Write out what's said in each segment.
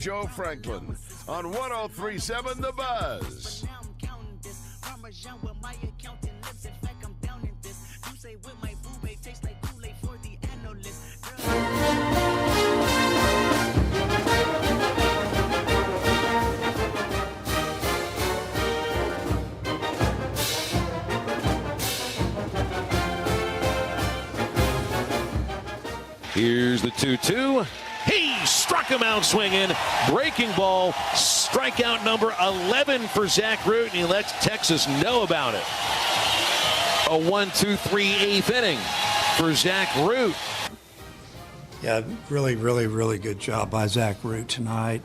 Joe Franklin on 103.7 The Buzz. Here's the 2-2. He struck him out swinging. Breaking ball. Strikeout number 11 for Zach Root, and he lets Texas know about it. A 1-2-3 8th inning for Zach Root. Yeah, really good job by Zach Root tonight.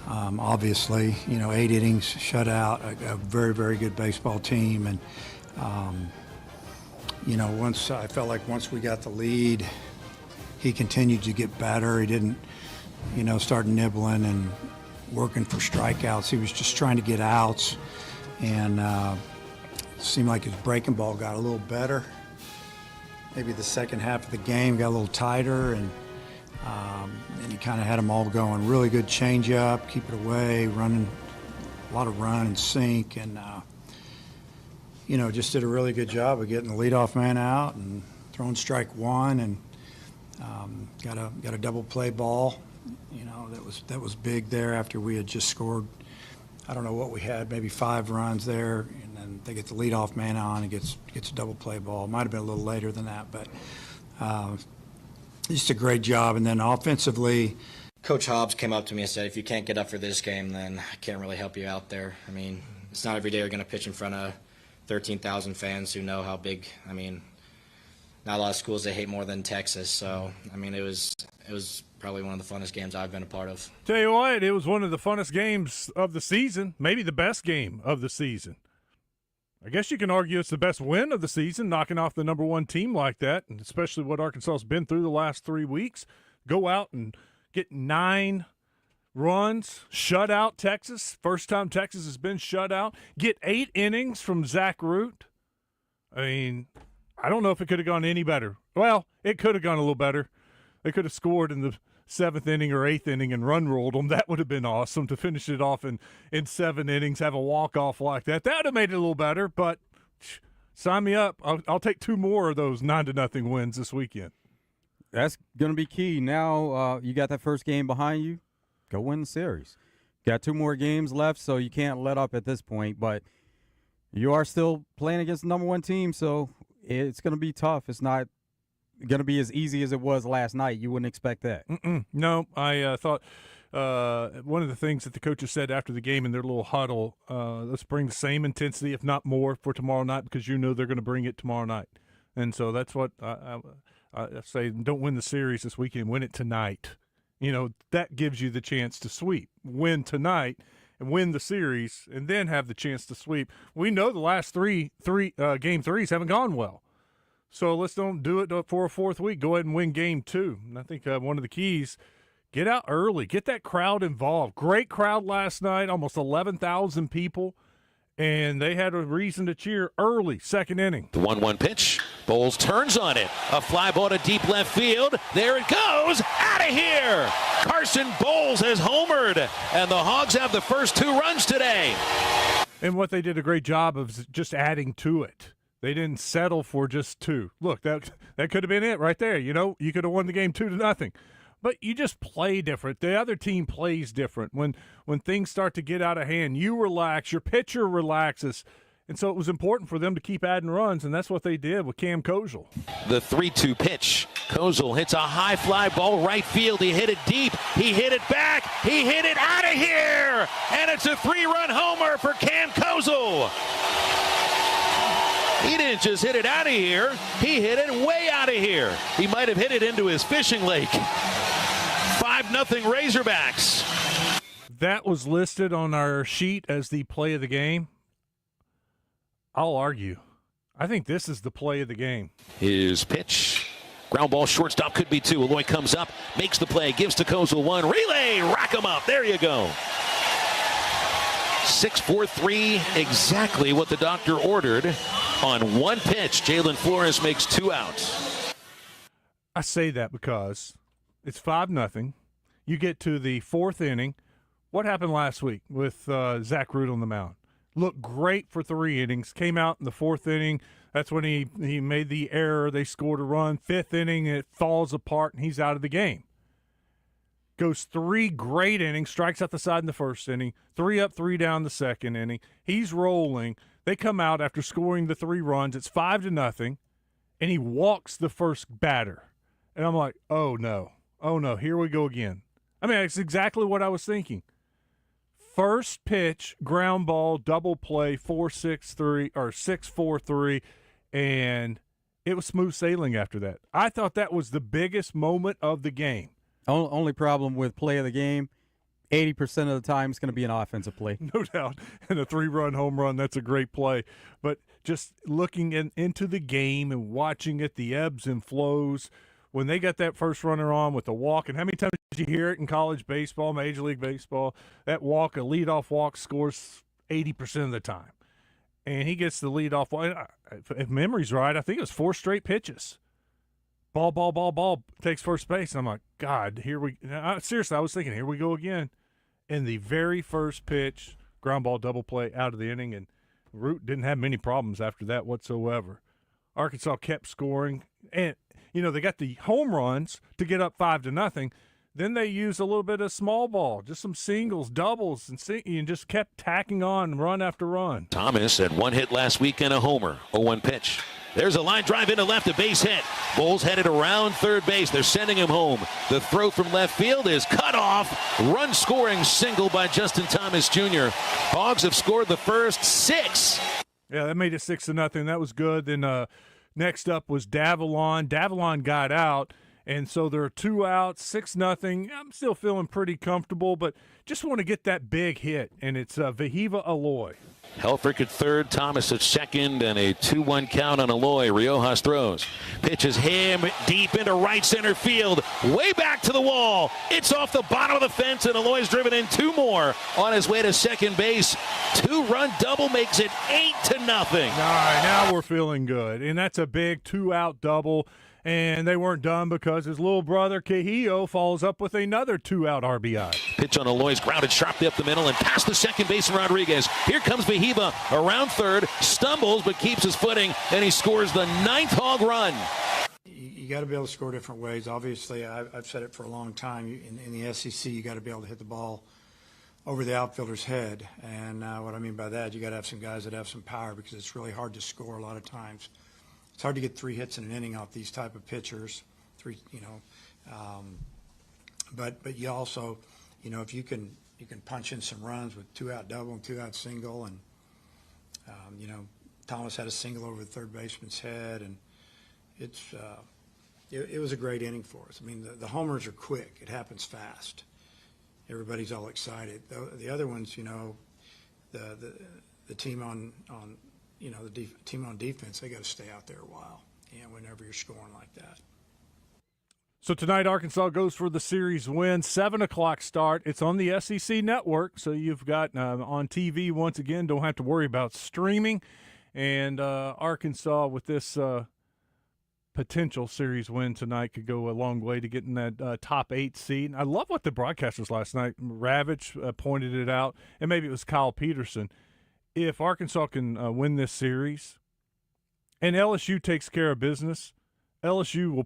Obviously, 8 innings, shutout, a very good baseball team. And, I felt like once we got the lead, he continued to get better. He didn't, start nibbling and working for strikeouts. He was just trying to get outs. And it seemed like his breaking ball got a little better. Maybe the second half of the game got a little tighter, and he kind of had them all going. Really good changeup, keep it away, running, a lot of run and sink, and just did a really good job of getting the leadoff man out and throwing strike one, and got a double play ball. That was big there after we had just scored. I don't know what we had, maybe 5 runs there, and then they get the leadoff man on and gets a double play ball. Might have been a little later than that, but just a great job. And then offensively, Coach Hobbs came up to me and said, if you can't get up for this game, then I can't really help you out there. I mean, it's not every day you're going to pitch in front of 13,000 fans who know how big. I mean, not a lot of schools they hate more than Texas. So, I mean, it was probably one of the funnest games I've been a part of. Tell you what, it was one of the funnest games of the season, maybe the best game of the season. I guess you can argue it's the best win of the season, knocking off the number 1 team like that, and especially what Arkansas has been through the last 3 weeks. Go out and get 9 runs, shut out Texas. First time Texas has been shut out. Get 8 innings from Zach Root. I mean, I don't know if it could have gone any better. Well, it could have gone a little better. They could have scored in the 7th inning or 8th inning and run rolled them. That would have been awesome to finish it off in 7 innings, have a walk-off like that. That would have made it a little better, but sign me up. I'll take 2 more of those 9-0 wins this weekend. That's going to be key. Now you got that first game behind you. Go win the series. Got 2 more games left, so you can't let up at this point, but you are still playing against the number 1 team, so it's going to be tough. It's not going to be as easy as it was last night. You wouldn't expect that. No, I thought one of the things that the coaches said after the game in their little huddle, let's bring the same intensity, if not more, for tomorrow night, because they're going to bring it tomorrow night. And so that's what I say. Don't win the series this weekend. Win it tonight. That gives you the chance to sweep. Win tonight and win the series, and then have the chance to sweep. We know the last three game 3s haven't gone well. So let's don't do it for a 4th week. Go ahead and win game 2. And I think one of the keys, get out early. Get that crowd involved. Great crowd last night, almost 11,000 people. And they had a reason to cheer early, 2nd inning. The 1-1 pitch. Bowles turns on it. A fly ball to deep left field. There it goes. Out of here. Carson Bowles has homered. And the Hogs have the first 2 runs today. And what they did a great job of just adding to it. They didn't settle for just 2. Look, that could have been it right there. You could have won the game 2-0. But you just play different. The other team plays different. When things start to get out of hand, you relax. Your pitcher relaxes. And so it was important for them to keep adding runs, and that's what they did with Cam Kozel. The 3-2 pitch. Kozel hits a high fly ball right field. He hit it deep. He hit it back. He hit it out of here. And it's a 3-run homer for Cam Kozel. He didn't just hit it out of here. He hit it way out of here. He might have hit it into his fishing lake. 5-0 Razorbacks. That was listed on our sheet as the play of the game. I'll argue. I think this is the play of the game. His pitch. Ground ball, shortstop, could be 2. Aloy comes up, makes the play, gives to Kozel 1. Relay, rack him up. There you go. 6-4-3, exactly what the doctor ordered on 1 pitch. Jalen Flores makes 2 outs. I say that because it's 5-0. You get to the fourth inning. What happened last week with Zach Root on the mound? Looked great for 3 innings. Came out in the fourth inning. That's when he made the error. They scored a run. Fifth inning, it falls apart, and he's out of the game. Goes 3 great innings, strikes out the side in the first inning, 3 up, 3 down the second inning. He's rolling. They come out after scoring the 3 runs. It's 5-0, and he walks the first batter. And I'm like, oh, no, here we go again. I mean, it's exactly what I was thinking. First pitch, ground ball, double play, 4-6-3 or 6-4-3, and it was smooth sailing after that. I thought that was the biggest moment of the game. Only problem with play of the game, 80% of the time it's going to be an offensive play. No doubt. And a 3-run home run, that's a great play. But just looking into the game and watching it, the ebbs and flows, when they got that first runner on with the walk, and how many times did you hear it in college baseball, Major League Baseball, that walk, a leadoff walk scores 80% of the time. And he gets the leadoff walk. If memory's right, I think it was 4 straight pitches. Ball, takes first base. And I'm like, God, seriously, I was thinking, here we go again. And the very first pitch, ground ball, double play, out of the inning, and Root didn't have many problems after that whatsoever. Arkansas kept scoring, and they got the home runs to get up 5-0. Then they used a little bit of small ball, just some singles, doubles, and just kept tacking on run after run. Thomas had 1 hit last week and a homer. 0-1 pitch. There's a line drive into left, a base hit. Bulls headed around third base. They're sending him home. The throw from left field is cut off. Run scoring single by Justin Thomas Jr. Hogs have scored the first 6. Yeah, that made it 6-0. That was good. Then next up was Davalon. Davalon got out, and so there are 2 outs, 6-0. I'm still feeling pretty comfortable, but just want to get that big hit, and it's Vahiva Aloy. Helfrich at third, Thomas at second, and a 2-1 count on Aloy. Riojas throws. Pitches him deep into right center field. Way back to the wall. It's off the bottom of the fence, and Aloy's driven in 2 more on his way to second base. 2-run double makes it 8-0. All right, now we're feeling good. And that's a big 2-out double. And they weren't done because his little brother, Kehio, follows up with another 2-out RBI. Pitch on Aloy's grounded sharply up the middle and past the second baseman Rodriguez. Here comes Vahiva around third, stumbles but keeps his footing, and he scores the 9th Hog run. You got to be able to score different ways. Obviously, I've said it for a long time. In the SEC, you got to be able to hit the ball over the outfielder's head. And what I mean by that, you got to have some guys that have some power because it's really hard to score a lot of times. It's hard to get 3 hits in an inning off these type of pitchers. But you also, if you can punch in some runs with 2-out double and 2-out single, and Thomas had a single over the third baseman's head, and it was a great inning for us. I mean, the homers are quick; it happens fast. Everybody's all excited. The other ones, the team on the team on defense, they got to stay out there a while, whenever you're scoring like that. So tonight, Arkansas goes for the series win, 7 o'clock start. It's on the SEC Network, so you've got on TV once again, don't have to worry about streaming. And Arkansas, with this potential series win tonight, could go a long way to getting that top 8 seed. And I love what the broadcasters last night, Ravitch pointed it out, and maybe it was Kyle Peterson. If Arkansas can win this series and LSU takes care of business, LSU will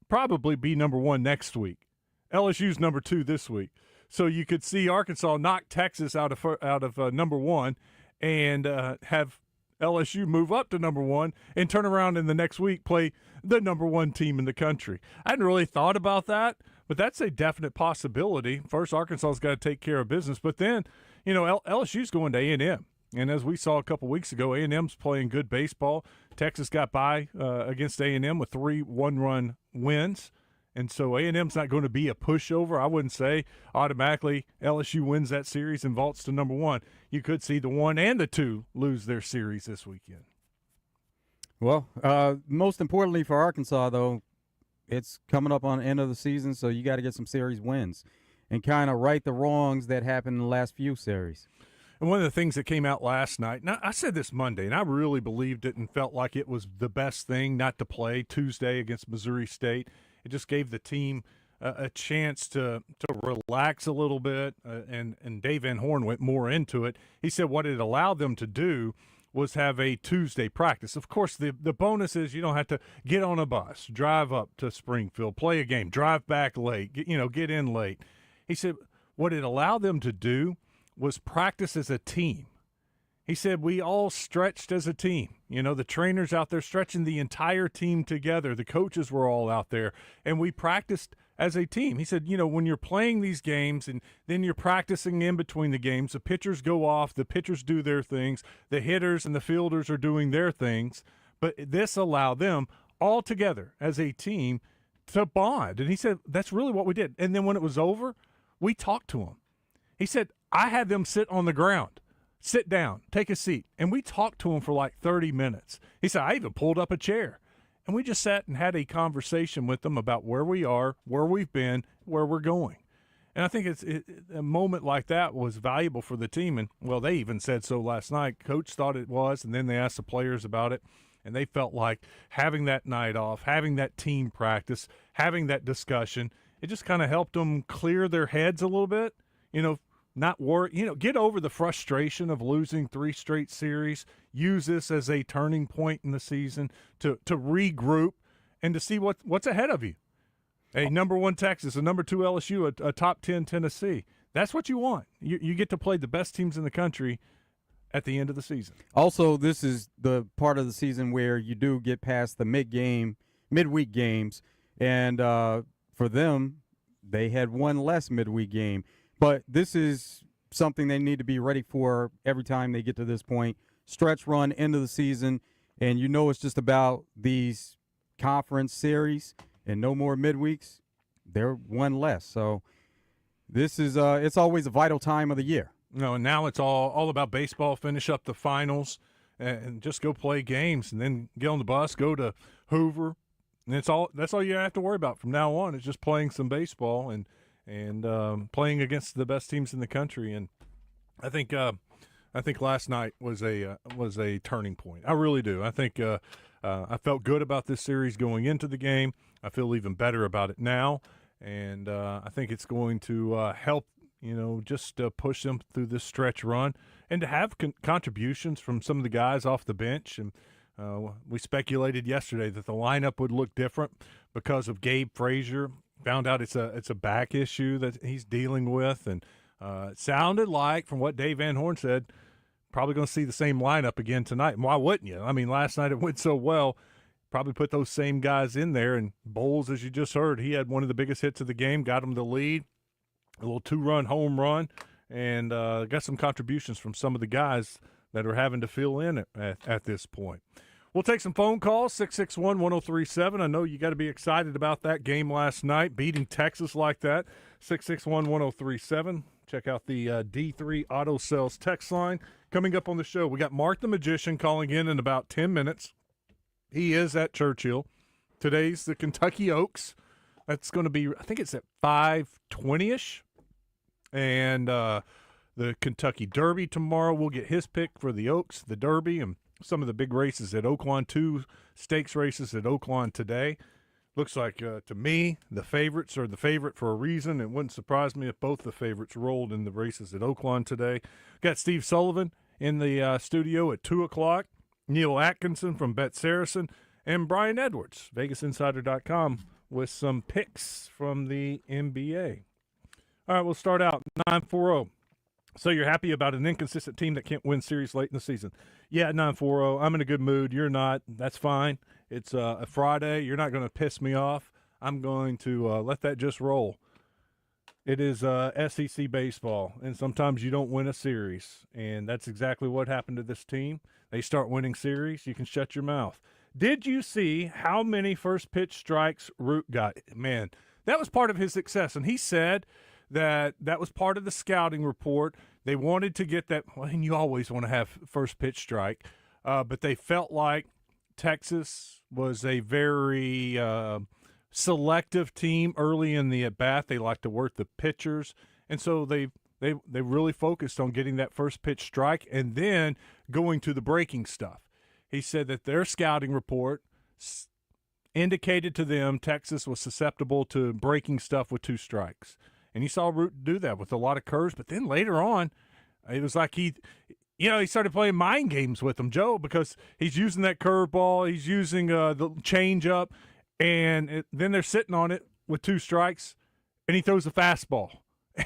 probably be number 1 next week. LSU's number 2 this week. So you could see Arkansas knock Texas out of number 1 and have LSU move up to number 1 and turn around in the next week, play the number 1 team in the country. I hadn't really thought about that, but that's a definite possibility. First, Arkansas's got to take care of business, but then, LSU's going to A&M. And as we saw a couple weeks ago, A&M's playing good baseball. Texas got by against A&M with 3 one-run wins. And so A&M's not going to be a pushover. I wouldn't say automatically LSU wins that series and vaults to number 1. You could see the 1 and the 2 lose their series this weekend. Well, most importantly for Arkansas, though, it's coming up on the end of the season, so you got to get some series wins and kind of right the wrongs that happened in the last few series. And one of the things that came out last night, and I said this Monday, and I really believed it and felt like it was the best thing not to play Tuesday against Missouri State. It just gave the team a chance to relax a little bit, and Dave Van Horn went more into it. He said what it allowed them to do was have a Tuesday practice. Of course, the bonus is you don't have to get on a bus, drive up to Springfield, play a game, drive back late, get in late. He said what it allowed them to do was practice as a team. He said we all stretched as a team. The trainers out there stretching the entire team together. The coaches were all out there, and we practiced as a team. He said, when you're playing these games and then you're practicing in between the games, the pitchers go off, the pitchers do their things, the hitters and the fielders are doing their things, but this allowed them all together as a team to bond. And he said that's really what we did. And then when it was over, we talked to them. He said, I had them sit on the ground, sit down, take a seat, and we talked to them for like 30 minutes. He said, I even pulled up a chair, and we just sat and had a conversation with them about where we are, where we've been, where we're going. And I think a moment like that was valuable for the team. And, well, they even said so last night. Coach thought it was, and then they asked the players about it, and they felt like having that night off, having that team practice, having that discussion, it just kind of helped them clear their heads a little bit, not worry, get over the frustration of losing 3 straight series, use this as a turning point in the season to regroup and to see what's ahead of you. A number 1 Texas, a number 2 LSU, a top 10 Tennessee. That's what you want. You get to play the best teams in the country at the end of the season. Also, this is the part of the season where you do get past the midweek games, and for them, they had one less midweek game. But this is something they need to be ready for every time they get to this point. Stretch run, end of the season, and it's just about these conference series and no more midweeks. They're one less. So this is it's always a vital time of the year. And now it's all about baseball, finish up the finals, and just go play games, and then get on the bus, go to Hoover. And that's all you have to worry about from now on is just playing some baseball and playing against the best teams in the country. And I think last night was a turning point. I really do. I think I felt good about this series going into the game. I feel even better about it now, and I think it's going to help. Just push them through this stretch run, and to have contributions from some of the guys off the bench. And we speculated yesterday that the lineup would look different because of Gabe Frazier. Found out it's a back issue that he's dealing with, and it sounded like, from what Dave Van Horn said, probably going to see the same lineup again tonight. And why wouldn't you? I mean, last night it went so well. Probably put those same guys in there. And Bowles, as you just heard, he had one of the biggest hits of the game, got him the lead, a little 2-run home run, and got some contributions from some of the guys that are having to fill in at this point. We'll take some phone calls, 661-1037. I know you got to be excited about that game last night, beating Texas like that, 661-1037. Check out the D3 Auto Sales text line. Coming up on the show, we got Mark the Magician calling in about 10 minutes. He is at Churchill. Today's the Kentucky Oaks. That's going to be, I think it's at 5:20-ish. And the Kentucky Derby tomorrow. We'll get his pick for the Oaks, the Derby, and some of the big races at Oaklawn, 2 stakes races at Oaklawn today. Looks like, to me, the favorites are the favorite for a reason. It wouldn't surprise me if both the favorites rolled in the races at Oaklawn today. Got Steve Sullivan in the studio at 2 o'clock, Neil Atkinson from Bet Saracen, and Brian Edwards, VegasInsider.com, with some picks from the NBA. All right, we'll start out 940. So you're happy about an inconsistent team that can't win series late in the season. Yeah, 940. I'm in a good mood. You're not. That's fine. It's a Friday. You're not going to piss me off. I'm going to let that just roll. It is SEC baseball, and sometimes you don't win a series, and that's exactly what happened to this team. They start winning series, you can shut your mouth. Did you see how many first pitch strikes Root got? Man, that was part of his success, and he said that was part of the scouting report. They wanted to get that, well, and you always want to have first pitch strike, but they felt like Texas was a very selective team early in the at-bat. They like to work the pitchers, and so they really focused on getting that first pitch strike and then going to the breaking stuff. He said that their scouting report indicated to them Texas was susceptible to breaking stuff with 2 strikes. And you saw Root do that with a lot of curves. But then later on, it was like he started playing mind games with them, Joe, because he's using that curveball. He's using the changeup. And then they're sitting on it with 2 strikes, and he throws a fastball.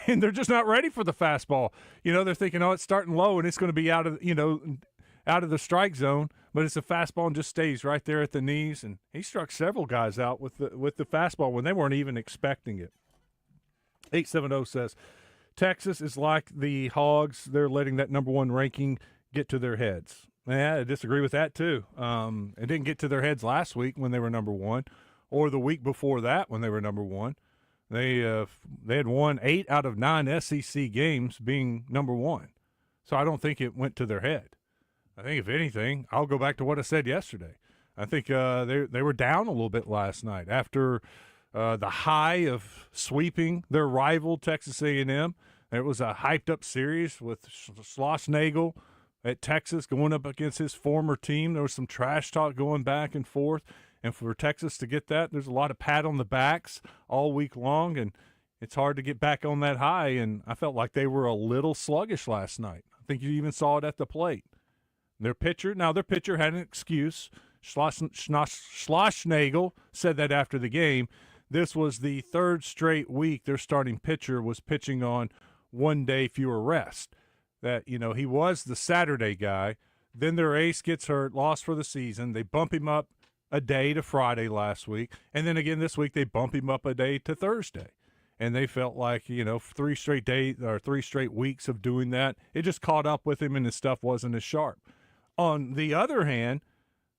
And they're just not ready for the fastball. They're thinking, it's starting low, and it's going to be out of the strike zone. But it's a fastball and just stays right there at the knees. And he struck several guys out with the fastball when they weren't even expecting it. 870 says, Texas is like the Hogs. They're letting that number 1 ranking get to their heads. Yeah, I disagree with that too. It didn't get to their heads last week when they were number 1, or the week before that when they were number 1. They had won 8 out of 9 SEC games being number 1. So I don't think it went to their head. I think if anything, I'll go back to what I said yesterday. I think they were down a little bit last night after the high of sweeping their rival Texas A&M. It was a hyped-up series with Schlossnagle at Texas going up against his former team. There was some trash talk going back and forth. And for Texas to get that, there's a lot of pat on the backs all week long, and it's hard to get back on that high. And I felt like they were a little sluggish last night. I think you even saw it at the plate. Their pitcher had an excuse. Schlossnagle said that after the game. This was the 3rd straight week their starting pitcher was pitching on 1 day fewer rest. That, he was the Saturday guy. Then their ace gets hurt, lost for the season. They bump him up a day to Friday last week. And then again this week they bump him up a day to Thursday. And they felt like, 3 straight weeks of doing that, it just caught up with him and his stuff wasn't as sharp. On the other hand,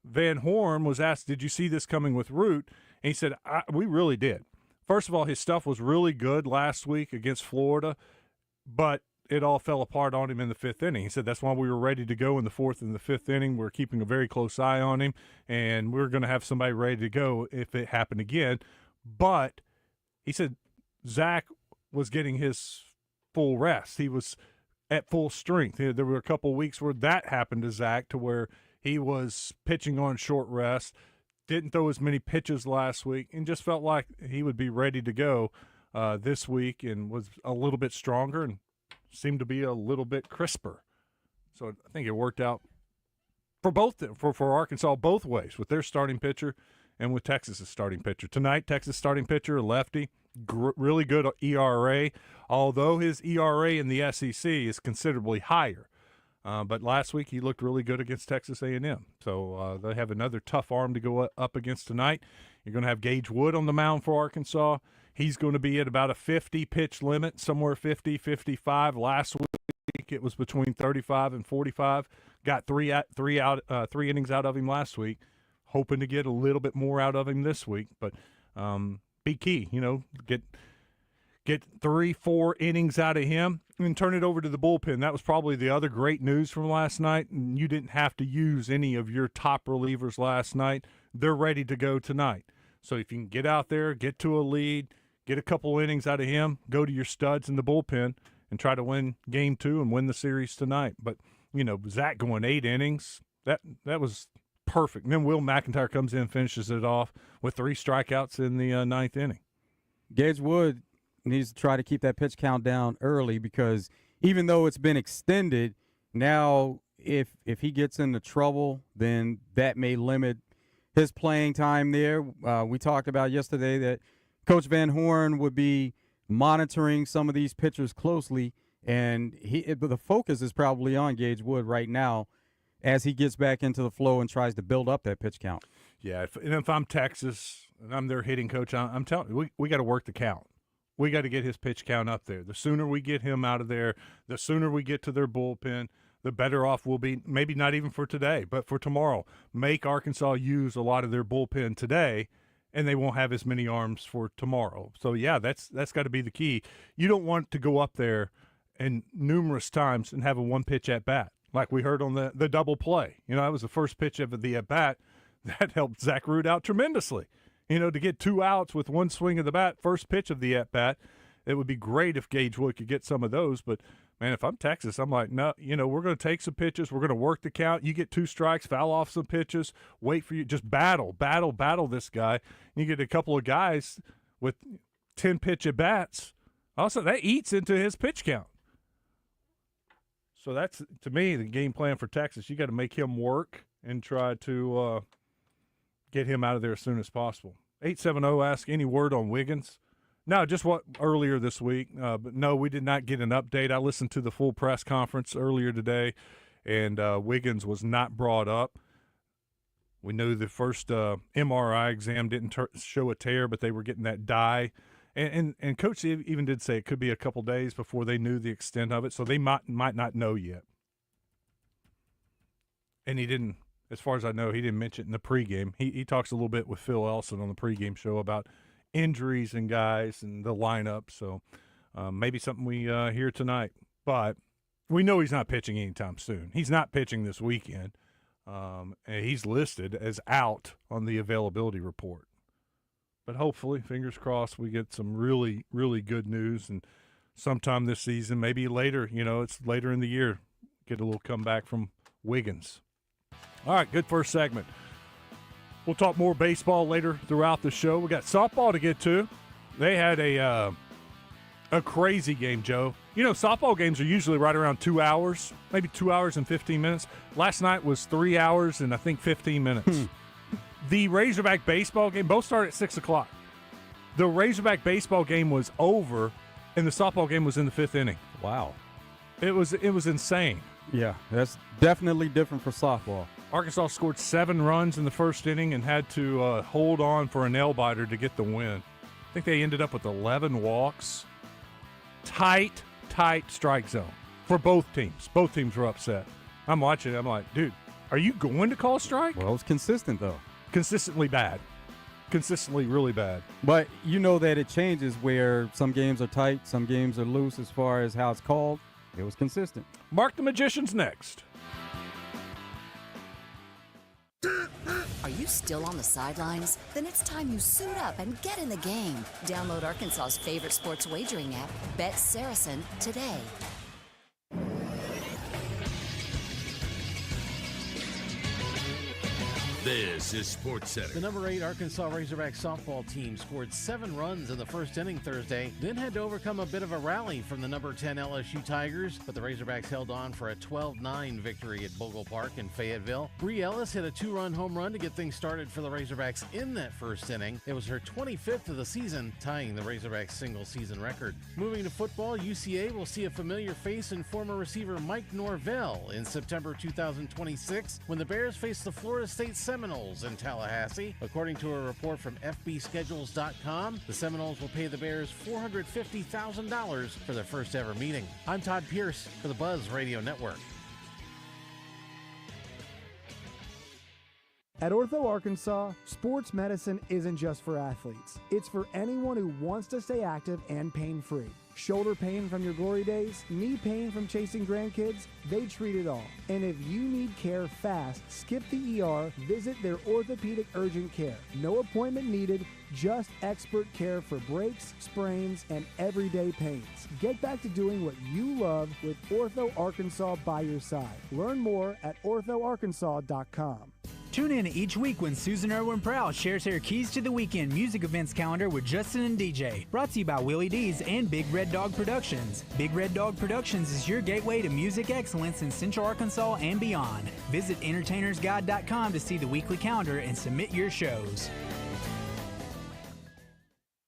Van Horn was asked, did you see this coming with Root? And he said, we really did. First of all, his stuff was really good last week against Florida, but it all fell apart on him in the 5th inning. He said that's why we were ready to go in the 4th and the 5th inning. We're keeping a very close eye on him, and we're going to have somebody ready to go if it happened again. But he said Zach was getting his full rest. He was at full strength. There were a couple of weeks where that happened to Zach, to where he was pitching on short rest, didn't throw as many pitches last week, and just felt like he would be ready to go this week, and was a little bit stronger and seemed to be a little bit crisper. So I think it worked out for Arkansas both ways, with their starting pitcher and with Texas's starting pitcher. Tonight, Texas starting pitcher, a lefty, really good ERA, although his ERA in the SEC is considerably higher. But last week he looked really good against Texas A&M. So they have another tough arm to go up against tonight. You're going to have Gage Wood on the mound for Arkansas. He's going to be at about a 50-pitch limit, somewhere 50, 55. Last week it was between 35 and 45. Got three innings out of him last week. Hoping to get a little bit more out of him this week. But be key, get 3-4 innings out of him and turn it over to the bullpen. That was probably the other great news from last night. And you didn't have to use any of your top relievers last night. They're ready to go tonight. So if you can get out there, get to a lead, get a couple innings out of him, go to your studs in the bullpen and try to win game 2 and win the series tonight. But, Zach going 8 innings, that was perfect. And then Will McIntyre comes in, finishes it off with 3 strikeouts in the 9th inning. Gage Wood needs to try to keep that pitch count down early, because even though it's been extended, now if he gets into trouble, then that may limit his playing time there. We talked about yesterday that Coach Van Horn would be monitoring some of these pitchers closely, and the focus is probably on Gage Wood right now as he gets back into the flow and tries to build up that pitch count. Yeah, if I'm Texas and I'm their hitting coach, I'm telling you, we got to work the count. We got to get his pitch count up there. The sooner we get him out of there, the sooner we get to their bullpen, the better off we'll be, maybe not even for today, but for tomorrow. Make Arkansas use a lot of their bullpen today, and they won't have as many arms for tomorrow. So, yeah, that's got to be the key. You don't want to go up there and numerous times and have a one-pitch at-bat, like we heard on the double play. That was the first pitch of the at-bat. That helped Zach Root out tremendously. To get 2 outs with 1 swing of the bat, first pitch of the at-bat, It would be great if Gage Wood could get some of those, but man, if I'm Texas, I'm like, no, we're going to take some pitches. We're going to work the count. You get 2 strikes, foul off some pitches, wait for you. Just battle this guy. And you get a couple of guys with 10 pitch at bats. Also, that eats into his pitch count. So that's, to me, the game plan for Texas. You got to make him work and try to get him out of there as soon as possible. 870 ask any word on Wiggins. No, just what earlier this week. But no, we did not get an update. I listened to the full press conference earlier today, and Wiggins was not brought up. We knew the first MRI exam didn't show a tear, but they were getting that dye. And Coach even did say it could be a couple days before they knew the extent of it, so they might not know yet. And he didn't, as far as I know, he didn't mention it in the pregame. He talks a little bit with Phil Elson on the pregame show about injuries and guys and the lineup, so maybe something we hear tonight. But we know he's not pitching anytime soon. He's not pitching this weekend, and he's listed as out on the availability report. But hopefully, fingers crossed, we get some really, really good news, and sometime this season, maybe later, it's later in the year, get a little comeback from Wiggins. All right, good first segment. We'll talk more baseball later throughout the show. We got softball to get to. They had a crazy game, Joe. Softball games are usually right around 2 hours, maybe 2 hours and 15 minutes. Last night was 3 hours and I think 15 minutes. The Razorback baseball game, both started at 6 o'clock. The Razorback baseball game was over, and the softball game was in the 5th inning. Wow. It was insane. Yeah, that's definitely different for softball. Arkansas scored 7 runs in the first inning and had to hold on for a nail-biter to get the win. I think they ended up with 11 walks. Tight strike zone for both teams. Both teams were upset. I'm watching it. I'm like, dude, are you going to call a strike? Well, it's consistent, though. Consistently bad. Consistently really bad. But you know that it changes where some games are tight, some games are loose as far as how it's called. It was consistent. Mark the Magician's next. Are you still on the sidelines? Then it's time you suit up and get in the game. Download Arkansas's favorite sports wagering app, Bet Saracen, today. This is Sports Center. The number 8 Arkansas Razorback softball team scored 7 runs in the first inning Thursday, then had to overcome a bit of a rally from the number 10 LSU Tigers, but the Razorbacks held on for a 12-9 victory at Bogle Park in Fayetteville. Bree Ellis hit a 2-run home run to get things started for the Razorbacks in that first inning. It was her 25th of the season, tying the Razorbacks single-season record. Moving to football, UCA will see a familiar face in former receiver Mike Norvell in September 2026 when the Bears face the Florida State Seminoles in Tallahassee. According to a report from FBschedules.com, the Seminoles will pay the Bears $450,000 for their first ever meeting. I'm Todd Pierce for the Buzz Radio Network. At Ortho Arkansas, sports medicine isn't just for athletes. It's for anyone who wants to stay active and pain-free. Shoulder pain from your glory days, knee pain from chasing grandkids, they treat it all. And if you need care fast, skip the ER, visit their orthopedic urgent care. No appointment needed, just expert care for breaks, sprains, and everyday pains. Get back to doing what you love with Ortho Arkansas by your side. Learn more at orthoarkansas.com. Tune in each week when Susan Irwin Prowl shares her Keys to the Weekend music events calendar with Justin and DJ. Brought to you by Willie D's and Big Red Dog Productions. Big Red Dog Productions is your gateway to music excellence in Central Arkansas and beyond. Visit entertainersguide.com to see the weekly calendar and submit your shows.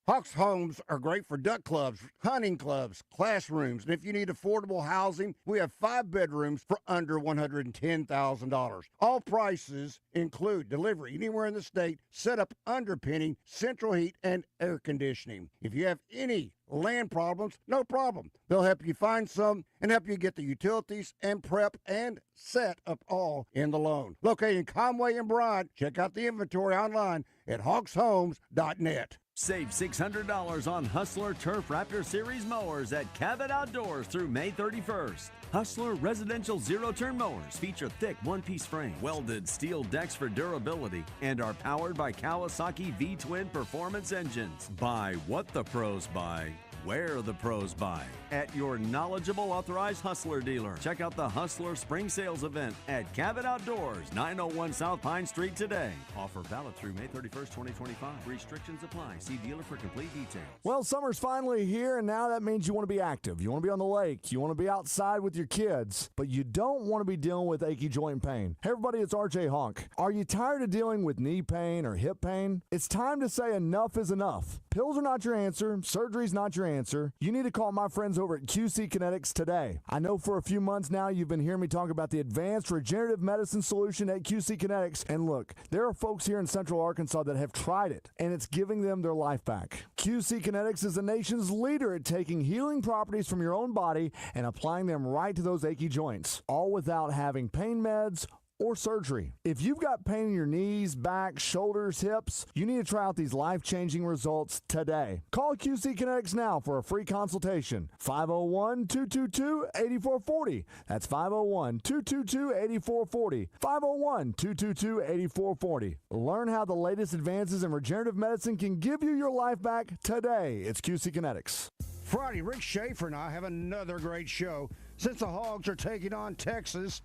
Hawks Homes are great for duck clubs, hunting clubs, classrooms, and if you need affordable housing, we have 5 bedrooms for under $110,000. All prices include delivery anywhere in the state, setup, underpinning, central heat, and air conditioning. If you have any land problems, no problem. They'll help you find some and help you get the utilities and prep and set up all in the loan. Located in Conway and Bryant, check out the inventory online at hawkshomes.net. Save $600 on Hustler Turf Raptor Series mowers at Cabot Outdoors through May 31st. Hustler residential zero-turn mowers feature thick one-piece frame, welded steel decks for durability, and are powered by Kawasaki V-twin performance engines. Buy what the pros buy. where the pros buy. At your knowledgeable authorized Hustler dealer. Check out the Hustler Spring Sales event at Cabot Outdoors, 901 South Pine Street today. Offer valid through May 31st, 2025. Restrictions apply. See dealer for complete details. Well, summer's finally here, and now that means you want to be active. You want to be on the lake. You want to be outside with your kids, but you don't want to be dealing with achy joint pain. Hey, everybody, it's RJ Honk. Are you tired of dealing with knee pain or hip pain? It's time to say enough is enough. Pills are not your answer. Surgery's not your answer. You need to call my friends over at QC Kinetics today. I know for a few months now you've been hearing me talk about the advanced regenerative medicine solution at QC Kinetics, and look, there are folks here in Central Arkansas that have tried it, and it's giving them their life back. QC Kinetics is the nation's leader at taking healing properties from your own body and applying them right to those achy joints, all without having pain meds or surgery. If you've got pain in your knees, back, shoulders, hips, you need to try out these life-changing results today. Call QC Kinetics now for a free consultation. 501-222-8440. That's 501-222-8440. 501-222-8440. Learn how the latest advances in regenerative medicine can give you your life back today. It's QC Kinetics. Friday, Rick Schaefer and I have another great show since the Hogs are taking on Texas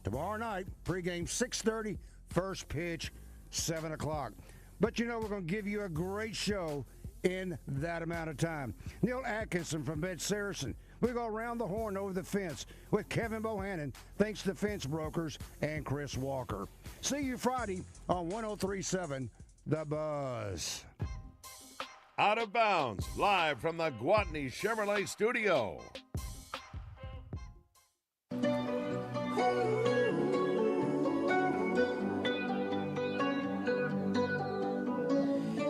tomorrow night. Pregame 6:30, first pitch 7 o'clock. But you know we're going to give you a great show in that amount of time. Neil Atkinson from Bet Saracen. We go around the horn over the fence with Kevin Bohannon, thanks to Fence Brokers and Chris Walker. See you Friday on 103.7 The Buzz. Out of Bounds, live from the Gwatney Chevrolet studio.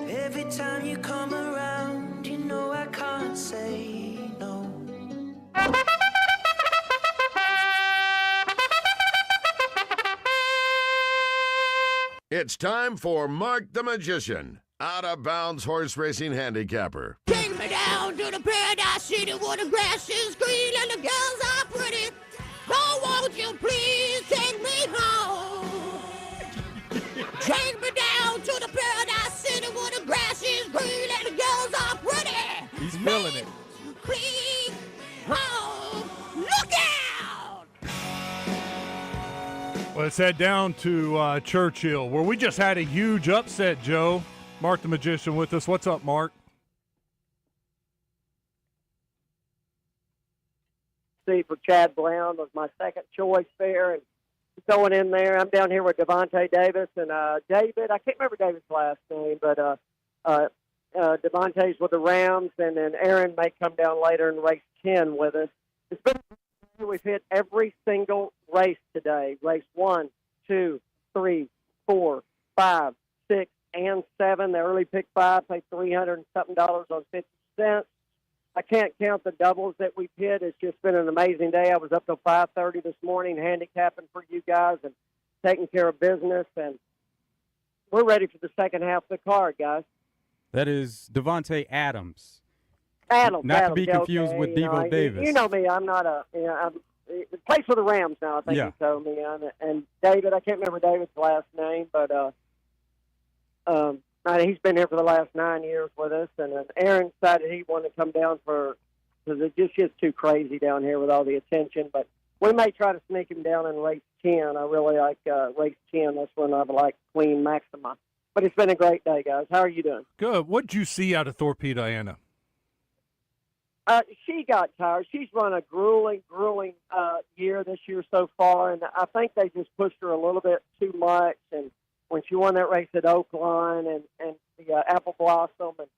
Every time you come around, you know I can't say no. It's time for Mark the Magician, Out of Bounds horse racing handicapper. Take me down to the paradise city where the grass is green and the girls are pretty. Oh, won't you please take me home? Take me down to the paradise city where the grass is green and the girls are pretty. He's feeling it. Please home. Look out! Let's head down to Churchill, where we just had a huge upset, Joe. Mark the Magician with us. What's up, Mark? For Chad Brown was my second choice there, and going in there, I'm down here with Devontae Davis and David. I can't remember David's last name, but Devontae's with the Rams, and then Aaron may come down later in race 10 with us. It's been we've hit every single race today. Race 1, 2, 3, 4, 5, 6, and 7. The early pick 5 paid $300 and something on 50 cents. I can't count the doubles that we've hit. It's just been an amazing day. I was up till 5:30 this morning handicapping for you guys and taking care of business, and we're ready for the second half of the card, guys. That is Devontae Adams. Adams. Not to be confused with Devo Davis. You know me. I'm not plays for the Rams now, I think you told me. And David, I can't remember David's last name, but he's been here for the last 9 years with us, and Aaron decided he wanted to come down because it just gets too crazy down here with all the attention. But we may try to sneak him down in race 10. I really like race 10. That's when I like Queen Maxima. But it's been a great day, guys. How are you doing? Good. What did you see out of Torpedo-Anna? She got tired. She's run a grueling year this year so far, and I think they just pushed her a little bit too much. And when she won that race at Oakline and the Apple Blossom and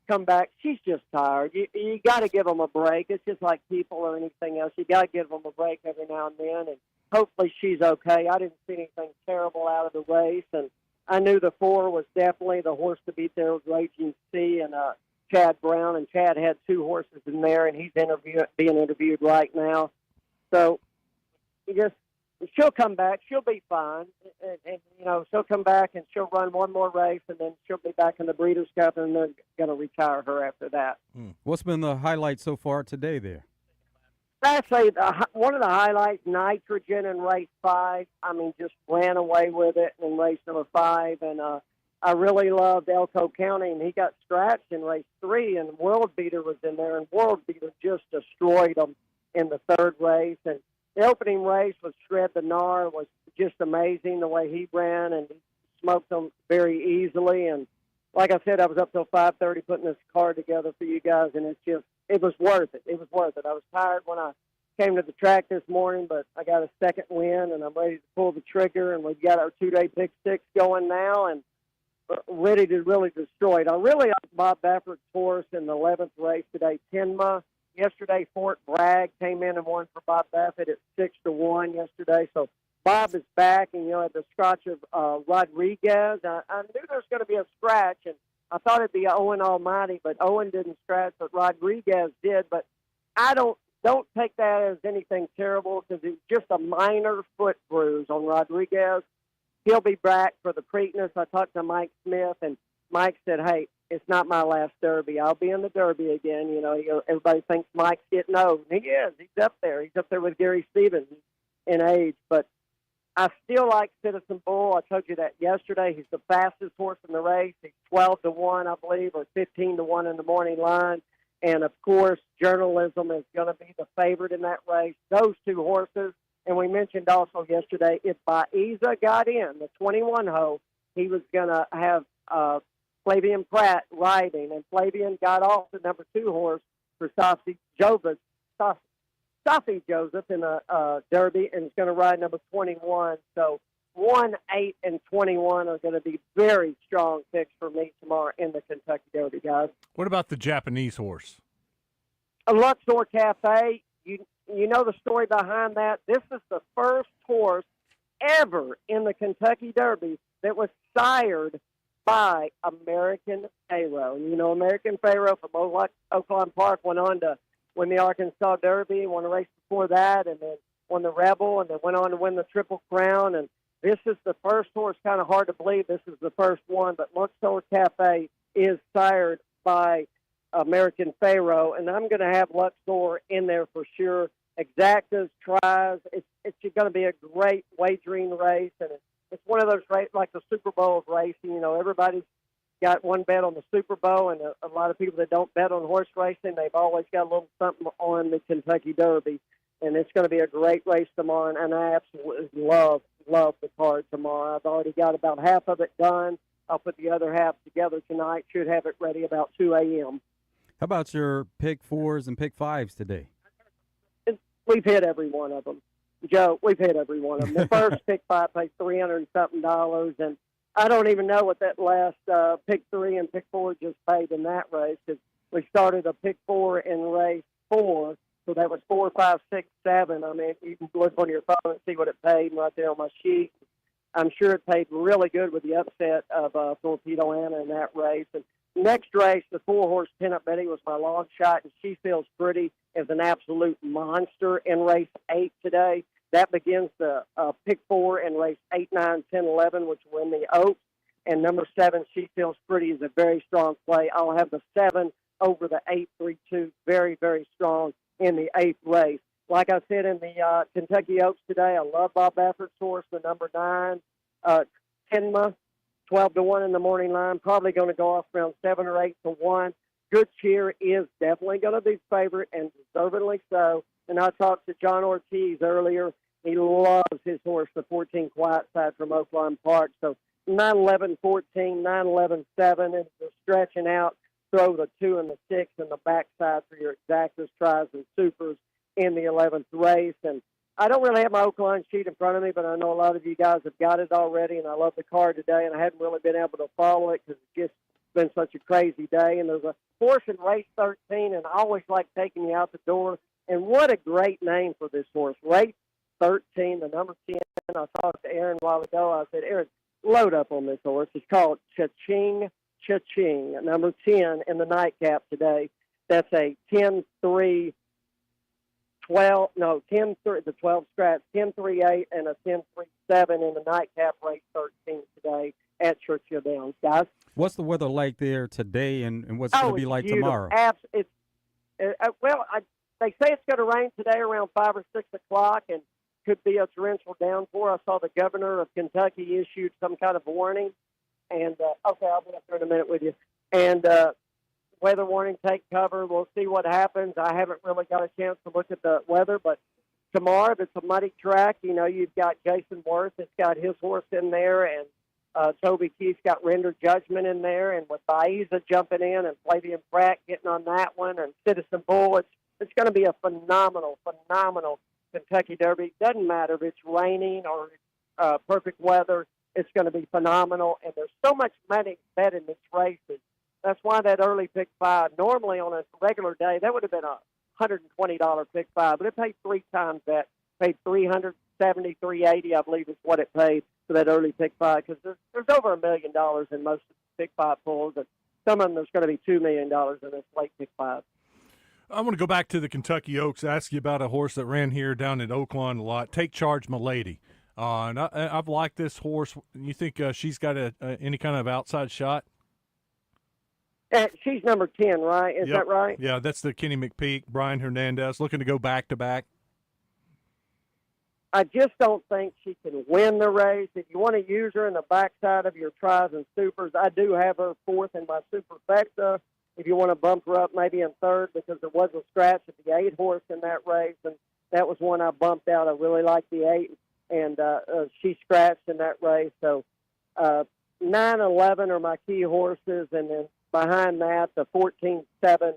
come back, she's just tired. You got to give them a break. It's just like people or anything else. You got to give them a break every now and then, and hopefully she's okay. I didn't see anything terrible out of the race, and I knew the 4 was definitely the horse to beat there with Raging Sea and Chad Brown, and Chad had 2 horses in there, and he's being interviewed right now. So she'll come back. She'll be fine, and she'll come back and she'll run one more race, and then she'll be back in the Breeders' Cup, and they're going to retire her after that. What's been the highlight so far today there? Actually, one of the highlights, Nitrogen in race 5. I mean, just ran away with it in race number 5, and I really loved Elko County, and he got scratched in race 3, and World Beater was in there, and World Beater just destroyed him in the 3rd race. And the opening race was Shred the Gnar, was just amazing the way he ran, and he smoked them very easily. And like I said, I was up till 5:30 putting this card together for you guys, and it was worth it. It was worth it. I was tired when I came to the track this morning, but I got a second win, and I'm ready to pull the trigger, and we've got our 2-day Big Six going now, and ready to really destroy it. I really like Bob Baffert's horse in the 11th race today, Tenma. Yesterday, Fort Bragg came in and won for Bob Baffert at 6-1 yesterday. So Bob is back, and, at the scratch of Rodriguez. I knew there was going to be a scratch, and I thought it'd be Owen Almighty, but Owen didn't scratch, but Rodriguez did. But I don't take that as anything terrible because it's just a minor foot bruise on Rodriguez. He'll be back for the Preakness. I talked to Mike Smith, and Mike said, hey, it's not my last Derby. I'll be in the Derby again. Everybody thinks Mike's getting old. And he is. He's up there. He's up there with Gary Stevens in age. But I still like Citizen Bull. I told you that yesterday. He's the fastest horse in the race. He's 12-1, I believe, or 15-1 in the morning line. And, of course, Journalism is going to be the favorite in that race. Those two horses. And we mentioned also yesterday, if Baiza got in, the 21-hole, he was going to have Flavian Pratt riding. And Flavian got off the number 2 horse for Safi Joseph in a Derby, and is going to ride number 21. So 1, 8, and 21 are going to be very strong picks for me tomorrow in the Kentucky Derby, guys. What about the Japanese horse? A Luxor Cafe. You know the story behind that? This is the first horse ever in the Kentucky Derby that was sired by American Pharoah. And American Pharoah from Oakland Park went on to win the Arkansas Derby, won a race before that, and then won the Rebel, and then went on to win the Triple Crown. And this is the first horse. Kind of hard to believe this is the first one, but Luxor Cafe is sired by American Pharoah, and I'm going to have Luxor in there for sure. Exactas, tries. It's going to be a great wagering race, and it's one of those races like the Super Bowl of racing. Everybody's got one bet on the Super Bowl, and a lot of people that don't bet on horse racing, they've always got a little something on the Kentucky Derby, and it's going to be a great race tomorrow, and I absolutely love the card tomorrow. I've already got about half of it done. I'll put the other half together tonight. Should have it ready about 2 a.m. How about your pick 4s and pick 5s today? We've hit every one of them. Joe, we've hit every one of them. The first pick 5 pays $300 and something, and I don't even know what that last pick 3 and pick 4 just paid in that race, because we started a pick 4 in race 4, so that was 4, 5, 6, 7. I mean, you can look on your phone and see what it paid right there on my sheet. I'm sure it paid really good with the upset of Torpedo Anna in that race. And next race, the 4-horse Pinup Betty was my long shot, and She Feels Pretty is an absolute monster in race 8 today. That begins the pick 4 in race 8, 9, 10, 11, which will win the Oaks. And number 7, She Feels Pretty, is a very strong play. I'll have the 7 over the 8, 3, 2, very, very strong in the 8th race. Like I said in the Kentucky Oaks today, I love Bob Baffert's horse, the number 9, Tenma, 12-1 in the morning line, probably going to go off around 7 or 8-1. Good Cheer is definitely going to be favorite, and deservedly so. And I talked to John Ortiz earlier. He loves his horse, the 14 Quiet Side from Oakland Park. So 9-11-14, 9-11-7, and just stretching out, throw the 2 and the 6 in the backside for your exactas, tries, and supers in the 11th race. And I don't really have my Oakland sheet in front of me, but I know a lot of you guys have got it already, and I love the card today, and I hadn't really been able to follow it because it's just been such a crazy day. And there's a horse in race 13, and I always like taking you out the door. And what a great name for this horse. Race 13, the number 10. I talked to Aaron a while ago. I said, Aaron, load up on this horse. It's called Cha-Ching, Cha-Ching, number 10 in the nightcap today. That's a 10-3, 12, no, 10-3, the 12 scratch, 10-3-8, and a 10-3-7 in the nightcap race 13 today at Churchill Downs. Guys? What's the weather like there today, and what's it going to be like tomorrow? They say it's going to rain today around 5 or 6 o'clock, and could be a torrential downpour. I saw the governor of Kentucky issued some kind of warning. And okay, I'll be up there in a minute with you. And weather warning, take cover. We'll see what happens. I haven't really got a chance to look at the weather, but tomorrow, if it's a muddy track, you've got Jason Worth that's got his horse in there, and Toby Keith's got Render Judgment in there, and with Baiza jumping in and Flavian Pratt getting on that one, and Citizen Bull, it's going to be a phenomenal Kentucky Derby. Doesn't matter if it's raining or perfect weather. It's going to be phenomenal, and there's so much money bet in these races. That's why that early pick 5, normally on a regular day, that would have been a $120 pick 5, but it paid 3 times that. Paid $370, $380, I believe is what it paid for that early pick 5, because there's over $1 million in most of the pick 5 pulls, and some of them there's going to be $2 million in this late pick 5. I want to go back to the Kentucky Oaks, ask you about a horse that ran here down at Oaklawn a lot. Take Charge, My Lady. And I've liked this horse. You think she's got any kind of outside shot? She's number 10, right? Is that right? Yeah, that's the Kenny McPeak, Brian Hernandez, looking to go back-to-back. I just don't think she can win the race. If you want to use her in the backside of your tries and supers, I do have her 4th in my superfecta. If you want to bump her up maybe in 3rd, because there was a scratch at the 8 horse in that race, and that was one I bumped out. I really liked the 8, and she scratched in that race. So 9, 11 are my key horses, and then behind that, the 14, 7,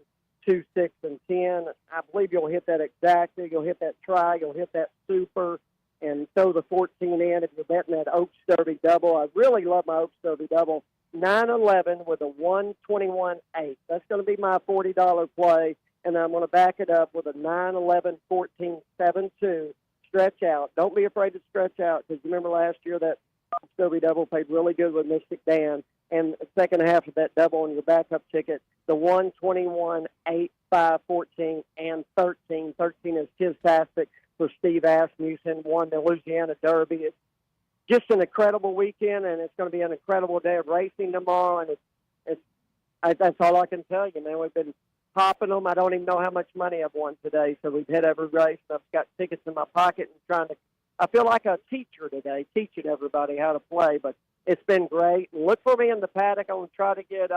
2, 6, and 10. I believe you'll hit that exactly. You'll hit that try. You'll hit that super, and throw the 14 in if you're betting that Oaks Derby double. I really love my Oaks Derby double. 9-11 with a 121-8. That's going to be my $40 play, and I'm going to back it up with a 9-11-14-7-2 stretch out. Don't be afraid to stretch out, because you remember last year that Oaks Derby double paid really good with Mystic Dan. And the second half of that double on your backup ticket, the 121, 8, 5, 14, and 13. 13 is Tistastic for Steve Asmussen, won the Louisiana Derby. It's just an incredible weekend, and it's going to be an incredible day of racing tomorrow. And that's all I can tell you, man. We've been popping them. I don't even know how much money I've won today. So we've hit every race. I've got tickets in my pocket and I feel like a teacher today, teaching everybody how to play, but it's been great. And look for me in the paddock. I'm going to try to get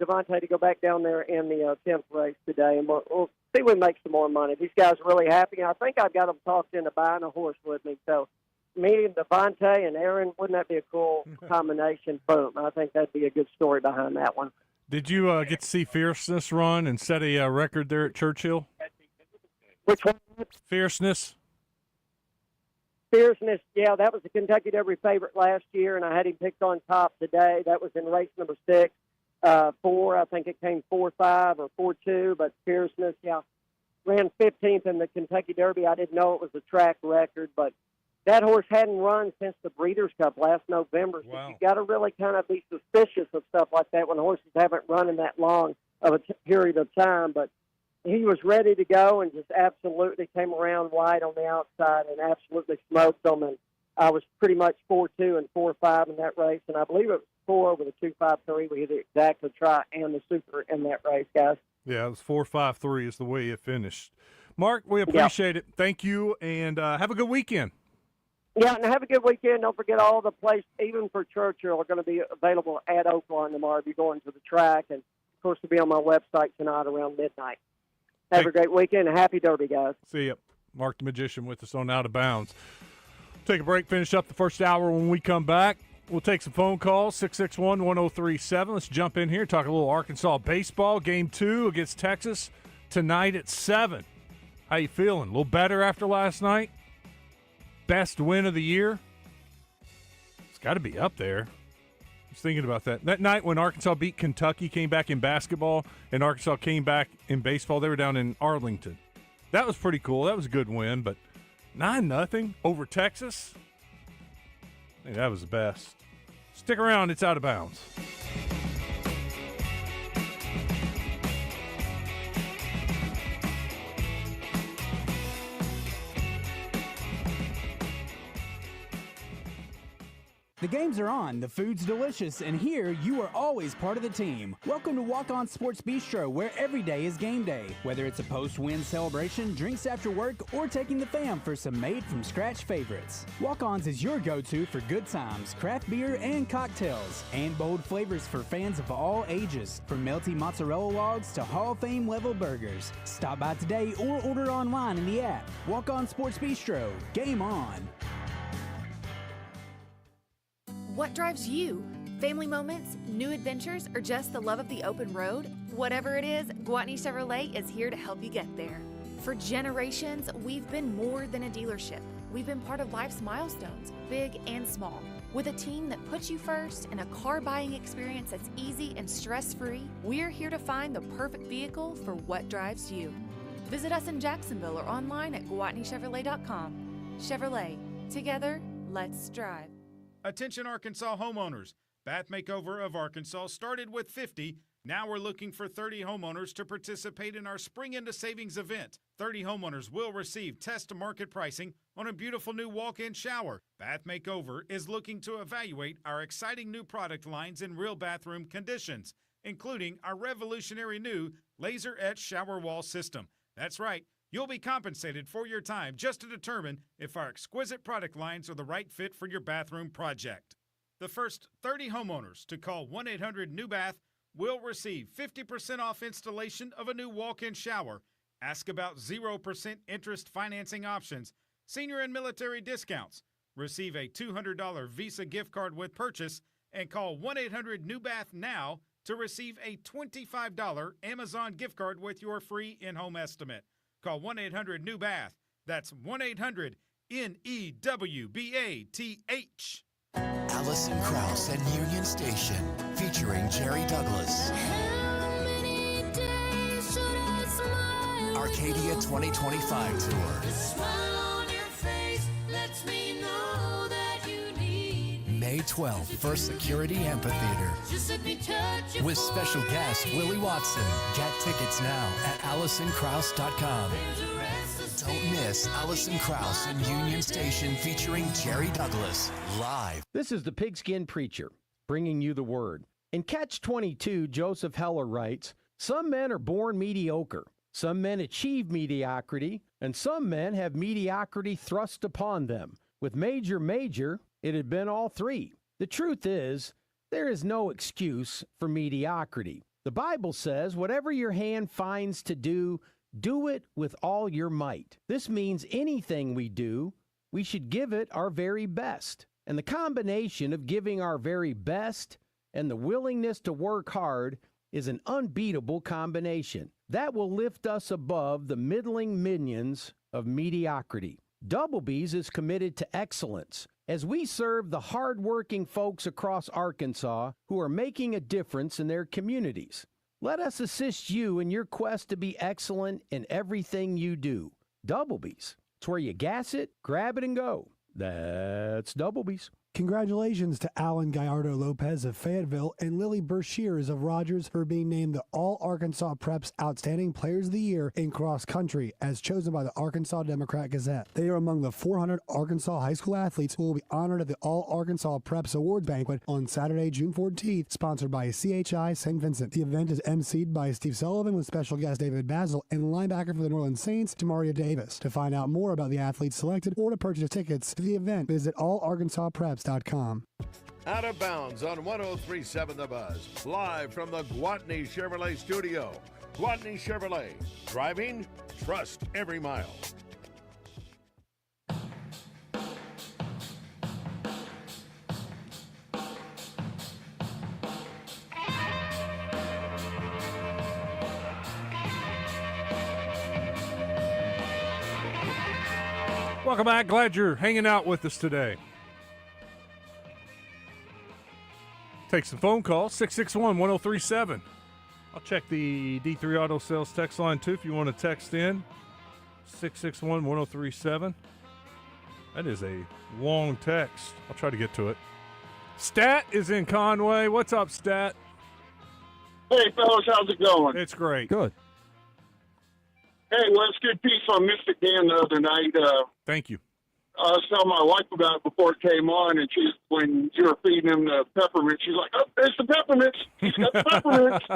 Devontae to go back down there in the 10th race today, and we'll see if we make some more money. These guys are really happy. I think I've got them talked into buying a horse with me. So meeting Devontae and Aaron, wouldn't that be a cool combination? Boom. I think that'd be a good story behind that one. Did you get to see Fierceness run and set a record there at Churchill? Which one? Fierceness. Fierceness, yeah, that was the Kentucky Derby favorite last year, and I had him picked on top today. That was in race number 6. 4, I think it came 4-5 or 4-2, but Fierceness, yeah, ran 15th in the Kentucky Derby. I didn't know it was a track record, but that horse hadn't run since the Breeders' Cup last November. So you got to really kind of be suspicious of stuff like that when horses haven't run in that long of a period of time. But he was ready to go and just absolutely came around wide on the outside and absolutely smoked them. And I was pretty much 4-2 and 4-5 in that race, and I believe it was 4 with a 2-5-3. We hit it exactly try and the super in that race, guys. Yeah, it was 4-5-3 is the way it finished. Mark, we appreciate it. Thank you, and have a good weekend. Yeah, and have a good weekend. Don't forget all the places, even for Churchill, are going to be available at Oaklawn tomorrow if you're going to the track. And, of course, it'll be on my website tonight around midnight. Have a great weekend, and happy Derby, guys. See you. Mark the Magician with us on Out of Bounds. Take a break, finish up the first hour. When we come back, we'll take some phone calls, 661-1037. Let's jump in here, talk a little Arkansas baseball. Game 2 against Texas tonight at 7. How you feeling? A little better after last night? Best win of the year? It's got to be up there. I was thinking about that. That night when Arkansas beat Kentucky, came back in basketball, and Arkansas came back in baseball, they were down in Arlington. That was pretty cool. That was a good win, but 9-0 over Texas? I think that was the best. Stick around. It's Out of Bounds. The games are on, the food's delicious, and here you are always part of the team. Welcome to Walk On Sports Bistro, where every day is game day. Whether it's a post-win celebration, drinks after work, or taking the fam for some made-from-scratch favorites. Walk On's is your go-to for good times, craft beer, and cocktails, and bold flavors for fans of all ages, from melty mozzarella logs to Hall of Fame level burgers. Stop by today or order online in the app. Walk On Sports Bistro. Game on. What drives you? Family moments, new adventures, or just the love of the open road? Whatever it is, Gwatney Chevrolet is here to help you get there. For generations, we've been more than a dealership. We've been part of life's milestones, big and small. With a team that puts you first and a car buying experience that's easy and stress-free, we're here to find the perfect vehicle for what drives you. Visit us in Jacksonville or online at GwatneyChevrolet.com. Chevrolet. Together, let's drive. Attention Arkansas homeowners. Bath Makeover of Arkansas started with 50. Now we're looking for 30 homeowners to participate in our Spring Into Savings event. 30 homeowners will receive test market pricing on a beautiful new walk-in shower. Bath Makeover is looking to evaluate our exciting new product lines in real bathroom conditions, including our revolutionary new laser-etched shower wall system. That's right. You'll be compensated for your time just to determine if our exquisite product lines are the right fit for your bathroom project. The first 30 homeowners to call 1-800-NEW-BATH will receive 50% off installation of a new walk-in shower. Ask about 0% interest financing options, senior and military discounts. Receive a $200 Visa gift card with purchase and call 1-800-NEW-BATH now to receive a $25 Amazon gift card with your free in-home estimate. Call 1-800-NEW-BATH. That's 1-800-NEWBATH. Allison Krauss and Union Station, featuring Jerry Douglas. Arcadia 2025 Tour. May 12th, First Security Amphitheater. With special guest Willie Watson. Get tickets now at AllisonKrauss.com. Don't miss Allison Krauss and Union Station featuring Jerry Douglas live. This is the Pigskin Preacher, bringing you the word. In Catch 22, Joseph Heller writes, "Some men are born mediocre. Some men achieve mediocrity, and some men have mediocrity thrust upon them. With Major, it had been all three. The truth is, there is no excuse for mediocrity. The Bible says, whatever your hand finds to do, do it with all your might. This means anything we do, we should give it our very best. And the combination of giving our very best and the willingness to work hard is an unbeatable combination. That will lift us above the middling minions of mediocrity. Doublebees is committed to excellence as we serve the hard-working folks across Arkansas who are making a difference in their communities. Let us assist you in your quest to be excellent in everything you do. Doublebees. It's where you gas it, grab it, and go. That's Doublebees. Congratulations to Alan Gallardo Lopez of Fayetteville and Lily Bershears of Rogers for being named the All-Arkansas Preps Outstanding Players of the Year in Cross Country as chosen by the Arkansas Democrat-Gazette. They are among the 400 Arkansas high school athletes who will be honored at the All-Arkansas Preps Awards Banquet on Saturday, June 14th, sponsored by CHI St. Vincent. The event is emceed by Steve Sullivan with special guest David Basil and linebacker for the New Orleans Saints, Demaria Davis. To find out more about the athletes selected or to purchase tickets to the event, visit allarkansaspreps.com. Out of bounds on 103.7 The Buzz. Live from the Gwatney Chevrolet studio. Gwatney Chevrolet. Driving, trust every mile. Welcome back. Glad you're hanging out with us today. Take some phone calls, 661-1037. I'll check the D3 Auto Sales text line, too, if you want to text in. 661-1037. That is a long text. I'll try to get to it. Stat is in Conway. What's up, Stat? Hey, fellas, how's it going? It's great. Good. Hey, well, it's a good piece on Mystic Dan the other night. Thank you. I was telling my wife about it before it came on, and when you were feeding him the peppermint, she's like, "Oh, there's the peppermints. He's got the peppermints."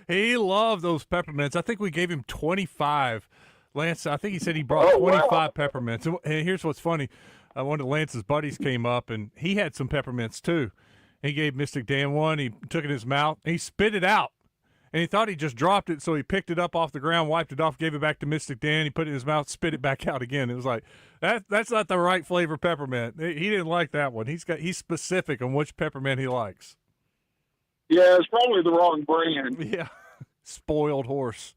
He loved those peppermints. I think we gave him 25. Lance, I think he said he brought 25 peppermints. And here's what's funny. One of Lance's buddies came up, and he had some peppermints too. He gave Mystic Dan one. He took it in his mouth, and he spit it out. And he thought he just dropped it, so he picked it up off the ground, wiped it off, gave it back to Mystic Dan. He put it in his mouth, spit it back out again. It was like, that's not the right flavor peppermint. He didn't like that one. He's specific on which peppermint he likes. Yeah, it's probably the wrong brand. Yeah. Spoiled horse.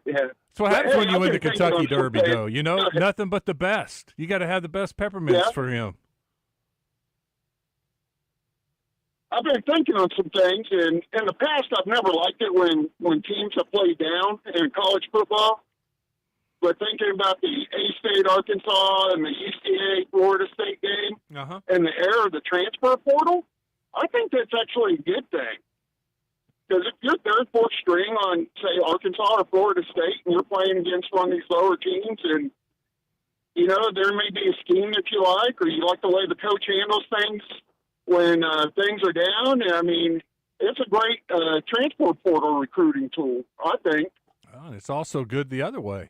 Yeah. That's what happens when you win the Kentucky Derby, though. You know, nothing but the best. You got to have the best peppermints for him. I've been thinking on some things, and in the past, I've never liked it when teams have played down in college football. But thinking about the A-State Arkansas and the UCA Florida State game and the era of the transfer portal, I think that's actually a good thing. Because if you're third, fourth string on, say, Arkansas or Florida State, and you're playing against one of these lower teams, and, you know, there may be a scheme that you like, or you like the way the coach handles things when things are down. I mean, it's a great transport portal recruiting tool, I think. Oh, and it's also good the other way.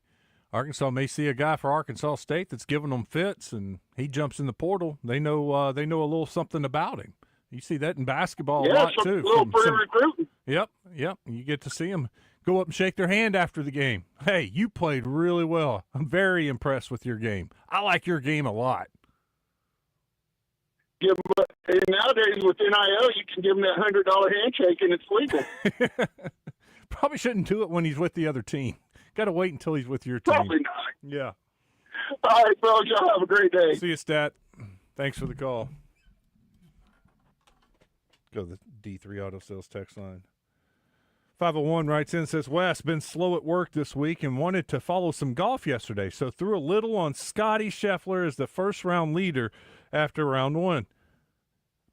Arkansas may see a guy for Arkansas State that's giving them fits, and he jumps in the portal. They know a little something about him. You see that in basketball a lot, too. A little free recruiting. Yep. You get to see them go up and shake their hand after the game. Hey, you played really well. I'm very impressed with your game. I like your game a lot. Yeah, but nowadays with NIL, you can give him that $100 handshake, and it's legal. Probably shouldn't do it when he's with the other team. Got to wait until he's with your team. Probably not. Yeah. All right, fellas, y'all have a great day. See you, Stat. Thanks for the call. Go to the D3 Auto Sales text line. 501 writes in, says, Wes, been slow at work this week and wanted to follow some golf yesterday, so threw a little on Scotty Scheffler as the first-round leader after round one.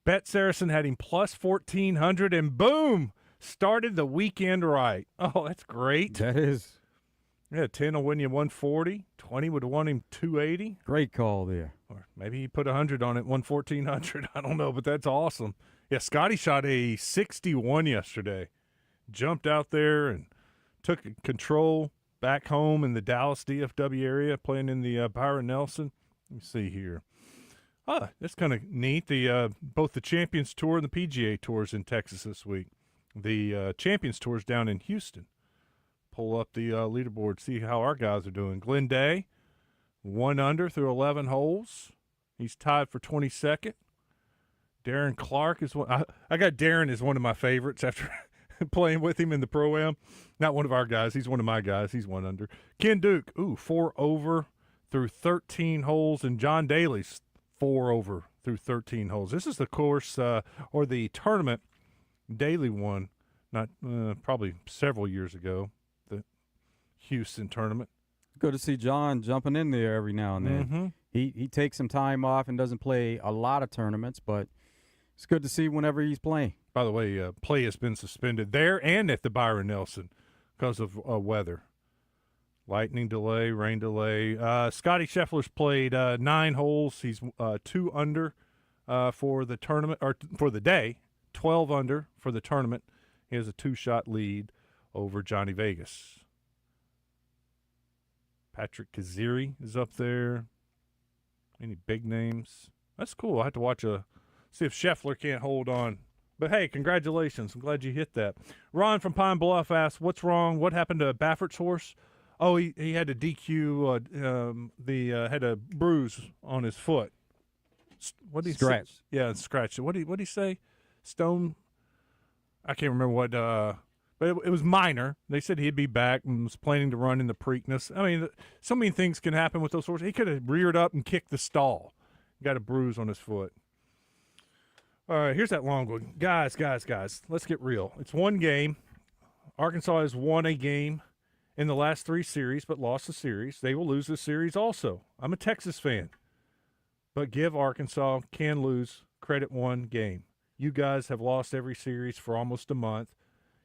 Bet Saracen had him plus 1,400, and boom, started the weekend right. Oh, that's great. That is. Yeah, 10 will win you 140. 20 would have won him 280. Great call there. Or maybe he put 100 on it, 1,400. I don't know, but that's awesome. Yeah, Scotty shot a 61 yesterday. Jumped out there and took control back home in the Dallas DFW area, playing in the Byron Nelson. Let me see here. That's kind of neat. Both the Champions Tour and the PGA Tours in Texas this week. The Champions Tour's down in Houston. Pull up the leaderboard, see how our guys are doing. Glenn Day, 1 under through 11 holes. He's tied for 22nd. Darren Clark is one. I got Darren as one of my favorites after playing with him in the Pro-Am. Not one of our guys. He's one of my guys. He's 1 under. Ken Duke, 4 over through 13 holes. And John Daly's 4 over through 13 holes. This is the course or the tournament Daly won not probably several years ago, the Houston tournament. Good to see John jumping in there every now and then. Mm-hmm. He takes some time off and doesn't play a lot of tournaments, but it's good to see whenever he's playing. By the way, play has been suspended there and at the Byron Nelson because of weather. Lightning delay, rain delay. Scotty Scheffler's played 9 holes. He's 2 under for the tournament, or for the day, 12 under for the tournament. He has a 2-shot lead over Johnny Vegas. Patrick Kaziri is up there. Any big names? That's cool. I have to see if Scheffler can't hold on. But, hey, congratulations. I'm glad you hit that. Ron from Pine Bluff asks, what's wrong? What happened to Baffert's horse? Oh, he had a DQ, had a bruise on his foot. What did he Scratch. say? Yeah, scratch. What did he say? Stone? I can't remember what, but it was minor. They said he'd be back and was planning to run in the Preakness. I mean, so many things can happen with those horses. He could have reared up and kicked the stall. Got a bruise on his foot. All right, here's that long one. Guys, let's get real. It's one game. Arkansas has won a game in the last 3 series, but lost a series. They will lose this series also. I'm a Texas fan. But give Arkansas, can lose, credit one game. You guys have lost every series for almost a month.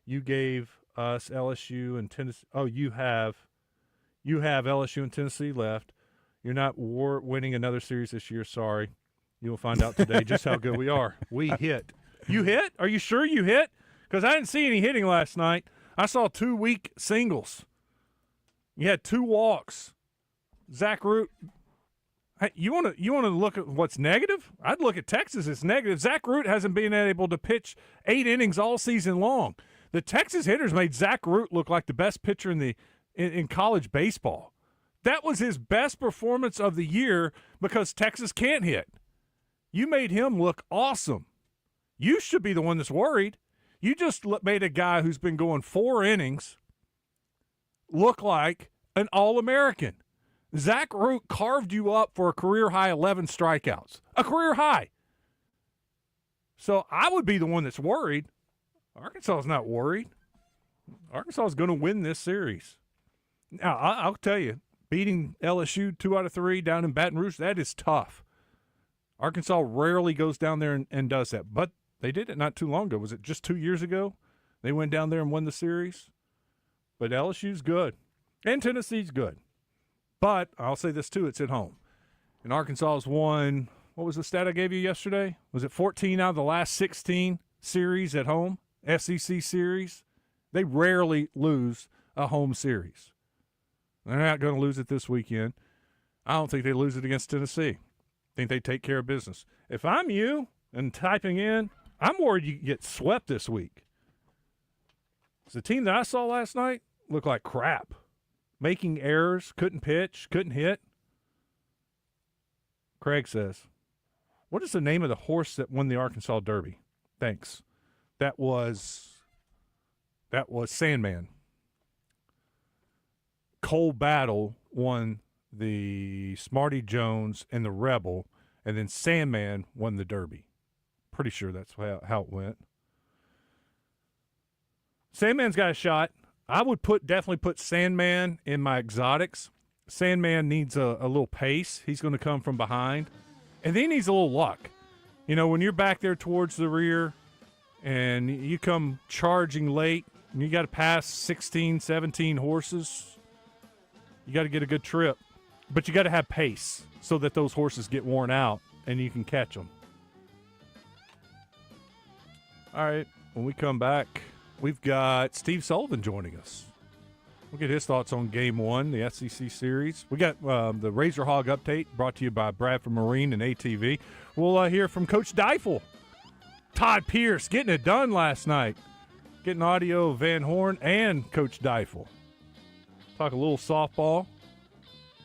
You gave us LSU and Tennessee. Oh, you have LSU and Tennessee left. You're not winning another series this year. Sorry. You'll find out today just how good we are. We hit. You hit? Are you sure you hit? Because I didn't see any hitting last night. I saw 2 weak singles. You had 2 walks. Zach Root. Hey, you want to look at what's negative? I'd look at Texas as negative. Zach Root hasn't been able to pitch 8 innings all season long. The Texas hitters made Zach Root look like the best pitcher in college baseball. That was his best performance of the year because Texas can't hit. You made him look awesome. You should be the one that's worried. You just made a guy who's been going 4 innings look like an All-American. Zach Root carved you up for a career-high 11 strikeouts. A career high. So I would be the one that's worried. Arkansas is not worried. Arkansas is going to win this series. Now, I'll tell you, beating LSU 2 out of 3 down in Baton Rouge, that is tough. Arkansas rarely goes down there and does that. But they did it not too long ago. Was it just 2 years ago? They went down there and won the series. But LSU's good. And Tennessee's good. But I'll say this, too. It's at home. And Arkansas has won, what was the stat I gave you yesterday? Was it 14 out of the last 16 series at home? SEC series? They rarely lose a home series. They're not going to lose it this weekend. I don't think they lose it against Tennessee. I think they take care of business. If I'm you and typing in, I'm worried you get swept this week. The team that I saw last night looked like crap. Making errors, couldn't pitch, couldn't hit. Craig says, what is the name of the horse that won the Arkansas Derby? Thanks. That was Sandman. Cole Battle won the Smarty Jones and the Rebel, and then Sandman won the Derby. Pretty sure that's how it went. Sandman's got a shot. I would definitely put Sandman in my exotics. Sandman needs a little pace. He's going to come from behind. And then he needs a little luck. You know, when you're back there towards the rear and you come charging late and you got to pass 16, 17 horses, you got to get a good trip. But you got to have pace so that those horses get worn out and you can catch them. All right, when we come back, we've got Steve Sullivan joining us. We'll get his thoughts on Game 1, the SEC series. We got the Razor Hog Update brought to you by Bradford Marine and ATV. We'll hear from Coach Deifel. Todd Pierce getting it done last night. Getting audio of Van Horn and Coach Deifel. Talk a little softball.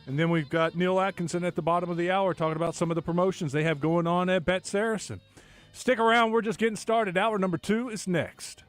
And then we've got Neil Atkinson at the bottom of the hour talking about some of the promotions they have going on at Bet Saracen. Stick around. We're just getting started. Hour number 2 is next.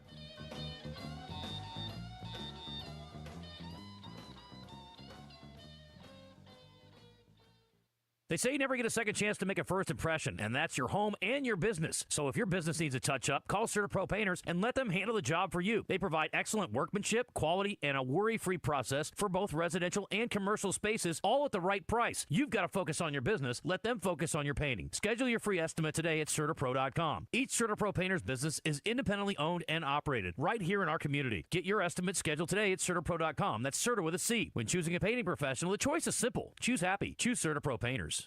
They say you never get a second chance to make a first impression, and that's your home and your business. So if your business needs a touch-up, call CertaPro Painters and let them handle the job for you. They provide excellent workmanship, quality, and a worry-free process for both residential and commercial spaces, all at the right price. You've got to focus on your business. Let them focus on your painting. Schedule your free estimate today at CertaPro.com. Each CertaPro Painters business is independently owned and operated right here in our community. Get your estimate scheduled today at CertaPro.com. That's Certa with a C. When choosing a painting professional, the choice is simple. Choose happy. Choose CertaPro Painters.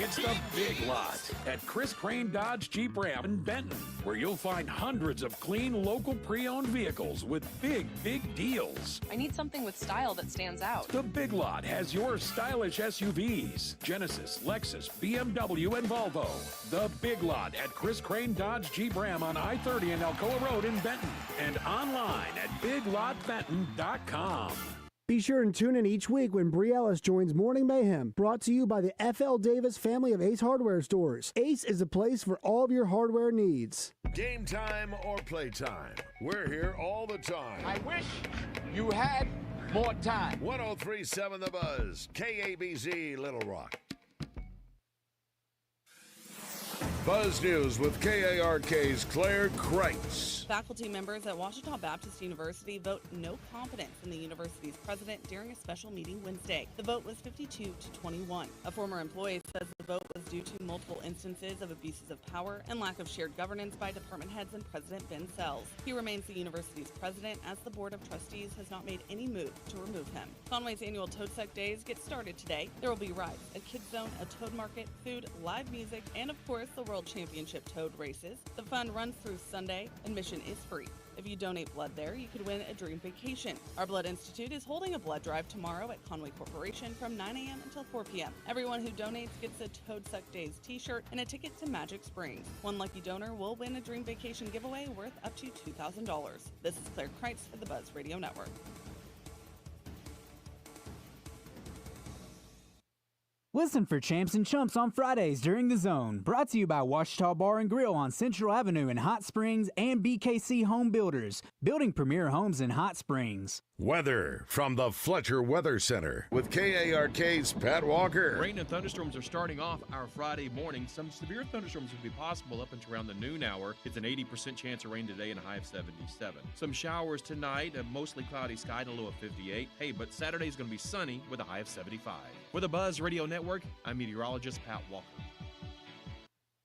It's the Big Lot at Chris Crane Dodge Jeep Ram in Benton, where you'll find hundreds of clean, local pre-owned vehicles with big deals. I need something with style that stands out. The Big Lot has your stylish SUVs, Genesis, Lexus, BMW, and Volvo. The Big Lot at Chris Crane Dodge Jeep Ram on I-30 and Alcoa Road in Benton, and online at BigLotBenton.com. Be sure and tune in each week when Bree Ellis joins Morning Mayhem, brought to you by the F.L. Davis family of Ace Hardware stores. Ace is a place for all of your hardware needs. Game time or playtime, we're here all the time. I wish you had more time. 103.7 The Buzz, KABZ, Little Rock. Buzz News with KARK's Claire Kreitz. Faculty members at Ouachita Baptist University vote no confidence in the university's president during a special meeting Wednesday. The vote was 52 to 21. A former employee says the vote was due to multiple instances of abuses of power and lack of shared governance by department heads and President Ben Sells. He remains the university's president as the Board of Trustees has not made any move to remove him. Conway's annual Toad Suck Days get started today. There will be rides, a kids zone, a toad market, food, live music, and of course the World Championship Toad races. The fun runs through Sunday. Admission is free. If you donate blood there, you could win a dream vacation. Our Blood Institute is holding a blood drive tomorrow at Conway Corporation from 9 a.m. until 4 p.m. Everyone who donates gets a Toad Suck Days t-shirt and a ticket to Magic Springs. One lucky donor will win a dream vacation giveaway worth up to $2,000. This is Claire Kreitz for the Buzz Radio Network. Listen for Champs and Chumps on Fridays during The Zone. Brought to you by Washita Bar and Grill on Central Avenue in Hot Springs and BKC Home Builders, building premier homes in Hot Springs. Weather from the Fletcher Weather Center with KARK's Pat Walker. Rain and thunderstorms are starting off our Friday morning. Some severe thunderstorms will be possible up until around the noon hour. It's an 80% chance of rain today and a high of 77. Some showers tonight, a mostly cloudy sky and a low of 58. Hey, but Saturday's going to be sunny with a high of 75. For the Buzz Radio Network, I'm meteorologist Pat Walker.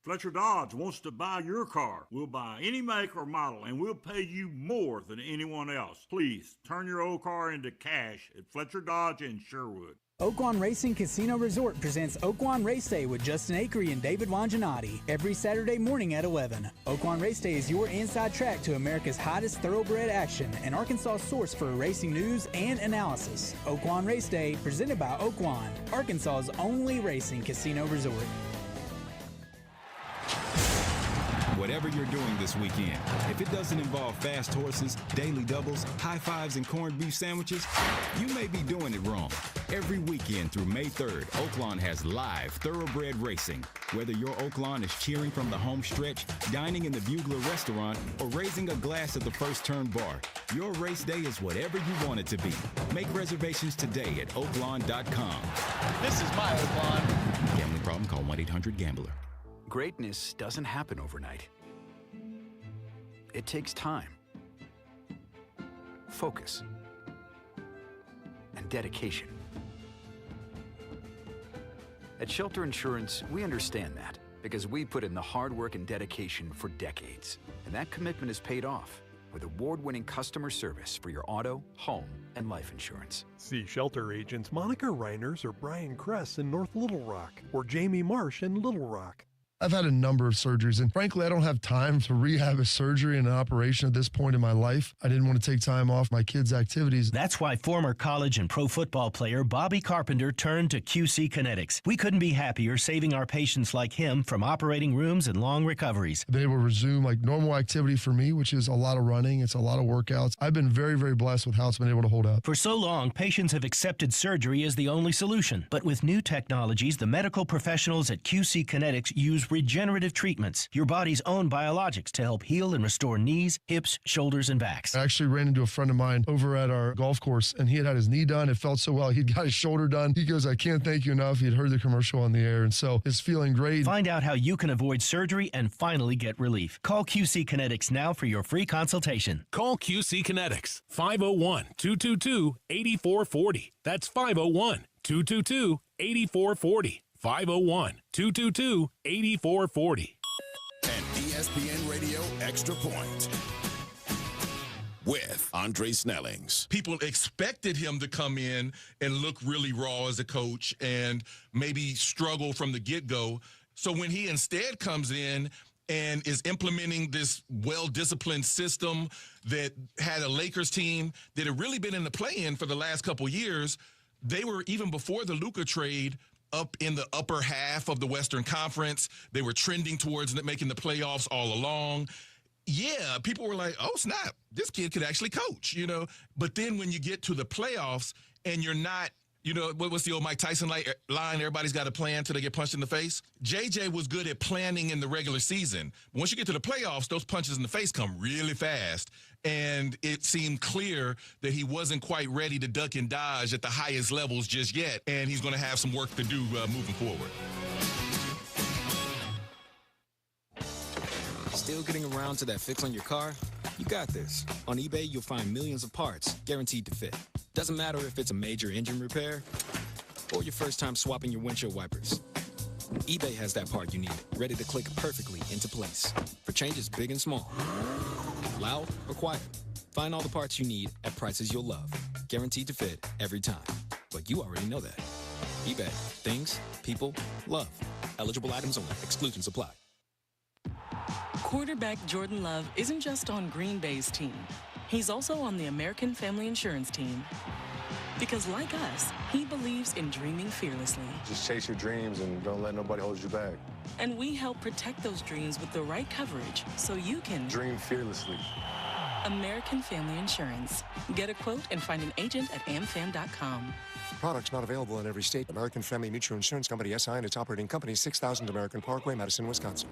Fletcher Dodge wants to buy your car. We'll buy any make or model, and we'll pay you more than anyone else. Please, turn your old car into cash at Fletcher Dodge in Sherwood. Oaklawn Racing Casino Resort presents Oaklawn Race Day with Justin Acree and David Longinati every Saturday morning at 11. Oaklawn Race Day is your inside track to America's hottest thoroughbred action and Arkansas' source for racing news and analysis. Oaklawn Race Day, presented by Oaklawn, Arkansas's only racing casino resort. Whatever you're doing this weekend, if it doesn't involve fast horses, daily doubles, high fives, and corned beef sandwiches, you may be doing it wrong. Every weekend through May 3rd, Oaklawn has live thoroughbred racing. Whether your Oaklawn is cheering from the home stretch, dining in the Bugler restaurant, or raising a glass at the First Turn bar, your race day is whatever you want it to be. Make reservations today at oaklawn.com. This is my Oaklawn. Gambling problem? Call 1-800-GAMBLER. Greatness doesn't happen overnight. It takes time, focus, and dedication. At Shelter Insurance, we understand that because we put in the hard work and dedication for decades. And that commitment is paid off with award-winning customer service for your auto, home, and life insurance. See Shelter agents Monica Reiners or Brian Kress in North Little Rock or Jamie Marsh in Little Rock. I've had a number of surgeries, and frankly, I don't have time to rehab a surgery and an operation at this point in my life. I didn't want to take time off my kids' activities. That's why former college and pro football player Bobby Carpenter turned to QC Kinetics. We couldn't be happier saving our patients like him from operating rooms and long recoveries. I've been able to resume like normal activity for me, which is a lot of running. It's a lot of workouts. I've been very, very blessed with how it's been able to hold up. For so long, patients have accepted surgery as the only solution. But with new technologies, the medical professionals at QC Kinetics use regenerative treatments, your body's own biologics, to help heal and restore knees, hips, shoulders, and backs. I actually ran into a friend of mine over at our golf course, and he had his knee done. It felt so well. He'd got his shoulder done. He goes, I can't thank you enough. He'd heard the commercial on the air, and so it's feeling great. Find out how you can avoid surgery and finally get relief. Call QC Kinetics now for your free consultation. Call QC Kinetics, 501-222-8440. That's 501-222-8440. 501-222-8440. And ESPN Radio Extra Point with Andre Snellings. People expected him to come in and look really raw as a coach and maybe struggle from the get-go. So when he instead comes in and is implementing this well-disciplined system that had a Lakers team that had really been in the play-in for the last couple years, they were, even before the Luka trade, up in the upper half of the Western Conference. They were trending towards making the playoffs all along. Yeah, people were like, oh, snap, this kid could actually coach, you know. But then when you get to the playoffs and you're not, you know, what's the old Mike Tyson line? Everybody's got a plan till they get punched in the face. JJ was good at planning in the regular season. Once you get to the playoffs, those punches in the face come really fast. And it seemed clear that he wasn't quite ready to duck and dodge at the highest levels just yet. And he's going to have some work to do moving forward. Still getting around to that fix on your car? You got this. On eBay, you'll find millions of parts guaranteed to fit. Doesn't matter if it's a major engine repair or your first time swapping your windshield wipers. eBay has that part you need, ready to click perfectly into place for changes big and small. Loud or quiet, find all the parts you need at prices you'll love. Guaranteed to fit every time. But you already know that. eBay. Things, people, love. Eligible items only. Exclusions apply. Quarterback Jordan Love isn't just on Green Bay's team. He's also on the American Family Insurance team. Because like us, he believes in dreaming fearlessly. Just chase your dreams and don't let nobody hold you back. And we help protect those dreams with the right coverage so you can dream fearlessly. American Family Insurance. Get a quote and find an agent at amfam.com. Products not available in every state. American Family Mutual Insurance Company, SI, and its operating company, 6000 American Parkway, Madison, Wisconsin.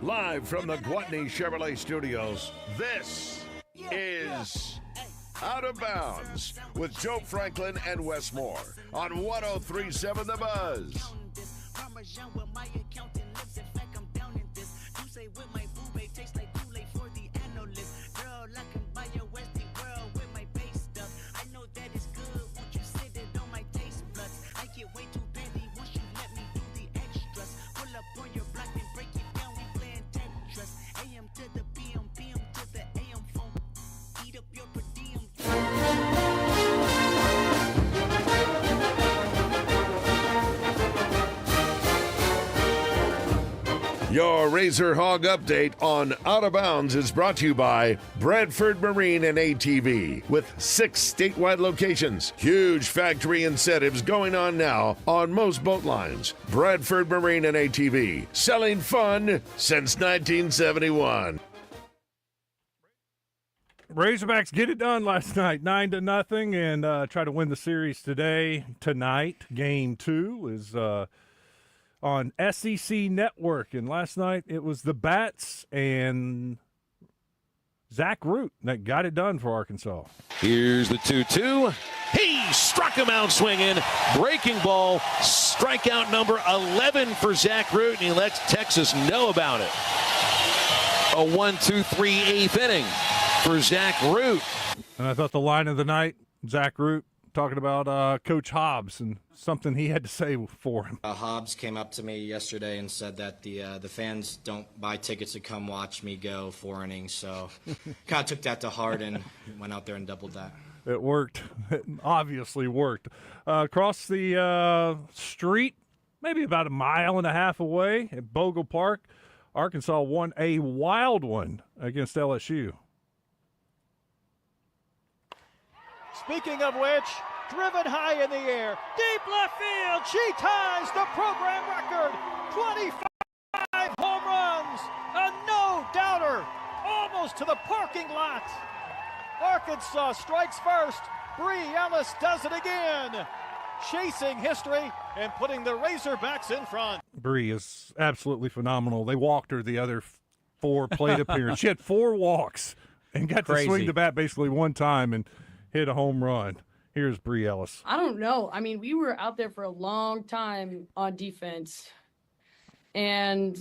Live from the Gwatney Chevrolet Studios, this is Out of Bounds with Joe Franklin and Wes Moore on 103.7 The Buzz. Your Razor Hog update on Out of Bounds is brought to you by Bradford Marine and ATV with 6 statewide locations. Huge factory incentives going on now on most boat lines. Bradford Marine and ATV, selling fun since 1971. Razorbacks get it done last night, 9-0, and try to win the series tonight. Game 2 is on SEC Network, and last night it was the Bats and Zach Root that got it done for Arkansas. Here's the 2-2. He struck him out swinging. Breaking ball, strikeout number 11 for Zach Root, and he lets Texas know about it. A 1-2-3 8th inning for Zach Root. And I thought the line of the night, Zach Root talking about Coach Hobbs and something he had to say for him. Hobbs came up to me yesterday and said that the fans don't buy tickets to come watch me go 4 innings. So kind of took that to heart and went out there and doubled that. It worked. It obviously worked. Across the street, maybe about 1.5 miles away at Bogle Park, Arkansas won a wild one against LSU. Speaking of which, driven high in the air, deep left field, she ties the program record. 25 home runs, a no-doubter, almost to the parking lot. Arkansas strikes first. Bree Ellis does it again, chasing history and putting the Razorbacks in front. Bree is absolutely phenomenal. They walked her the other 4 plate appearances. She had 4 walks and got to swing the bat basically one time and hit a home run. Here's Bree Ellis. I don't know. I mean, we were out there for a long time on defense. And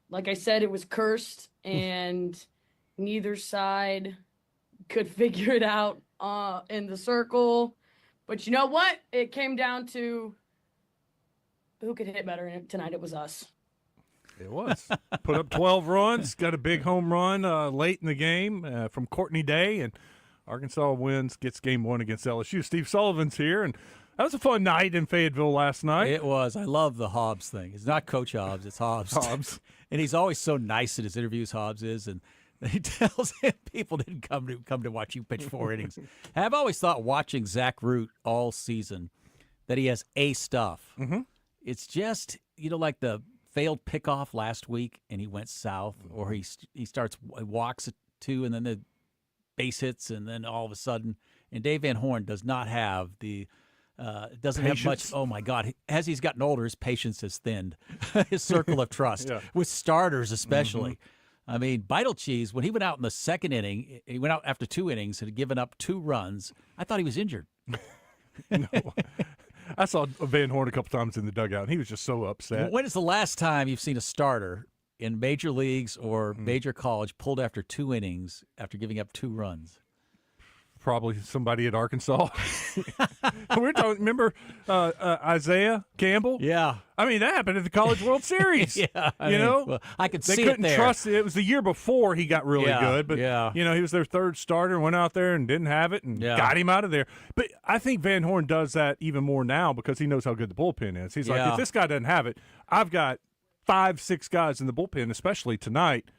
like I said, it was cursed, and neither side could figure it out in the circle. But you know what? It came down to who could hit better tonight. It was us. It was. Put up 12 runs, got a big home run late in the game from Courtney Day, and Arkansas gets game 1 against LSU. Steve Sullivan's here, and that was a fun night in Fayetteville last night. It was. I love the Hobbs thing. It's not Coach Hobbs, it's Hobbs. And he's always so nice in his interviews, Hobbs is, and he tells him people didn't come to watch you pitch 4 innings. And I've always thought watching Zach Root all season that he has A stuff. Mm-hmm. It's just, like the failed pickoff last week and he went south, or he walks at 2 and then the base hits, and then all of a sudden, and Dave Van Horn does not have the doesn't patience. have much. Oh my God! As he's gotten older, his patience has thinned. His circle of trust with starters, especially. Mm-hmm. I mean, Vital Cheese, when he went out in the 2nd inning, he went out after 2 innings and had given up 2 runs. I thought he was injured. No. I saw Van Horn a couple times in the dugout, and he was just so upset. When is the last time you've seen a starter in major leagues or major college pulled after 2 innings after giving up 2 runs? probably somebody at Arkansas. We're talking. Remember Isaiah Campbell? Yeah. I mean, that happened at the College World Series. Yeah, well, I could they see couldn't it there. trust it. It was the year before he got really good, but yeah. he was their third starter, went out there and didn't have it, and got him out of there. But I think Van Horn does that even more now because he knows how good the bullpen is. He's like, if this guy doesn't have it, I've got 5-6 guys in the bullpen, especially tonight.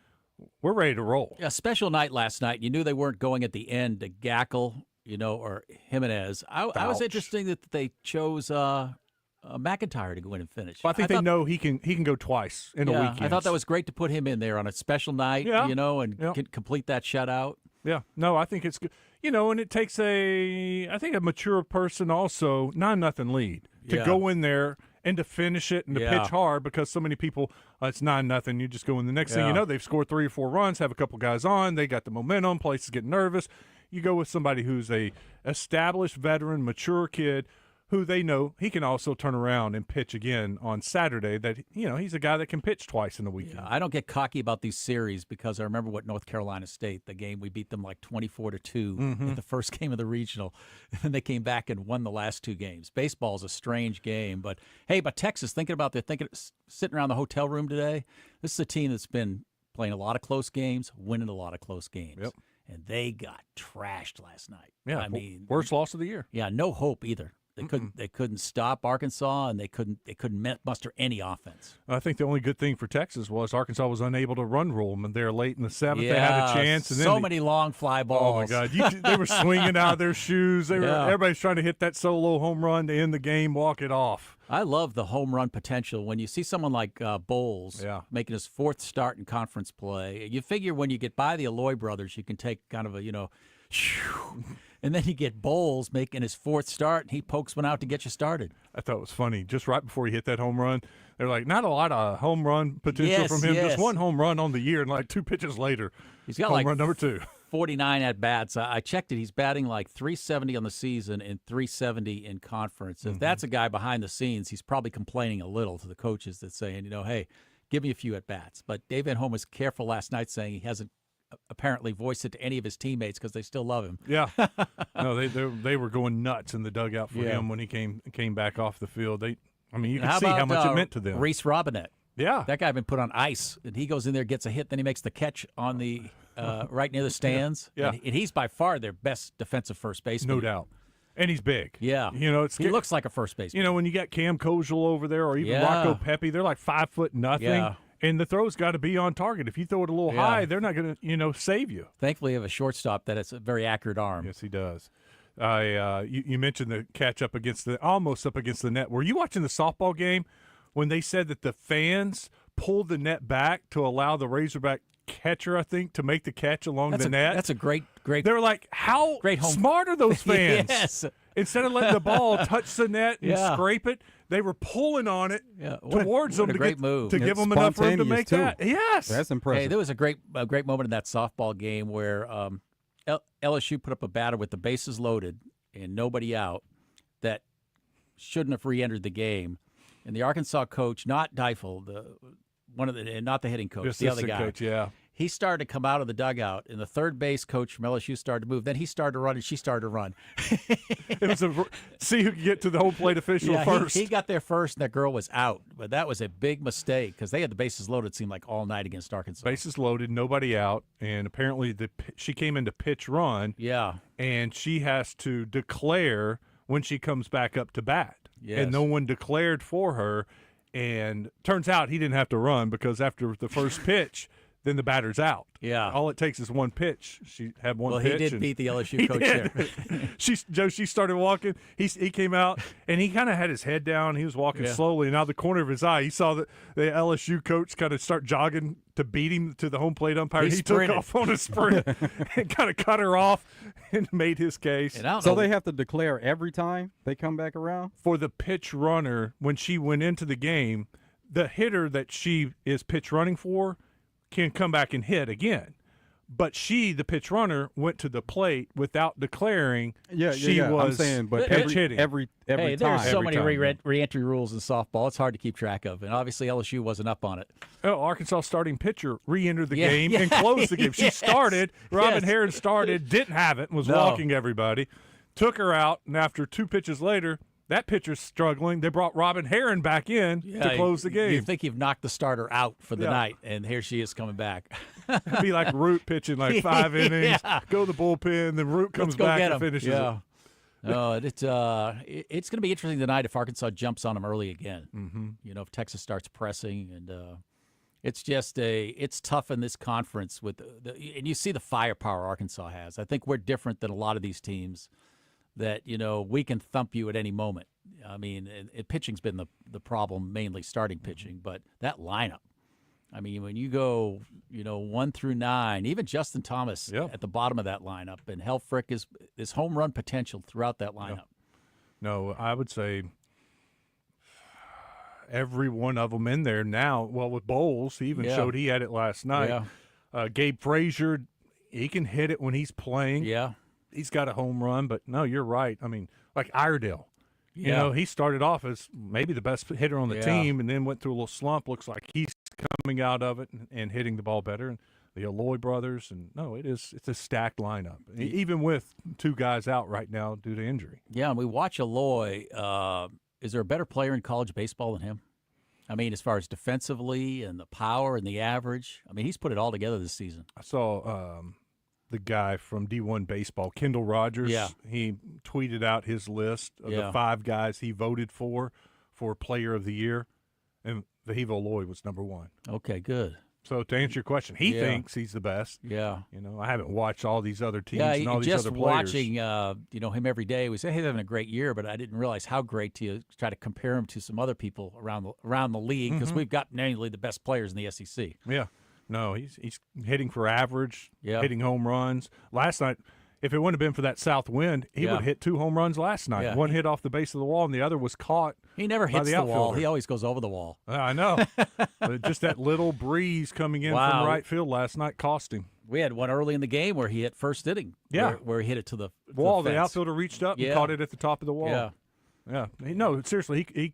We're ready to roll. A special night last night. You knew they weren't going at the end to Gackle, or Jimenez. I was interested that they chose McIntyre to go in and finish. Well, I think they know he can go twice in a weekend. I thought that was great to put him in there on a special night, and complete that shutout. Yeah, no, I think it's good. And it takes a mature person also, 9-0 lead, to go in there and to finish it and to pitch hard because so many people, it's 9-0. You just go in. The next thing you know, they've scored 3 or 4 runs, have a couple guys on, they got the momentum, places get nervous. You go with somebody who's a established veteran, mature kid who they know he can also turn around and pitch again on Saturday. That he's a guy that can pitch twice in a weekend. I don't get cocky about these series because I remember what North Carolina State, the game we beat them like 24-2 in the first game of the regional, and then they came back and won the last 2 games. Baseball is a strange game, but hey, Texas sitting around the hotel room today. This is a team that's been playing a lot of close games, winning a lot of close games. Yep. And they got trashed last night. Yeah, I mean, worst loss of the year. Yeah, no hope either. They couldn't stop Arkansas, and they couldn't muster any offense. I think the only good thing for Texas was Arkansas was unable to run rule them, and there late in the 7th they had a chance. And then many long fly balls. Oh my God, they were swinging out of their shoes. Everybody's trying to hit that solo home run to end the game, walk it off. I love the home run potential when you see someone like Bowles making his 4th start in conference play. You figure when you get by the Alloy brothers, you can take kind of a and then you get Bowles making his 4th start, and he pokes one out to get you started. I thought it was funny. Just right before he hit that home run, they're like, not a lot of home run potential from him. Just 1 home run on the year, and like 2 pitches later, he's got home run number 2. 49 at bats. I checked it. He's batting like 370 on the season and 370 in conference. If that's a guy behind the scenes, he's probably complaining a little to the coaches that's saying, hey, give me a few at bats. But Dave Van Horn was careful last night, saying he hasn't apparently voiced it to any of his teammates because they still love him. Yeah, no, they were going nuts in the dugout for him when he came back off the field. You can see how much it meant to them. Reese Robinette. Yeah, that guy had been put on ice, and he goes in there, gets a hit, then he makes the catch on the right near the stands. Yeah. And he's by far their best defensive first baseman. No doubt. And he's big. Yeah. He looks like a first baseman. When you got Cam Kojal over there or even Rocco Pepe, they're like 5'0". Yeah. And the throw's got to be on target. If you throw it a little high, they're not going to, save you. Thankfully, you have a shortstop that has a very accurate arm. Yes, he does. You mentioned the catch almost up against the net. Were you watching the softball game when they said that the fans pulled the net back to allow the Razorback catcher, I think, to make the catch along the net? That's a great. They were like, how smart are those fans? Yes. Instead of letting the ball touch the net and scrape it, they were pulling on it towards them to give them enough room to make that. Yes. That's impressive. Hey, there was a great moment in that softball game where LSU put up a batter with the bases loaded and nobody out that shouldn't have re-entered the game. And the Arkansas coach, not Deifel, not the hitting coach, the other guy. Coach, yeah. He started to come out of the dugout, and the third base coach from LSU started to move. Then he started to run, and she started to run. It was see who could get to the home plate official first. He got there first, and that girl was out. But that was a big mistake because they had the bases loaded, it seemed like, all night against Arkansas. Bases loaded, nobody out, and apparently she came into pitch run. Yeah. And she has to declare when she comes back up to bat. Yes. And no one declared for her. And turns out he didn't have to run because after the first pitch – then the batter's out. Yeah. All it takes is one pitch. She had one pitch. Well, he did beat the LSU coach there. She started walking. He came out, and he kind of had his head down. He was walking slowly, and out the corner of his eye, he saw the LSU coach kind of start jogging to beat him to the home plate umpire. He took off on a sprint and kind of cut her off and made his case. So they have to declare every time they come back around? For the pitch runner, when she went into the game, the hitter that she is pitch running for can come back and hit again. But the pitch runner, went to the plate without declaring she I'm was saying, but pitch hitting. every Hey, time. there's so Every many time. re-entry rules in softball. It's hard to keep track of, and obviously LSU wasn't up on it. Oh, Arkansas starting pitcher re-entered the game yeah, and closed the game. She yes, started. Robin yes. Herron started, didn't have it, and was No. walking everybody. Took her out, and after 2 pitches later, that pitcher's struggling. They brought Robin Herron back in to close the game. You think you've knocked the starter out for the Yeah. night, and here she is coming back. It'd be like Root pitching like 5 innings, go to the bullpen, then Root comes Let's go back get and 'em. finishes Yeah. it. No, it's going to be interesting tonight if Arkansas jumps on them early again. Mm-hmm. You know, if Texas starts pressing, and it's just it's tough in this conference with and you see the firepower Arkansas has. I think we're different than a lot of these teams that we can thump you at any moment. I mean, pitching's been the problem, mainly starting pitching, but that lineup. I mean, when you go, 1 through 9, even Justin Thomas at the bottom of that lineup, and Helfrich is home run potential throughout that lineup. No, I would say every one of them in there now. Well, with Bowles, he even showed he had it last night. Yeah. Gabe Frazier, he can hit it when he's playing. Yeah. He's got a home run, but no, you're right. I mean, like Iredale. Yeah. He started off as maybe the best hitter on the team and then went through a little slump. Looks like he's coming out of it and hitting the ball better. And the Aloy brothers, and no, it's a stacked lineup, even with 2 guys out right now due to injury. Yeah, and we watch Aloy. Is there a better player in college baseball than him? I mean, as far as defensively and the power and the average, I mean, he's put it all together this season. I saw the guy from D1 Baseball, Kendall Rogers. Yeah. He tweeted out his list of the 5 guys he voted for Player of the Year, and Vahiva Aloy was number 1. Okay, good. So to answer your question, he thinks he's the best. Yeah. I haven't watched all these other teams and all these just other players. watching, him every day, we say he's having a great year, but I didn't realize how great to try to compare him to some other people around the league, because we've got mainly the best players in the SEC. Yeah. No, he's hitting for average, Yeah. hitting home runs. Last night, if it wouldn't have been for that south wind, he would have hit 2 home runs last night. Yeah. One hit off the base of the wall, and the other was caught. He never by hits the the wall. outfielder. He always goes over the wall. I know. But just that little breeze coming in Wow. from right field last night cost him. We had one early in the game where he hit first inning. Yeah. Where he hit it to the Wall. the The fence. outfielder reached up and Yeah. caught it at the top of the wall. Yeah. Yeah. No, seriously, he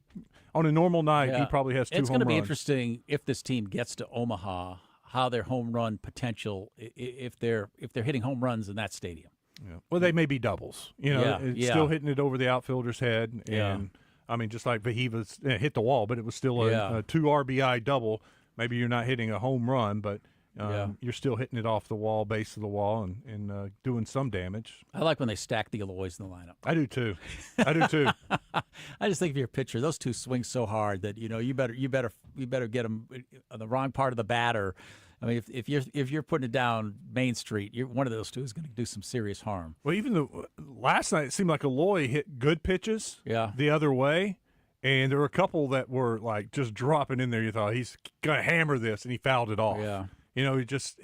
on a normal night, he probably has 2 It's home runs. going to be interesting if this team gets to Omaha, how their home run potential, if they're hitting home runs in that stadium. Yeah. Well, they may be doubles. It's still hitting it over the outfielder's head. Yeah. And, I mean, just like Vahiva's hit the wall, but it was still a 2 RBI double. Maybe you're not hitting a home run, but you're still hitting it off the wall, base of the wall, and doing some damage. I like when they stack the Aloys in the lineup. I do too. I just think if you're a pitcher, those 2 swing so hard that you better get them on the wrong part of the bat, or I mean, if you're putting it down Main Street, one of those 2 is going to do some serious harm. Well, even last night it seemed like Aloy hit good pitches Yeah. the other way, and there were a couple that were like just dropping in there. You thought he's going to hammer this, and he fouled it off. Yeah.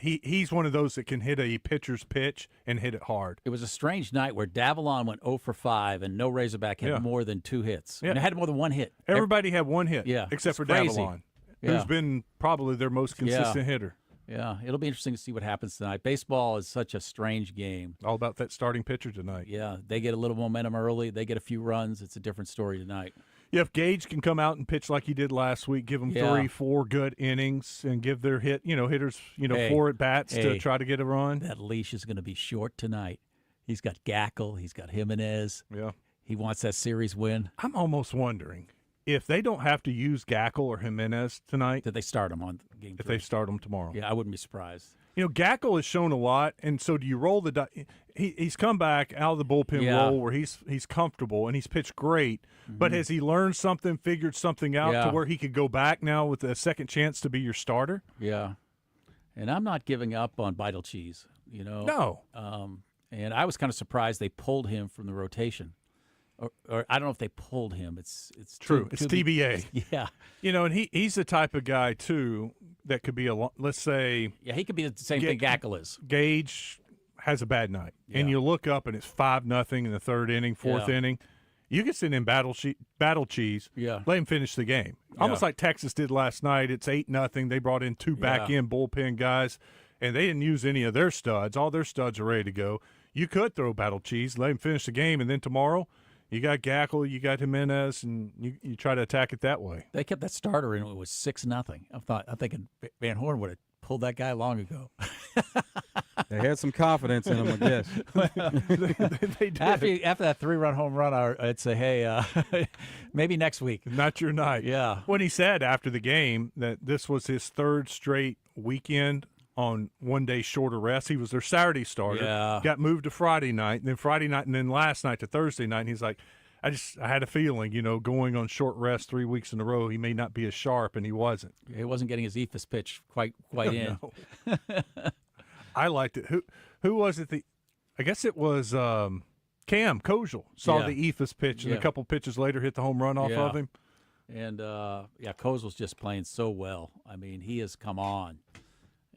He's one of those that can hit a pitcher's pitch and hit it hard. It was a strange night where Davalon went 0 for 5, and no Razorback had more than 2 hits. Yeah. And had more than 1 hit. Everybody had 1 hit, Yeah, except for it's crazy. Davalon, Yeah. who's been probably their most consistent hitter. Yeah, it'll be interesting to see what happens tonight. Baseball is such a strange game. All about that starting pitcher tonight. Yeah, they get a little momentum early. They get a few runs. It's a different story tonight. Yeah, if Gage can come out and pitch like he did last week, give them 3-4 good innings, and give their hitters 4 at bats to try to get a run. That leash is going to be short tonight. He's got Gackle. He's got Jimenez. Yeah, he wants that series win. I'm almost wondering if they don't have to use Gackle or Jimenez tonight. Did they start them on game 3? If they start them tomorrow. Yeah, I wouldn't be surprised. Gackle has shown a lot, and so do you roll the dice? He's come back out of the bullpen role where he's comfortable and he's pitched great, but has he learned something, figured something out to where he could go back now with a second chance to be your starter? Yeah, and I'm not giving up on Vital Cheese. No. And I was kind of surprised they pulled him from the rotation. Or I don't know if they pulled him. It's true. It's TBA. Yeah. And he's the type of guy, too, that could be let's say. Yeah, he could be the same thing Gackle is. Gage has a bad night. Yeah. And you look up and it's 5-0 in the 3rd inning, 4th inning. You can sit in battle cheese. Yeah. Let him finish the game. Almost like Texas did last night. It's 8-0. They brought in 2 back-end bullpen guys. and they didn't use any of their studs. All their studs are ready to go. You could throw Battle Cheese, let him finish the game, and then tomorrow you got Gackle, you got Jimenez, and you try to attack it that way. They kept that starter in. It was 6-0. I'm thinking Van Horn would have pulled that guy long ago. They had some confidence in him, I guess. they did. After that 3-run home run, I'd say, hey, maybe next week. Not your night. Yeah. When he said after the game that this was his third straight weekend on 1 day shorter rest. He was their Saturday starter. Yeah. Got moved to Friday night, and then Friday night, and then last night to Thursday night. And he's like, I had a feeling, going on short rest 3 weeks in a row, he may not be as sharp, and he wasn't. He wasn't getting his ephus pitch quite in. No. I liked it. Who was it? I guess it was Cam Kojal saw the ephus pitch, and a couple pitches later hit the home run off of him. And, Kojal's just playing so well. I mean, he has come on.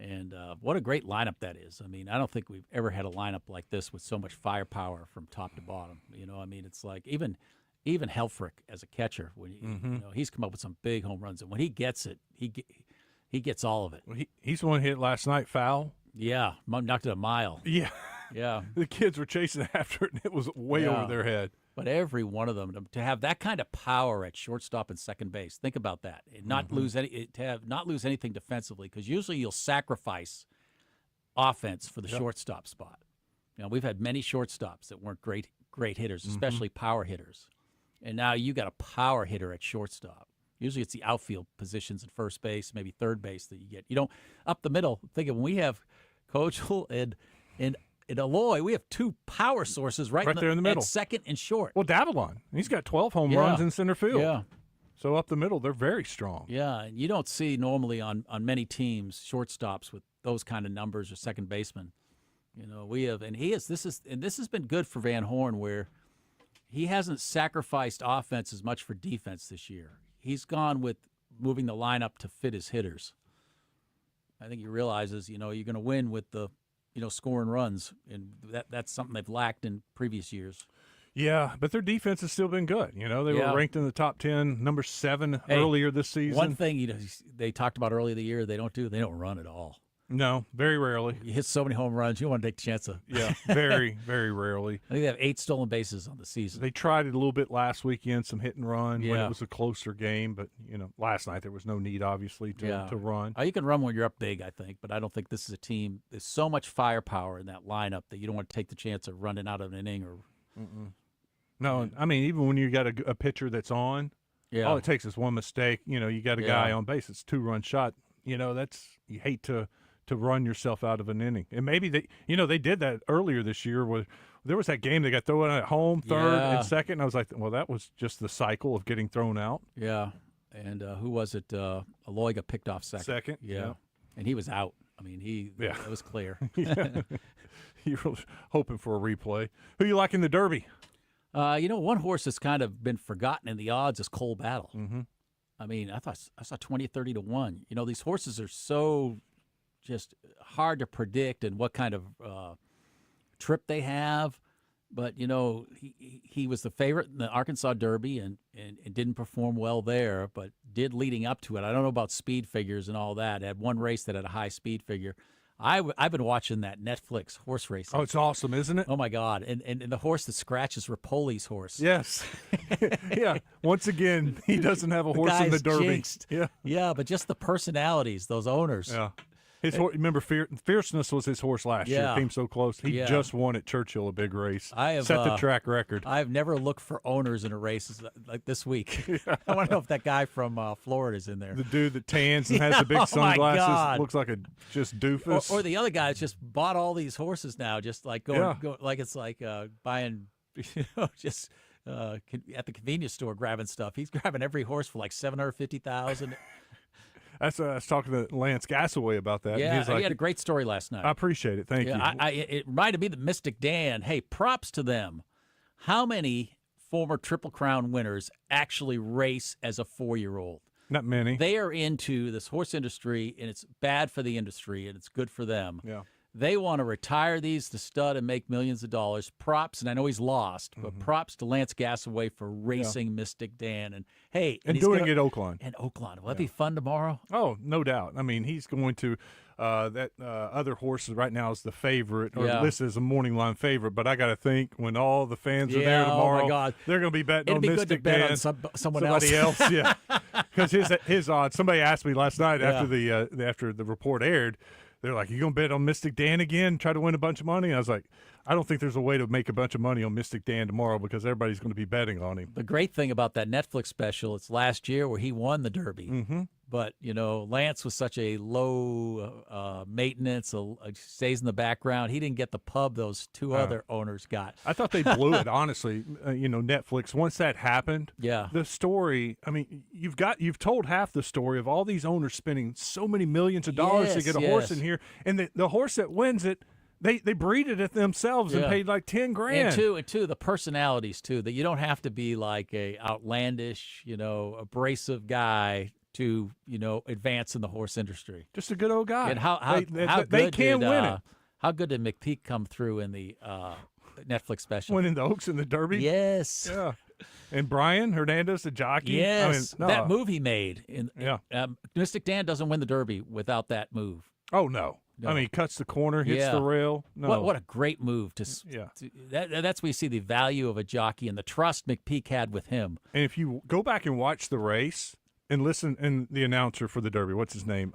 And what a great lineup that is. I mean, I don't think we've ever had a lineup like this with so much firepower from top to bottom. I mean, it's like even Helfrich as a catcher, when he's come up with some big home runs, and when he gets it, he gets all of it. Well, he's the one hit last night foul. Yeah, knocked it a mile. Yeah. Yeah. The kids were chasing after it, and it was way over their head. But every one of them, to have that kind of power at shortstop and second base, think about that. Not lose anything defensively, because usually you'll sacrifice offense for the shortstop spot. We've had many shortstops that weren't great hitters, especially power hitters. And now you got a power hitter at shortstop. Usually it's the outfield positions at first base, maybe third base that you get. Up the middle, think of when we have Kojal and Aloy, we have two power sources right there in the middle. At second and short. Well, Davalon, he's got 12 home runs in center field. Yeah. So up the middle, they're very strong. Yeah, and you don't see normally on many teams shortstops with those kind of numbers or second basemen. We have, and this has been good for Van Horn, where he hasn't sacrificed offense as much for defense this year. He's gone with moving the lineup to fit his hitters. I think he realizes, you're going to win with the scoring runs, and that's something they've lacked in previous years. Yeah, but their defense has still been good. They were ranked in the top 10, number 7 earlier this season. One thing they talked about earlier in the year, they don't run at all. No, very rarely. You hit so many home runs, you want to take the chance of. Yeah, very, very rarely. I think they have 8 stolen bases on the season. They tried it a little bit last weekend, some hit and run when it was a closer game. But, last night there was no need, obviously, to run. You can run when you're up big, I think. But I don't think this is a team. There's so much firepower in that lineup that you don't want to take the chance of running out of an inning. No, I mean, even when you got a pitcher that's on, all it takes is one mistake. You got a guy on base. It's a 2-run shot. You hate to run yourself out of an inning. And maybe they did that earlier this year where there was that game they got thrown at home, third and second. And I was like, well, that was just the cycle of getting thrown out. Yeah. And who was it? Aloy got picked off second. Yeah. And he was out. I mean, it was clear. You were hoping for a replay. Who you like in the Derby? One horse that's kind of been forgotten in the odds is Cole Battle. Mm-hmm. I mean, I saw 20 or 30 to 1. These horses are so just hard to predict and what kind of trip they have. But, he was the favorite in the Arkansas Derby and didn't perform well there, but did leading up to it. I don't know about speed figures and all that. Had one race that had a high speed figure. I've been watching that Netflix horse racing. Oh, it's awesome, isn't it? Oh, my God. And the horse that scratches Rapoli's horse. Yes. Yeah. Once again, he doesn't have a horse in the Derby. Jinxed. Yeah, but just the personalities, those owners. Yeah. Remember, Fierceness was his horse last year. Came so close. He just won at Churchill a big race. Set the track record. I've never looked for owners in a race like this week. I want to know if that guy from Florida is in there. The dude that tans and has the big sunglasses looks like a just doofus. Or the other guy that's just bought all these horses now, just like go like it's like buying, just at the convenience store grabbing stuff. He's grabbing every horse for like $750,000. I was talking to Lance Gassaway about that. Yeah, he had a great story last night. I appreciate it. Thank you. It reminded me of the Mystic Dan. Hey, props to them. How many former Triple Crown winners actually race as a 4-year-old? Not many. They are into this horse industry, and it's bad for the industry, and it's good for them. Yeah. They want to retire these to stud and make millions of dollars. Props, and I know he's lost, but props to Lance Gassaway for racing Mystic Dan. And hey, and doing it at Oakland. And Oakland. Will that be fun tomorrow? Oh, no doubt. I mean, he's going to That other horse right now is the favorite, or Yeah. listed as a morning line favorite. But I got to think when all the fans are there tomorrow, oh my God. they're going to be betting It'd on be Mystic good to bet Dan. on someone somebody else. yeah. Because his odds. Somebody asked me last night Yeah. after the report aired. They're like, "You going to bet on Mystic Dan again? Try to win a bunch of money?" And I was like, "I don't think there's a way to make a bunch of money on Mystic Dan tomorrow because everybody's going to be betting on him." The great thing about that Netflix special, it's last year where he won the Derby. Mm-hmm. But, Lance was such a low maintenance, stays in the background. He didn't get the pub those two other owners got. I thought they blew it, honestly. Netflix, once that happened, the story, I mean, you've told half the story of all these owners spending so many millions of dollars to get a horse in here. And the horse that wins it, they breeded it themselves and paid like $10,000. And two, the personalities, too, that you don't have to be like a outlandish, abrasive guy to advance in the horse industry. Just a good old guy. And how they can win it. How good did McPeak come through in the Netflix special? Winning the Oaks and the Derby. Yes. Yeah. And Brian Hernandez, the jockey. Yes. I mean, that move he made. Mystic Dan doesn't win the Derby without that move. Oh no. I mean, he cuts the corner, hits the rail. No. What a great move that's where you see the value of a jockey and the trust McPeak had with him. And if you go back and watch the race. And listen, and the announcer for the Derby, what's his name?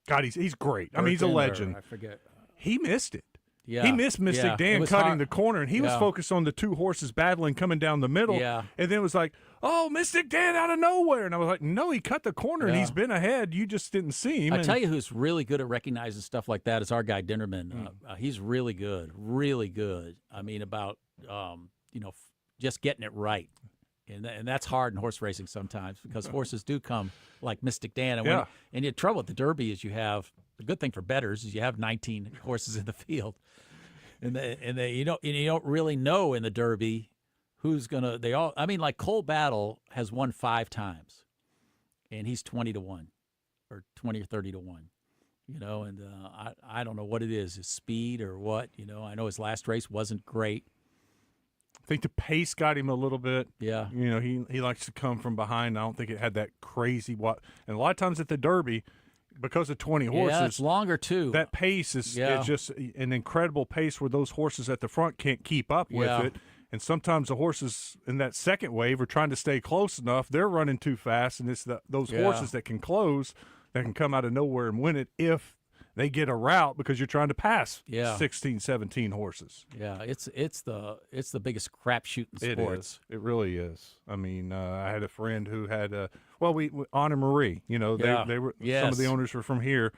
God, he's great. I mean, he's a legend. I forget. He missed it. Yeah. He missed Mystic Dan cutting the corner, and he was focused on the two horses battling coming down the middle. Yeah. And then it was like, oh, Mystic Dan out of nowhere. And I was like, no, he cut the corner, and he's been ahead. You just didn't see him. I tell you who's really good at recognizing stuff like that is our guy Dinnerman. He's really good, really good. I mean, about, just getting it right. And that's hard in horse racing sometimes because horses do come like Mystic Dan. And the trouble with the Derby is the good thing for bettors is you have 19 horses in the field. And you don't really know in the Derby who's going to – like Cole Battle has won 5 times, and he's 20-1 or 20 or 30-1. And I don't know what it is, his speed or what. I know his last race wasn't great. I think the pace got him a little bit. Yeah. He likes to come from behind. I don't think it had that crazy and a lot of times at the Derby, because of 20 horses, it's longer too. That pace is just an incredible pace where those horses at the front can't keep up with it. And sometimes the horses in that second wave are trying to stay close enough. They're running too fast, and it's those horses that can close, that can come out of nowhere and win it if they get a route because you're trying to pass 16, 17 horses. Yeah, it's the biggest crapshoot in sports. It really is. I mean, I had a friend who had we Anna Marie. They were some of the owners were from here.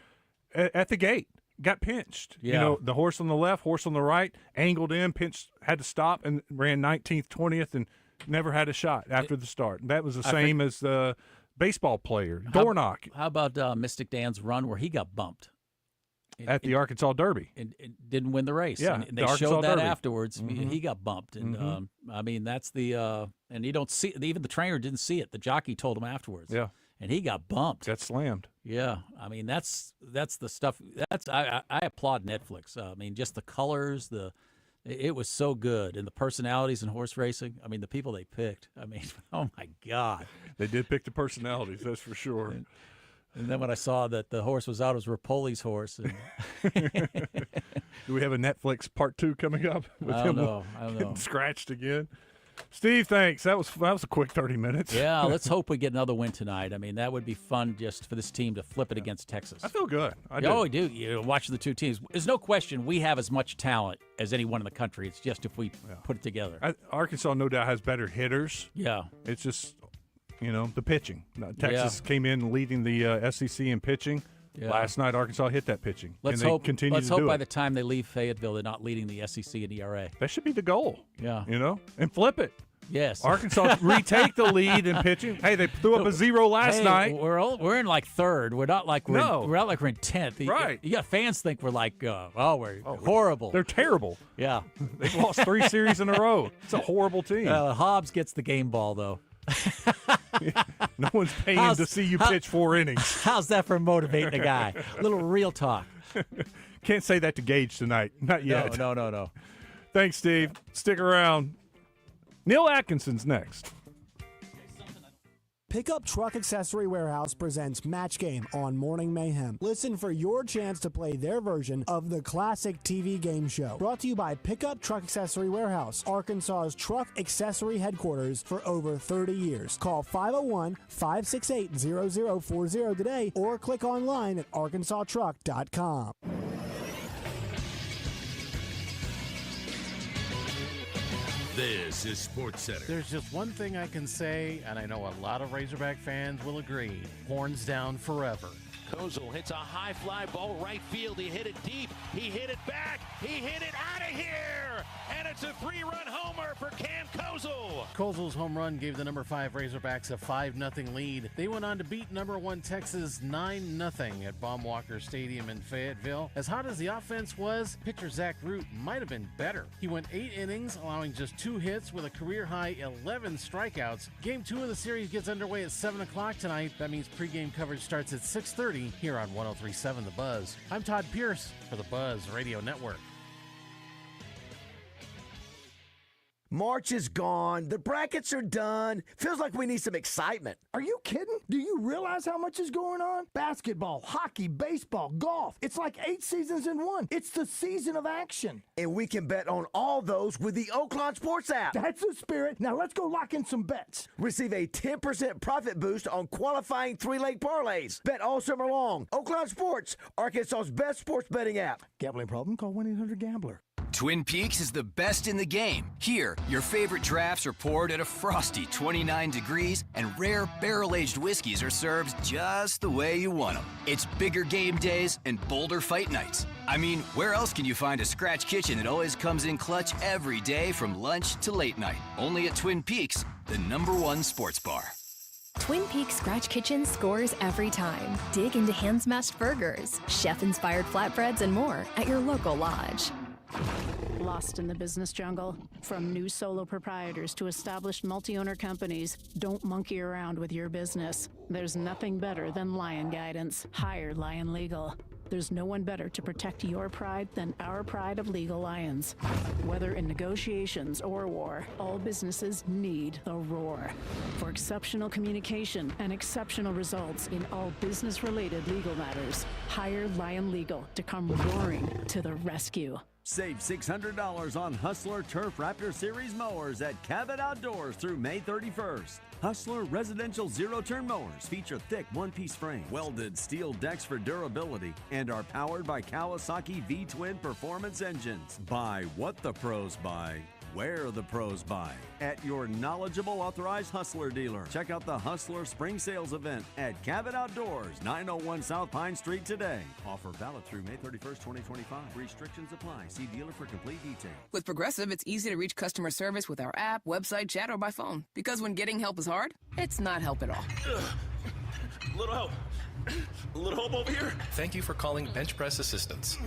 At the gate, got pinched. Yeah. The horse on the left, horse on the right, angled in, pinched, had to stop, and ran 19th, 20th, and never had a shot after the start. And that was the same as the baseball player, Dornock. How about Mystic Dan's run where he got bumped? At the Arkansas Derby. And didn't win the race. Yeah, and they the showed that Derby. afterwards. Mm-hmm. He got bumped. And, I mean, that's the and you don't see – even the trainer didn't see it. The jockey told him afterwards. Yeah. And he got bumped. Got slammed. Yeah. I mean, that's the stuff – I applaud Netflix. I mean, just the colors, it was so good. And the personalities in horse racing, I mean, the people they picked. I mean, oh, my God. They did pick the personalities, that's for sure. And then when I saw that the horse was out, it was Rapoli's horse. And do we have a Netflix part 2 coming up? With I don't know. Scratched again. Steve, thanks. That was a quick 30 minutes. Yeah, let's hope we get another win tonight. I mean, that would be fun just for this team to flip it against Texas. I feel good. I do. Oh, we do. You watch the two teams. There's no question we have as much talent as anyone in the country. It's just if we put it together. Arkansas, no doubt, has better hitters. Yeah. It's just, the pitching. Texas came in leading the SEC in pitching. Yeah. Last night, Arkansas hit that pitching. Let's and hope. They continue let's to hope do by it. the time they leave Fayetteville, they're not leading the SEC in ERA. That should be the goal. Yeah. And flip it. Yes. Arkansas retake the lead in pitching. Hey, they threw up a 0 last night. We're in like third. We're not like we're not like we're in 10th. Right. You got fans think we're like we're horrible. They're terrible. Yeah. They've lost 3 series in a row. It's a horrible team. Hobbs gets the game ball though. No one's paying to see you pitch 4 innings. How's that for motivating a guy? A little real talk. Can't say that to Gage tonight. Not yet. No. Thanks, Steve. Stick around. Neil Atkinson's next. Pickup Truck Accessory Warehouse presents Match Game on Morning Mayhem. Listen for your chance to play their version of the classic TV game show. Brought to you by Pickup Truck Accessory Warehouse, Arkansas's truck accessory headquarters for over 30 years. Call 501-568-0040 today or click online at arkansastruck.com. This is Sports Center. There's just one thing I can say, and I know a lot of Razorback fans will agree. Horns down forever. Kozel hits a high fly ball right field. He hit it deep. He hit it back. He hit it out of here. And it's a 3-run homer for Cam Kozel. Kozel's home run gave the number 5 Razorbacks a 5-0 lead. They went on to beat number 1 Texas 9-0 at Baum-Walker Stadium in Fayetteville. As hot as the offense was, pitcher Zach Root might have been better. He went 8 innings, allowing just 2 hits with a career-high 11 strikeouts. Game 2 of the series gets underway at 7 o'clock tonight. That means pregame coverage starts at 6:30 here on 103.7 The Buzz. I'm Todd Pierce for the Buzz Radio Network. March is gone. The brackets are done. Feels like we need some excitement. Are you kidding? Do you realize how much is going on? Basketball, hockey, baseball, golf. It's like 8 seasons in one. It's the season of action. And we can bet on all those with the Oaklawn Sports app. That's the spirit. Now let's go lock in some bets. Receive a 10% profit boost on qualifying 3-leg parlays. Bet all summer long. Oaklawn Sports, Arkansas's best sports betting app. Gambling problem? Call 1-800-GAMBLER. Twin Peaks is the best in the game. Here, your favorite drafts are poured at a frosty 29 degrees, and rare barrel-aged whiskeys are served just the way you want them. It's bigger game days and bolder fight nights. I mean, where else can you find a scratch kitchen that always comes in clutch every day from lunch to late night? Only at Twin Peaks, the #1 sports bar. Twin Peaks Scratch Kitchen scores every time. Dig into hand-smashed burgers, chef-inspired flatbreads, and more at your local lodge. Lost in the business jungle? From new solo proprietors to established multi-owner companies, don't monkey around with your business. There's nothing better than Lion Guidance. Hire Lion Legal. There's no one better to protect your pride than our pride of legal lions. Whether in negotiations or war, all businesses need the roar. For exceptional communication and exceptional results in all business-related legal matters, hire Lion Legal to come roaring to the rescue. Save $600 on Hustler Turf Raptor Series mowers at Cabot Outdoors through May 31st. Hustler residential zero-turn mowers feature thick one-piece frame, welded steel decks for durability, and are powered by Kawasaki V-Twin performance engines. Buy what the pros buy, where the pros buy, at your knowledgeable authorized Hustler dealer. Check out the Hustler Spring Sales event at Cabot Outdoors, 901 South Pine Street today. Offer valid through May 31st, 2025. Restrictions apply. See dealer for complete details. With Progressive, it's easy to reach customer service with our app, website, chat, or by phone. Because when getting help is hard, it's not help at all. Little help. A little help over here. Thank you for calling Bench Press Assistance.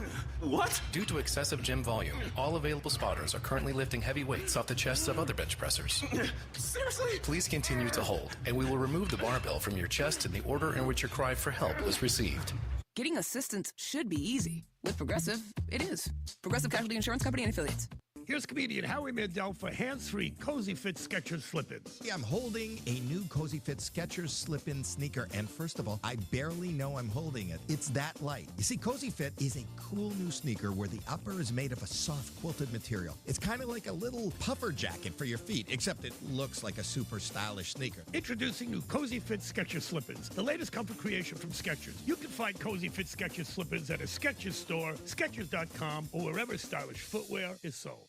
What? Due to excessive gym volume, all available spotters are currently lifting heavy weights off the chests of other bench pressers. Seriously? Please continue to hold, and we will remove the barbell from your chest in the order in which your cry for help was received. Getting assistance should be easy. With Progressive, it is. Progressive Casualty Insurance Company and Affiliates. Here's comedian Howie Mandel for hands-free Cozy Fit Skechers slip-ins. Yeah, I'm holding a new Cozy Fit Skechers slip-in sneaker, and first of all, I barely know I'm holding it. It's that light. You see, Cozy Fit is a cool new sneaker where the upper is made of a soft quilted material. It's kind of like a little puffer jacket for your feet, except it looks like a super stylish sneaker. Introducing new Cozy Fit Skechers slip-ins, the latest comfort creation from Skechers. You can find Cozy Fit Skechers slip-ins at a Skechers store, Skechers.com, or wherever stylish footwear is sold.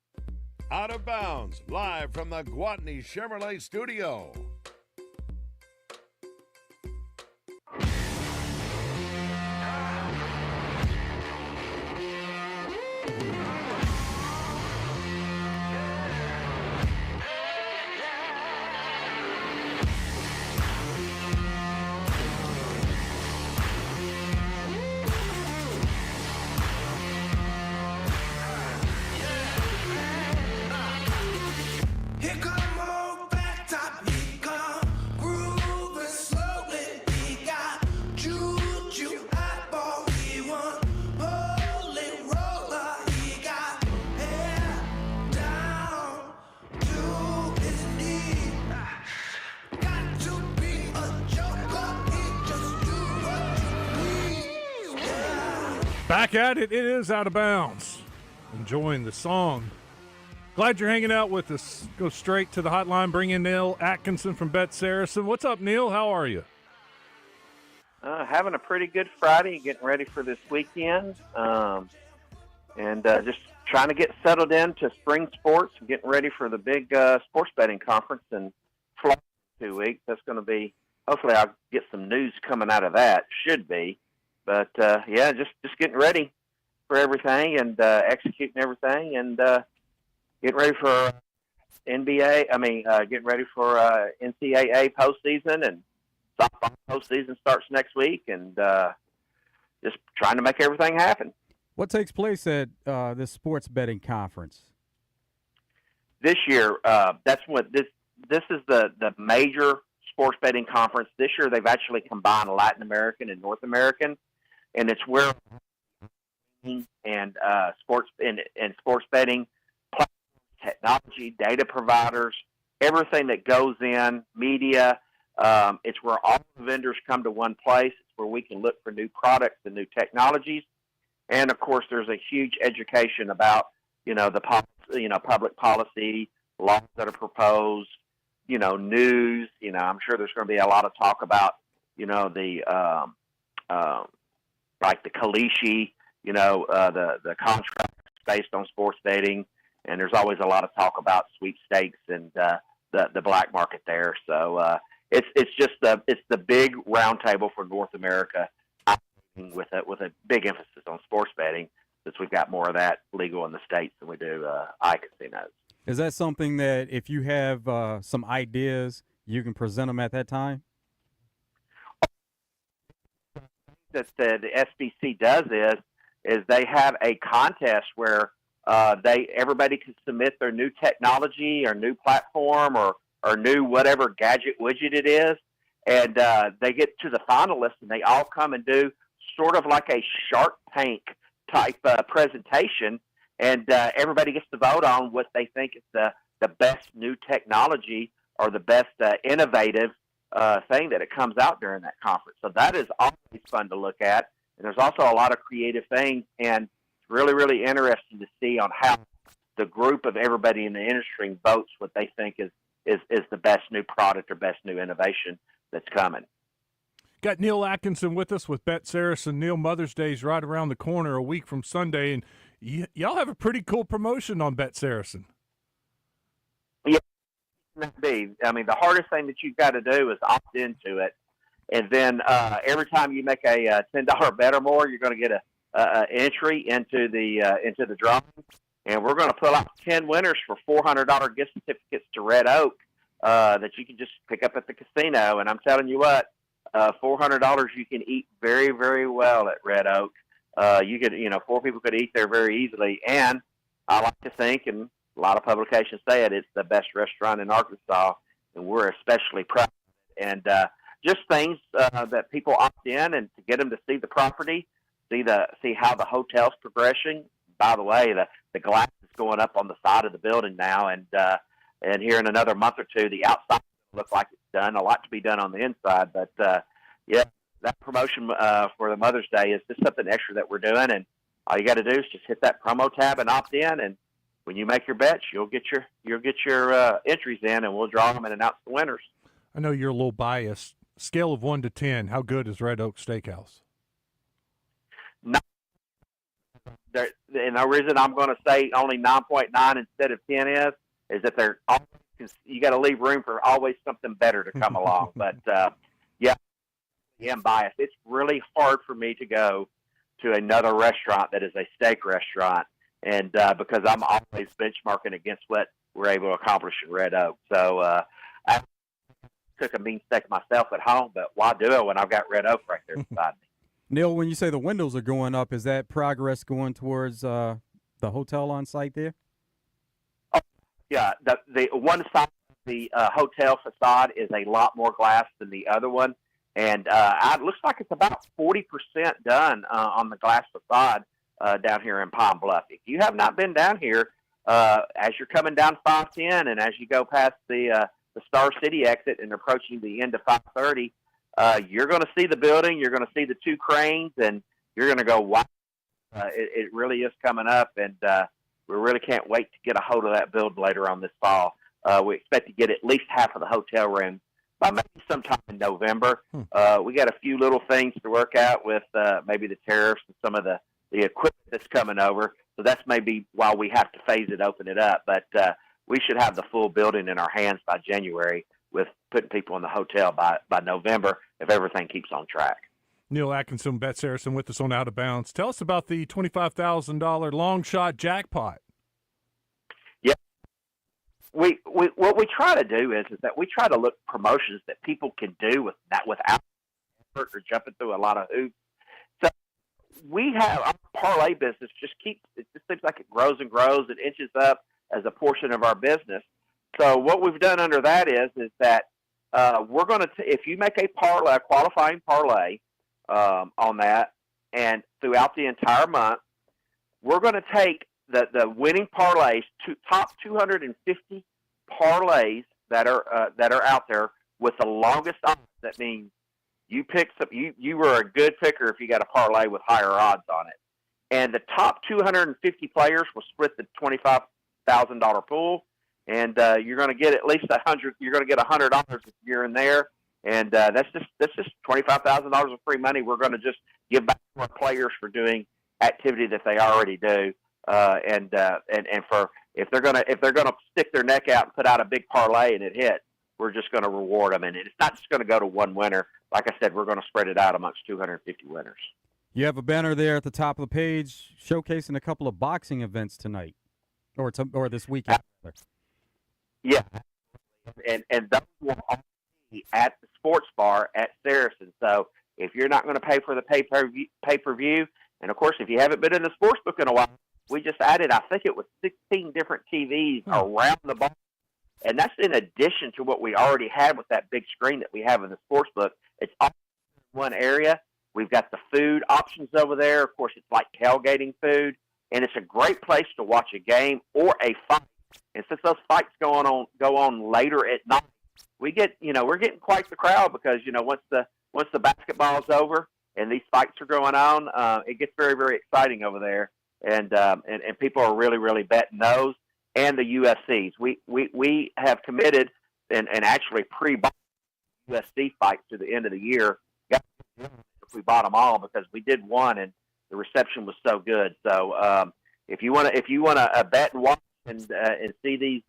Out of Bounds, live from the Gwatney Chevrolet studio. Here come old flat top, here come Back at it. It is Out of Bounds. Enjoying the song. Glad you're hanging out with us. Go straight to the hotline. Bring in Neil Atkinson from Bet Saracen. What's up, Neil? How are you? Having a pretty good Friday, getting ready for this weekend, and just trying to get settled into spring sports and getting ready for the big sports betting conference in Florida in 2 weeks. That's going to be, hopefully I'll get some news coming out of that, should be. But, yeah, just getting ready for everything and executing everything and getting ready for getting ready for NCAA postseason, and softball postseason starts next week, and just trying to make everything happen. What takes place at this sports betting conference? This year, that's what this is the major sports betting conference. This year, they've actually combined Latin American and North American, and it's where and sports betting, technology, data providers, everything that goes in, media. It's where all the vendors come to one place. It's where we can look for new products and new technologies. And, of course, there's a huge education about, the public policy, laws that are proposed, news. I'm sure there's going to be a lot of talk about, like the Kalishi, the contracts based on sports betting. And there's always a lot of talk about sweepstakes and the black market there. So it's the big roundtable for North America, with a big emphasis on sports betting, since we've got more of that legal in the States than we do iCasinos. Is that something that if you have some ideas, you can present them at that time? That the SBC does is they have a contest where everybody can submit their new technology or new platform or new whatever gadget widget it is, and they get to the finalists, and they all come and do sort of like a Shark Tank type presentation, and everybody gets to vote on what they think is the best new technology or the best innovative thing that it comes out during that conference. So that is always fun to look at, and there's also a lot of creative things, and it's really, really interesting to see on how the group of everybody in the industry votes what they think is the best new product or best new innovation that's coming. Got Neil Atkinson with us with Bet Saracen. Neil, Mother's Day is right around the corner, a week from Sunday, and y'all have a pretty cool promotion on Bet Saracen. Yeah, the hardest thing that you've got to do is opt into it, and then every time you make a $10 bet or more, you're going to get a entry into the drawing, and we're going to pull out 10 winners for $400 gift certificates to Red Oak that you can just pick up at the casino. And I'm telling you what, $400 you can eat very, very well at Red Oak. You could, 4 people could eat there very easily. And I like to think, and a lot of publications say it's the best restaurant in Arkansas, and we're especially proud of it. And just things that people opt in, and to get them to see the property, see how the hotel's progressing. By the way, the glass is going up on the side of the building now, and here in another month or two, the outside will look like it's done. A lot to be done on the inside, but yeah, that promotion for the Mother's Day is just something extra that we're doing, and all you got to do is just hit that promo tab and opt in, and when you make your bets, you'll get your entries in, and we'll draw them and announce the winners. I know you're a little biased. Scale of 1 to 10, how good is Red Oak Steakhouse? And the reason I'm going to say only 9.9 instead of 10 is that they're always, you got to leave room for always something better to come along. But yeah, I'm biased. It's really hard for me to go to another restaurant that is a steak restaurant, and because I'm always benchmarking against what we're able to accomplish in Red Oak. So I cook a mean steak myself at home, but why do it when I've got Red Oak right there beside me? Neil, when you say the windows are going up, is that progress going towards the hotel on site there? Oh, yeah, the one side of the hotel facade is a lot more glass than the other one, and it looks like it's about 40% done on the glass facade down here in Pine Bluff. If you have not been down here, as you're coming down 510 and as you go past the Star City exit and approaching the end of 530, you're going to see the building, you're going to see the 2 cranes, and you're going to go, wow, it really is coming up, and we really can't wait to get a hold of that build later on this fall. We expect to get at least half of the hotel rooms by maybe sometime in November. We got a few little things to work out with maybe the tariffs and some of the equipment that's coming over. So that's maybe why we have to phase it, open it up. But we should have the full building in our hands by January, with putting people in the hotel by November if everything keeps on track. Neil Atkinson, Bet Saracen with us on Out of Bounds. Tell us about the $25,000 long shot jackpot. Yeah. We what we try to do is that we try to look promotions that people can do without effort or jumping through a lot of hoops. So we have our parlay business it just seems like it grows and grows. It inches up as a portion of our business. So what we've done under that is that we're going to, if you make a qualifying parlay on that, and throughout the entire month, we're going to take the winning parlays, top 250 parlays that are out there with the longest odds. That means you were a good picker if you got a parlay with higher odds on it. And the top 250 players will split the $25,000 pool. And you're going to get at least $100. You're going to get $100 if you're in there, and that's just $25,000 of free money. We're going to just give back to our players for doing activity that they already do, and for if they're going to stick their neck out and put out a big parlay and it hits, we're just going to reward them. And it's not just going to go to one winner. Like I said, we're going to spread it out amongst 250 winners. You have a banner there at the top of the page showcasing a couple of boxing events tonight, or this weekend. Yeah, and those will all be at the sports bar at Saracen. So if you're not going to pay for the pay-per-view, and of course, if you haven't been in the sports book in a while, we just added, I think it was 16 different TVs around the bar. And that's in addition to what we already had with that big screen that we have in the sports book. It's all in one area. We've got the food options over there. Of course, it's like tailgating food, and it's a great place to watch a game or a fight. And since those fights go on later at night, we're getting quite the crowd because once the basketball's over and these fights are going on, it gets very, very exciting over there, and people are really, really betting those and the UFCs. We have committed and actually pre-bought UFC fights to the end of the year. If we bought them all because we did one and the reception was so good. So if you want to bet and watch and see these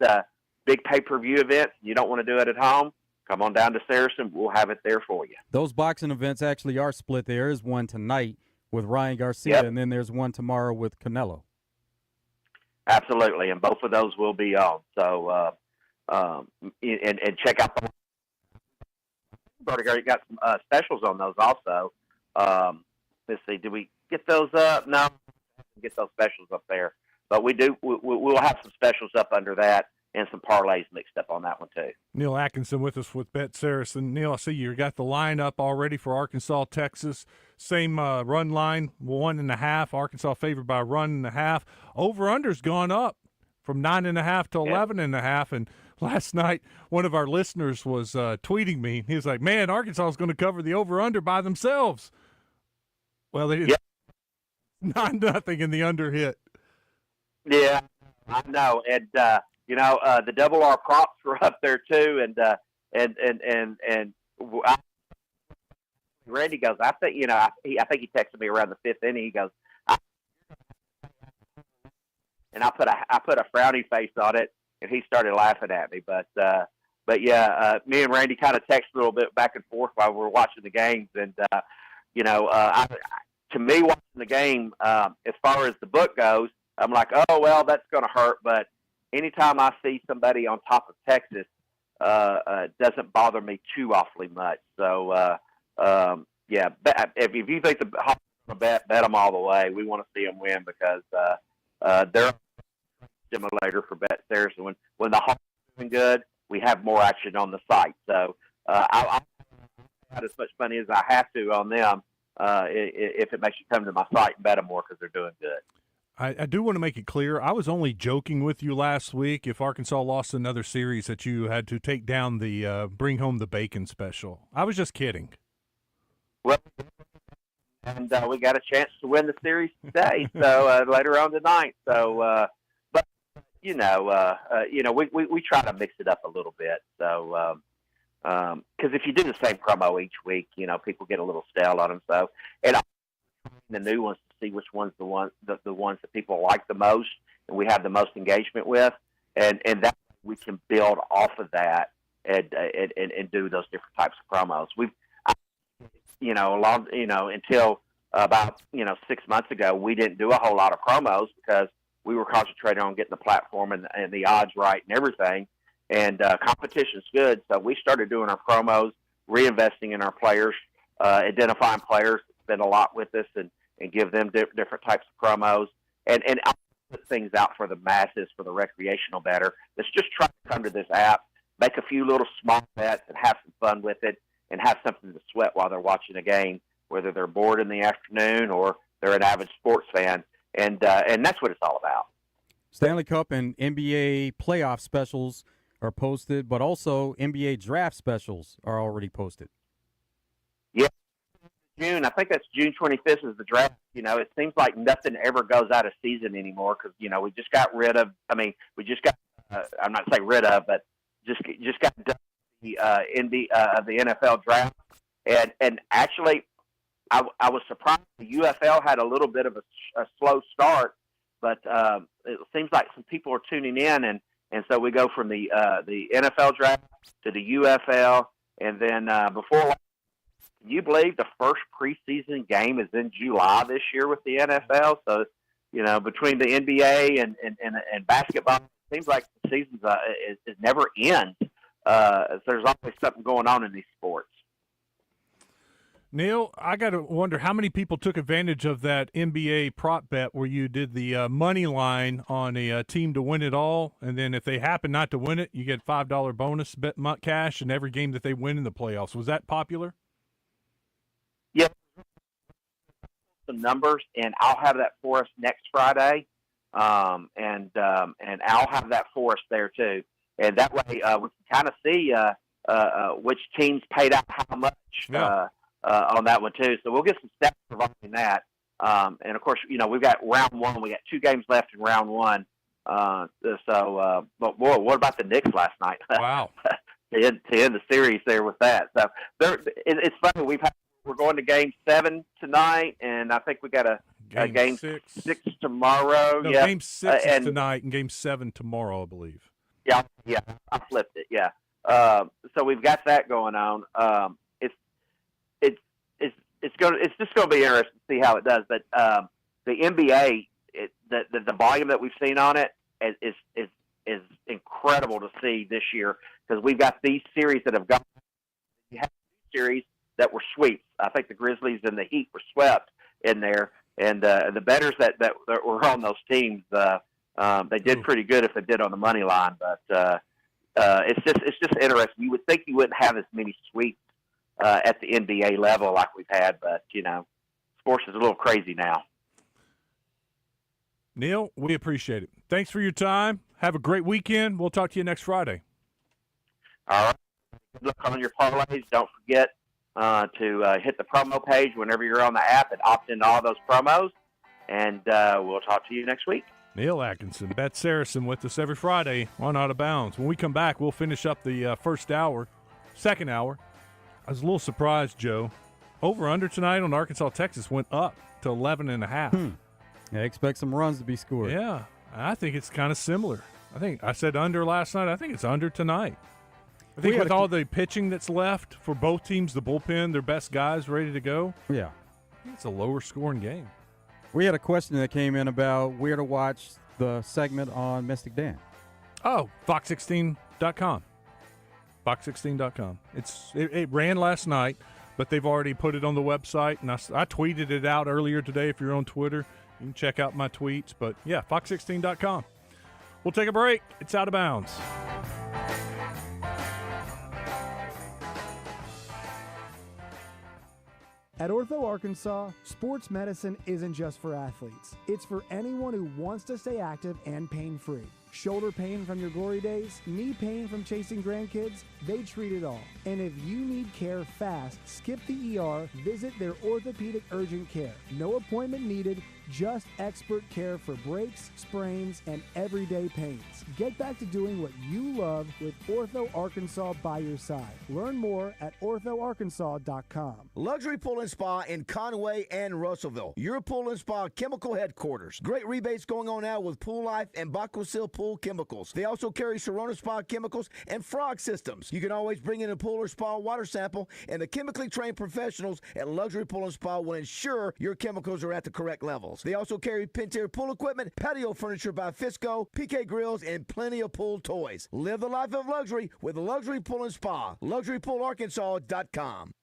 big pay-per-view events, you don't want to do it at home, come on down to Saracen. We'll have it there for you. Those boxing events actually are split. There is one tonight with Ryan Garcia, and then there's one tomorrow with Canelo. Absolutely, and both of those will be on. So, and check out the. We've already got some specials on those also. Let's see, did we get those up? No, get those specials up there. But we do. We'll have some specials up under that and some parlays mixed up on that one too. Neil Atkinson with us with Bet Saracen. Neil, I see you got the line up already for Arkansas, Texas. Same run line, 1.5. Arkansas favored by 1.5. Over/under's gone up from 9.5 to 11.5. And last night, one of our listeners was tweeting me. He was like, "Man, Arkansas is going to cover the over/under by themselves." Well, they didn't. 9-0 in the under hit. Yeah, I know, and the double R props were up there too, and Randy goes, I think he texted me around the fifth inning. He goes, and I put a frowny face on it, and he started laughing at me. But yeah, me and Randy kind of texted a little bit back and forth while we were watching the games, and to me, watching the game, as far as the book goes, I'm like, oh, well, that's going to hurt. But anytime I see somebody on top of Texas, it doesn't bother me too awfully much. So, yeah, if you think the Hawks are going to bet them all the way. We want to see them win because they're a stimulator for Bet Saracen. When the Hawks are doing good, we have more action on the site. So I'll have as much money as I have to on them if it makes you come to my site and bet them more because they're doing good. I do want to make it clear, I was only joking with you last week if Arkansas lost another series that you had to take down the bring home the bacon special. I was just kidding. Well, and we got a chance to win the series today. So later on tonight. So, but we try to mix it up a little bit. So, because if you do the same promo each week, people get a little stale on them. So, and the new ones to see which one's the ones that people like the most and we have the most engagement with, and that we can build off of that and do those different types of promos. Until about 6 months ago, we didn't do a whole lot of promos because we were concentrating on getting the platform and the odds right and everything. And competition's good, so we started doing our promos, reinvesting in our players, identifying players that spend a lot with us, and give them different types of promos, and I'll put things out for the masses, for the recreational bettor that's just trying to come to this app, make a few little small bets, and have some fun with it, and have something to sweat while they're watching a game, whether they're bored in the afternoon or they're an avid sports fan, and that's what it's all about. Stanley Cup and NBA playoff specials are posted, but also NBA draft specials are already posted. Yeah, June. I think that's June 25th is the draft. It seems like nothing ever goes out of season anymore because we just got rid of. We just got. I'm not saying rid of, but just got done the NFL draft, and actually, I was surprised the UFL had a little bit of a slow start, but it seems like some people are tuning in, and so we go from the NFL draft to the UFL, and then before. Can you believe the first preseason game is in July this year with the NFL? So, between the NBA and basketball, it seems like the season it never ends. There's always something going on in these sports. Neil, I got to wonder how many people took advantage of that NBA prop bet where you did the money line on a team to win it all, and then if they happen not to win it, you get $5 bonus bet cash in every game that they win in the playoffs. Was that popular? Yep. Some numbers, and I'll have that for us next Friday, and I'll have that for us there too, and that way we can kind of see which teams paid out how much on that one too. So we'll get some stats providing that, and of course we've got round one. We got 2 games left in round one. But boy, what about the Knicks last night? Wow. to end the series there with that. So it's funny. We're going to Game 7 tonight, and I think we got a Game 6 tomorrow. No, yeah. Game 6 is tonight, and Game 7 tomorrow, I believe. Yeah, I flipped it. Yeah, so we've got that going on. It's just going to be interesting to see how it does. But the NBA, the volume that we've seen on it is incredible to see this year because we've got these series that have gone. You have 2 series that were sweeps. I think the Grizzlies and the Heat were swept in there, and the bettors that were on those teams, they did pretty good if they did on the money line. But it's just interesting. You would think you wouldn't have as many sweeps at the NBA level like we've had, but sports is a little crazy now. Neil, we appreciate it. Thanks for your time. Have a great weekend. We'll talk to you next Friday. All right. Good luck on your parlays. Don't forget to hit the promo page whenever you're on the app and opt into all those promos. And we'll talk to you next week. Neil Atkinson, Bet Saracen with us every Friday on Out of Bounds. When we come back, we'll finish up the second hour. I was a little surprised, Joe. Over-under tonight on Arkansas, Texas went up to 11.5. I expect some runs to be scored. Yeah, I think it's kind of similar. I said under last night. I think it's under tonight. I think with all the pitching that's left for both teams, the bullpen, their best guys ready to go. Yeah. It's a lower scoring game. We had a question that came in about where to watch the segment on Mystic Dan. Oh, Fox16.com. Fox16.com. It ran last night, but they've already put it on the website, and I tweeted it out earlier today. If you're on Twitter, you can check out my tweets. But, yeah, Fox16.com. We'll take a break. It's Out of Bounds. At Ortho Arkansas, sports medicine isn't just for athletes. It's for anyone who wants to stay active and pain-free. Shoulder pain from your glory days? Knee pain from chasing grandkids? They treat it all. And if you need care fast, skip the ER, visit their orthopedic urgent care. No appointment needed, just expert care for breaks, sprains, and everyday pains. Get back to doing what you love with Ortho Arkansas by your side. Learn more at orthoarkansas.com. Luxury Pool and Spa in Conway and Russellville. Your pool and spa chemical headquarters. Great rebates going on now with Pool Life and Baquasil Pool Chemicals. They also carry Serona Spa Chemicals and Frog Systems. You can always bring in a pool or spa water sample, and the chemically trained professionals at Luxury Pool and Spa will ensure your chemicals are at the correct levels. They also carry Pentair pool equipment, patio furniture by Fisco, PK Grills, and plenty of pool toys. Live the life of luxury with Luxury Pool and Spa. LuxuryPoolArkansas.com.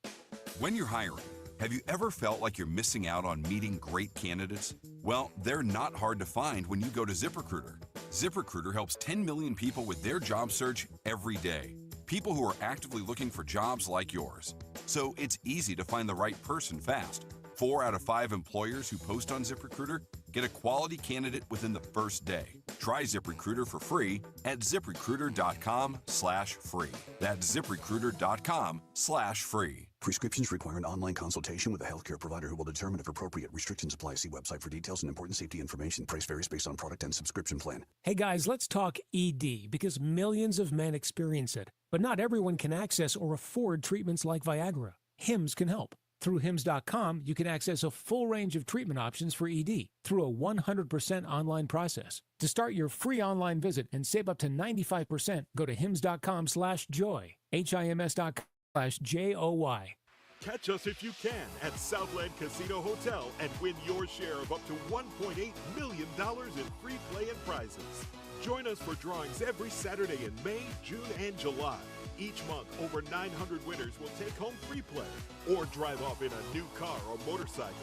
When you're hiring, have you ever felt like you're missing out on meeting great candidates? Well, they're not hard to find when you go to ZipRecruiter. ZipRecruiter helps 10 million people with their job search every day. People who are actively looking for jobs like yours. So it's easy to find the right person fast. 4 out of 5 employers who post on ZipRecruiter get a quality candidate within the first day. Try ZipRecruiter for free at ZipRecruiter.com/free. That's ZipRecruiter.com/free. Prescriptions require an online consultation with a healthcare provider who will determine if appropriate. Restrictions apply. See website for details and important safety information. Price varies based on product and subscription plan. Hey guys, let's talk ED because millions of men experience it. But not everyone can access or afford treatments like Viagra. Hims can help. Through Hims.com, you can access a full range of treatment options for ED through a 100% online process. To start your free online visit and save up to 95%, go to Hims.com/joy. HIMS.com/JOY. Catch us if you can at Southland Casino Hotel and win your share of up to $1.8 million in free play and prizes. Join us for drawings every Saturday in May, June, and July. Each month, over 900 winners will take home free play or drive off in a new car or motorcycle.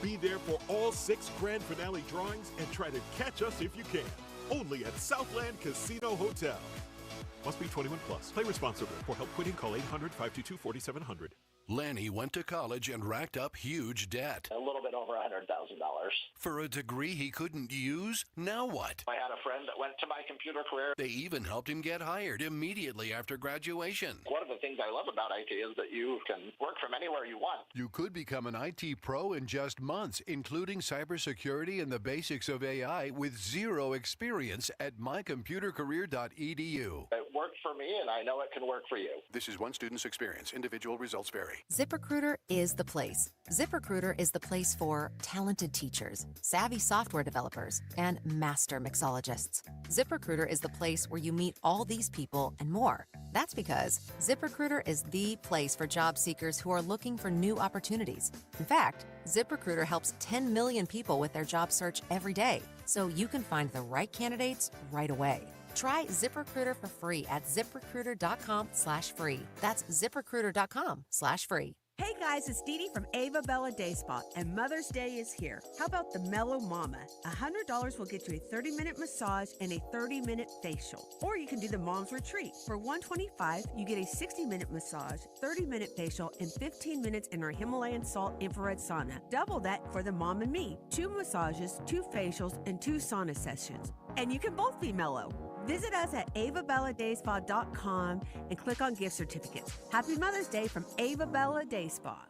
Be there for all 6 grand finale drawings and try to catch us if you can. Only at Southland Casino Hotel. Must be 21 plus. Play responsibly. For help quitting, call 800-522-4700. Lanny went to college and racked up huge debt. A little bit over $100,000. For a degree he couldn't use? Now what? I had a friend that went to my computer career. They even helped him get hired immediately after graduation. One of the things I love about IT is that you can work from anywhere you want. You could become an IT pro in just months, including cybersecurity and the basics of AI with zero experience at mycomputercareer.edu. It worked for me, and I know it can work for you. This is one student's experience. Individual results vary. ZipRecruiter is the place. ZipRecruiter is the place for talented teachers, savvy software developers, and master mixologists. ZipRecruiter is the place where you meet all these people and more. That's because ZipRecruiter is the place for job seekers who are looking for new opportunities. In fact, ZipRecruiter helps 10 million people with their job search every day, so you can find the right candidates right away. Try ZipRecruiter for free at ZipRecruiter.com/free. That's ZipRecruiter.com/free. Hey guys, it's Dee Dee from Ava Bella Day Spa, and Mother's Day is here. How about the Mellow Mama? $100 will get you a 30-minute massage and a 30-minute facial. Or you can do the Mom's Retreat. For $125, you get a 60-minute massage, 30-minute facial, and 15 minutes in our Himalayan salt infrared sauna. Double that for the Mom and Me. 2 massages, 2 facials, and 2 sauna sessions. And you can both be mellow. Visit us at avabelladayspa.com and click on gift certificates. Happy Mother's Day from Ava Bella Day Spa.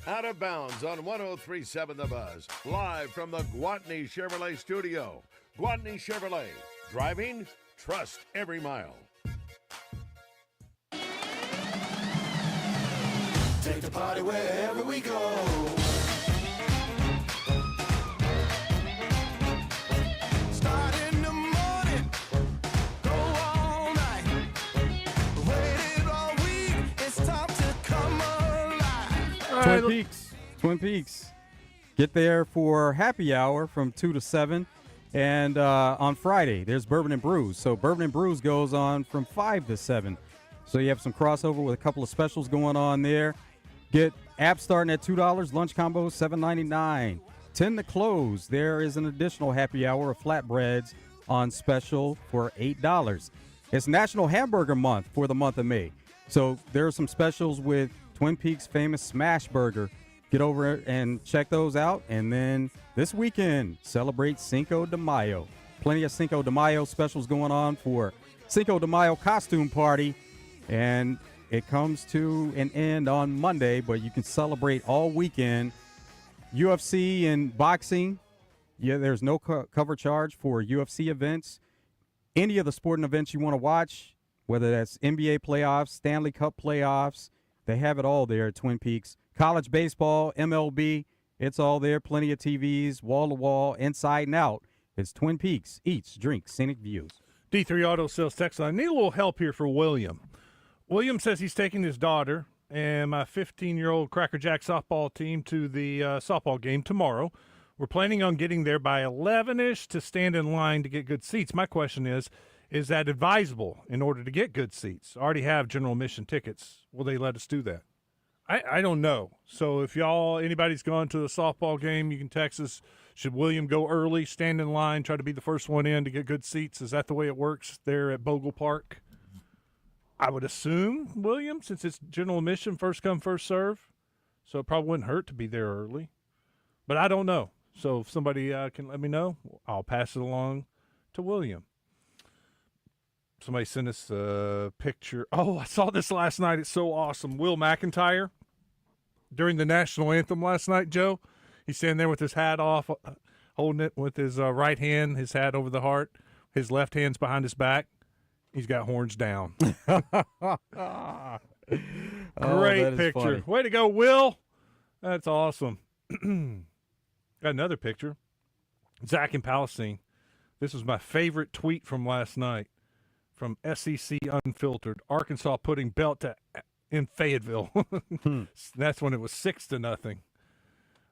Out of Bounds on 103.7 The Buzz. Live from the Gwatney Chevrolet studio. Gwatney Chevrolet. Driving, trust every mile. Take the party wherever we go. Twin Peaks. Get there for happy hour from 2 to 7. And on Friday, there's Bourbon and Brews. So Bourbon and Brews goes on from 5 to 7. So you have some crossover with a couple of specials going on there. Get apps starting at $2, lunch combo $7.99. 10 to close. There is an additional happy hour of flatbreads on special for $8. It's National Hamburger Month for the month of May. So there are some specials with Twin Peaks' famous Smash Burger. Get over and check those out. And then this weekend, celebrate Cinco de Mayo. plenty of Cinco de Mayo specials going on for Cinco de Mayo costume party. And it comes to an end on Monday, but you can celebrate all weekend. UFC and boxing, there's no cover charge for UFC events. Any of the sporting events you want to watch, whether that's NBA playoffs, Stanley Cup playoffs, they have it all there at Twin Peaks. College baseball, MLB, it's all there. Plenty of TVs, wall-to-wall, inside and out. It's Twin Peaks. Eats, drinks, scenic views. D3 Auto Sales text line. Need a little help here for William. William says he's taking his daughter and my 15-year-old Cracker Jack softball team to the softball game tomorrow. We're planning on getting there by 11-ish to stand in line to get good seats. My question is that advisable in order to get good seats? I already have general admission tickets. Will they let us do that? I don't know. So if anybody's gone to a softball game, you can text us. Should William go early, stand in line, try to be the first one in to get good seats? Is that the way it works there at Bogle Park? I would assume, William, since it's general admission, first come, first serve. So it probably wouldn't hurt to be there early. But I don't know. So if somebody can let me know, I'll pass it along to William. Somebody sent us a picture. Oh, I saw this last night. It's so awesome. Will McIntyre, during the national anthem last night, Joe, he's standing there with his hat off, holding it with his right hand, his hat over the heart. His left hand's behind his back. He's got horns down. Great picture. Funny. Way to go, Will. That's awesome. Got another picture. Zach in Palestine. This was my favorite tweet from last night from SEC Unfiltered. Arkansas putting belt in Fayetteville. That's when it was 6-0.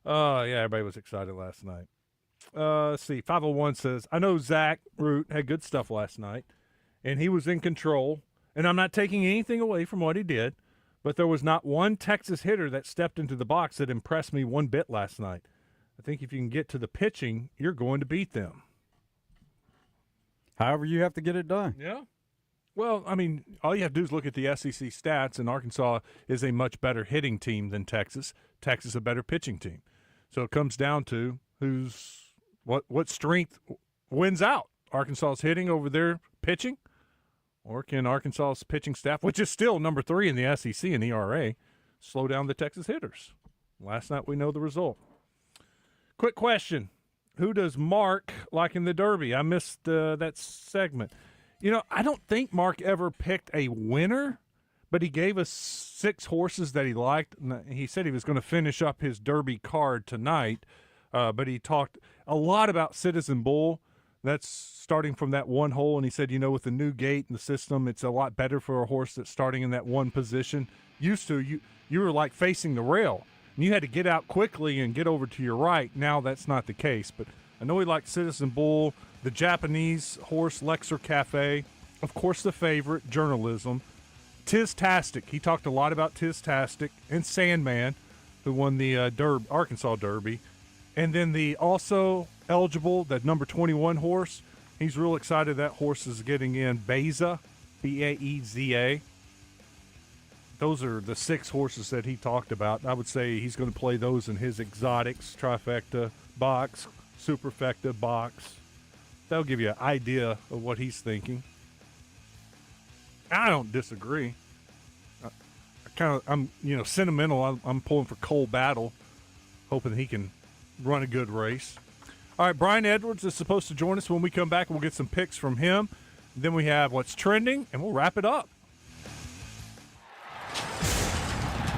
Oh, yeah, everybody was excited last night. Let's see. 501 says, I know Zach Root had good stuff last night, and he was in control, and I'm not taking anything away from what he did, but there was not one Texas hitter that stepped into the box that impressed me one bit last night. I think if you can get to the pitching, you're going to beat them. However you have to get it done. Yeah. Well, I mean, all you have to do is look at the SEC stats, and Arkansas is a much better hitting team than Texas. Texas a better pitching team. So it comes down to what strength wins out. Arkansas's hitting over their pitching, or can Arkansas's pitching staff, which is still number 3 in the SEC in ERA, slow down the Texas hitters? Last night we know the result. Quick question. Who does Mark like in the Derby? I missed that segment. You know, I don't think Mark ever picked a winner, but he gave us 6 horses that he liked. He said he was going to finish up his Derby card tonight, but he talked a lot about Citizen Bull. That's starting from that one hole, and he said, you know, with the new gate and the system, it's a lot better for a horse that's starting in that one position. Used to, you were like facing the rail, and you had to get out quickly and get over to your right. Now that's not the case, but I know he liked Citizen Bull, the Japanese horse Lexer Cafe, of course the favorite, Journalism, Tiz-tastic. He talked a lot about Tiz-tastic and Sandman, who won the Arkansas Derby. And then the also eligible, that number 21 horse, he's real excited that horse is getting in Baeza, B-A-E-Z-A. Those are the 6 horses that he talked about. I would say he's going to play those in his exotics, trifecta, box, superfecta, box. That'll give you an idea of what he's thinking. I don't disagree. I'm sentimental. I'm pulling for Cole Battle, hoping he can run a good race. All right, Brian Edwards is supposed to join us when we come back. We'll get some picks from him. Then we have what's trending, and we'll wrap it up.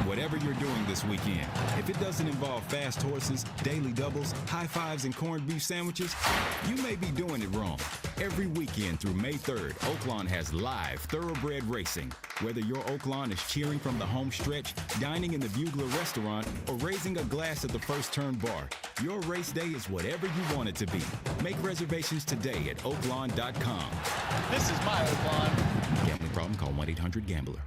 Whatever you're doing this weekend, if it doesn't involve fast horses, daily doubles, high fives, and corned beef sandwiches, you may be doing it wrong. Every weekend through May 3rd, Oaklawn has live thoroughbred racing. Whether your Oaklawn is cheering from the home stretch, dining in the Bugler restaurant, or raising a glass at the First Turn bar, your race day is whatever you want it to be. Make reservations today at oaklawn.com. This is my Oaklawn. Gambling problem? Call 1-800-GAMBLER.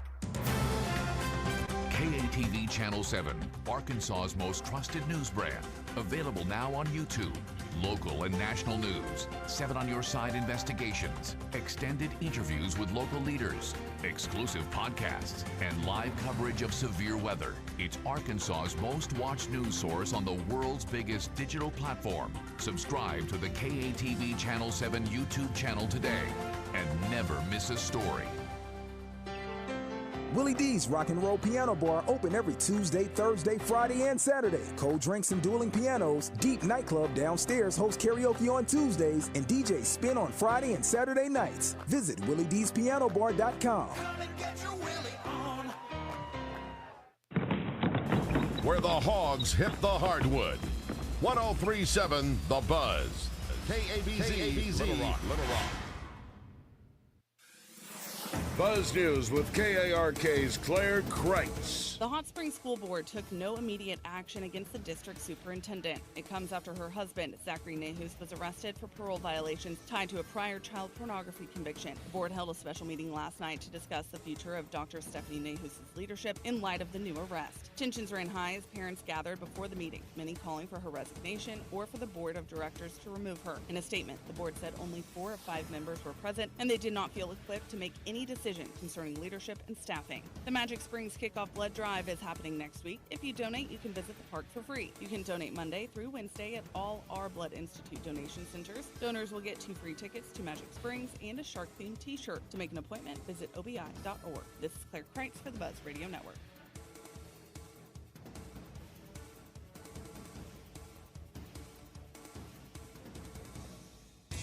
KATV Channel 7, Arkansas's most trusted news brand. Available now on YouTube. Local and national news, 7 on Your Side investigations, extended interviews with local leaders, exclusive podcasts, and live coverage of severe weather. It's Arkansas's most watched news source on the world's biggest digital platform. Subscribe to the KATV Channel 7 YouTube channel today and never miss a story. Willie D's Rock and Roll Piano Bar open every Tuesday, Thursday, Friday, and Saturday. Cold drinks and dueling pianos. Deep Nightclub downstairs hosts karaoke on Tuesdays and DJs spin on Friday and Saturday nights. Visit WillieD'sPianoBar.com. Where the Hogs hit the hardwood. 103.7 The Buzz. KABZ, Little Rock. Buzz News with KARK's Claire Kreitz. The Hot Springs School Board took no immediate action against the district superintendent. It comes after her husband, Zachary Nahus, was arrested for parole violations tied to a prior child pornography conviction. The board held a special meeting last night to discuss the future of Dr. Stephanie Nahus' leadership in light of the new arrest. Tensions ran high as parents gathered before the meeting, many calling for her resignation or for the board of directors to remove her. In a statement, the board said only 4 of 5 members were present and they did not feel equipped to make any decision concerning leadership and staffing. The Magic Springs Kickoff Blood Drive is happening next week. If you donate, you can visit the park for free. You can donate Monday through Wednesday at all our Blood Institute donation centers. Donors will get 2 free tickets to Magic Springs and a shark-themed t-shirt. To make an appointment, visit obi.org. This is Claire Kreitz for the Buzz Radio Network.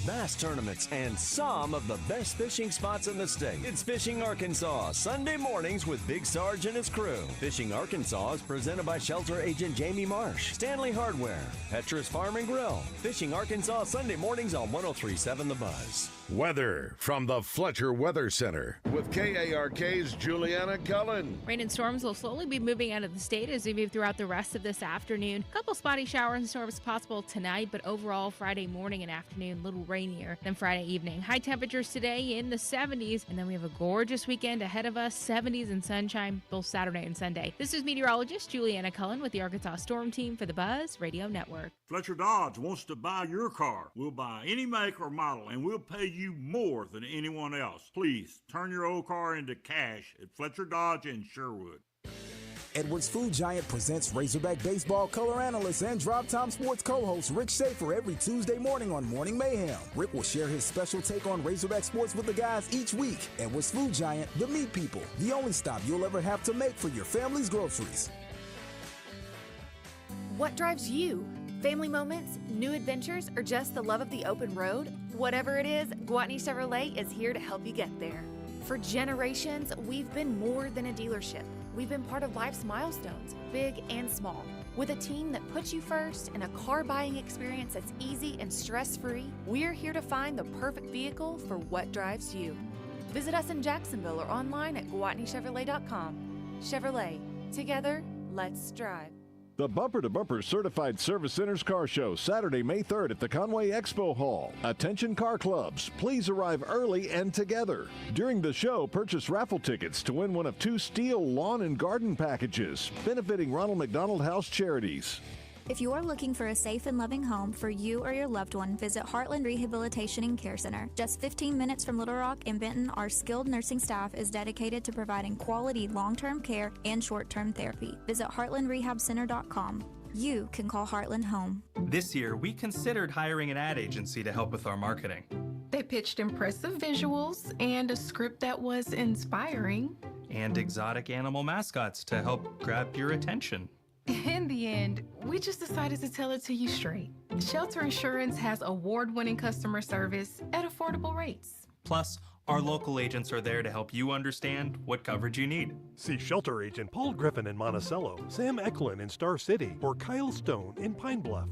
Bass tournaments, and some of the best fishing spots in the state. It's Fishing Arkansas, Sunday mornings with Big Sarge and his crew. Fishing Arkansas is presented by Shelter Agent Jamie Marsh, Stanley Hardware, Petrus Farm and Grill. Fishing Arkansas, Sunday mornings on 103.7 The Buzz. Weather from the Fletcher Weather Center with KARK's Juliana Cullen. Rain and storms will slowly be moving out of the state as we move throughout the rest of this afternoon. A couple spotty showers and storms possible tonight, but overall Friday morning and afternoon, a little rainier than Friday evening. High temperatures today in the 70s, and then we have a gorgeous weekend ahead of us, 70s and sunshine both Saturday and Sunday. This is meteorologist Juliana Cullen with the Arkansas Storm Team for the Buzz Radio Network. Fletcher Dodge wants to buy your car. We'll buy any make or model, and we'll pay you more than anyone else. Please turn your old car into cash at Fletcher Dodge in Sherwood. Edwards Food Giant presents Razorback Baseball color analyst and Drive Time Sports co-host Rick Schaefer every Tuesday morning on Morning Mayhem. Rick will share his special take on Razorback sports with the guys each week. Edwards Food Giant, the meat people, the only stop you'll ever have to make for your family's groceries. What drives you? Family moments, new adventures, or just the love of the open road? Whatever it is, Gwatney Chevrolet is here to help you get there. For generations, we've been more than a dealership. We've been part of life's milestones, big and small. With a team that puts you first and a car buying experience that's easy and stress-free, we're here to find the perfect vehicle for what drives you. Visit us in Jacksonville or online at GwatneyChevrolet.com. Chevrolet, together, let's drive. The Bumper to Bumper Certified Service Center's Car Show, Saturday, May 3rd at the Conway Expo Hall. Attention car clubs, please arrive early and together. During the show, purchase raffle tickets to win one of 2 steel lawn and garden packages, benefiting Ronald McDonald House Charities. If you are looking for a safe and loving home for you or your loved one, visit Heartland Rehabilitation and Care Center. Just 15 minutes from Little Rock and Benton, our skilled nursing staff is dedicated to providing quality long-term care and short-term therapy. Visit heartlandrehabcenter.com. You can call Heartland home. This year, we considered hiring an ad agency to help with our marketing. They pitched impressive visuals and a script that was inspiring. And exotic animal mascots to help grab your attention. In the end, we just decided to tell it to you straight. Shelter Insurance has award-winning customer service at affordable rates. Plus, our local agents are there to help you understand what coverage you need. See Shelter Agent Paul Griffin in Monticello, Sam Eklund in Star City, or Kyle Stone in Pine Bluff.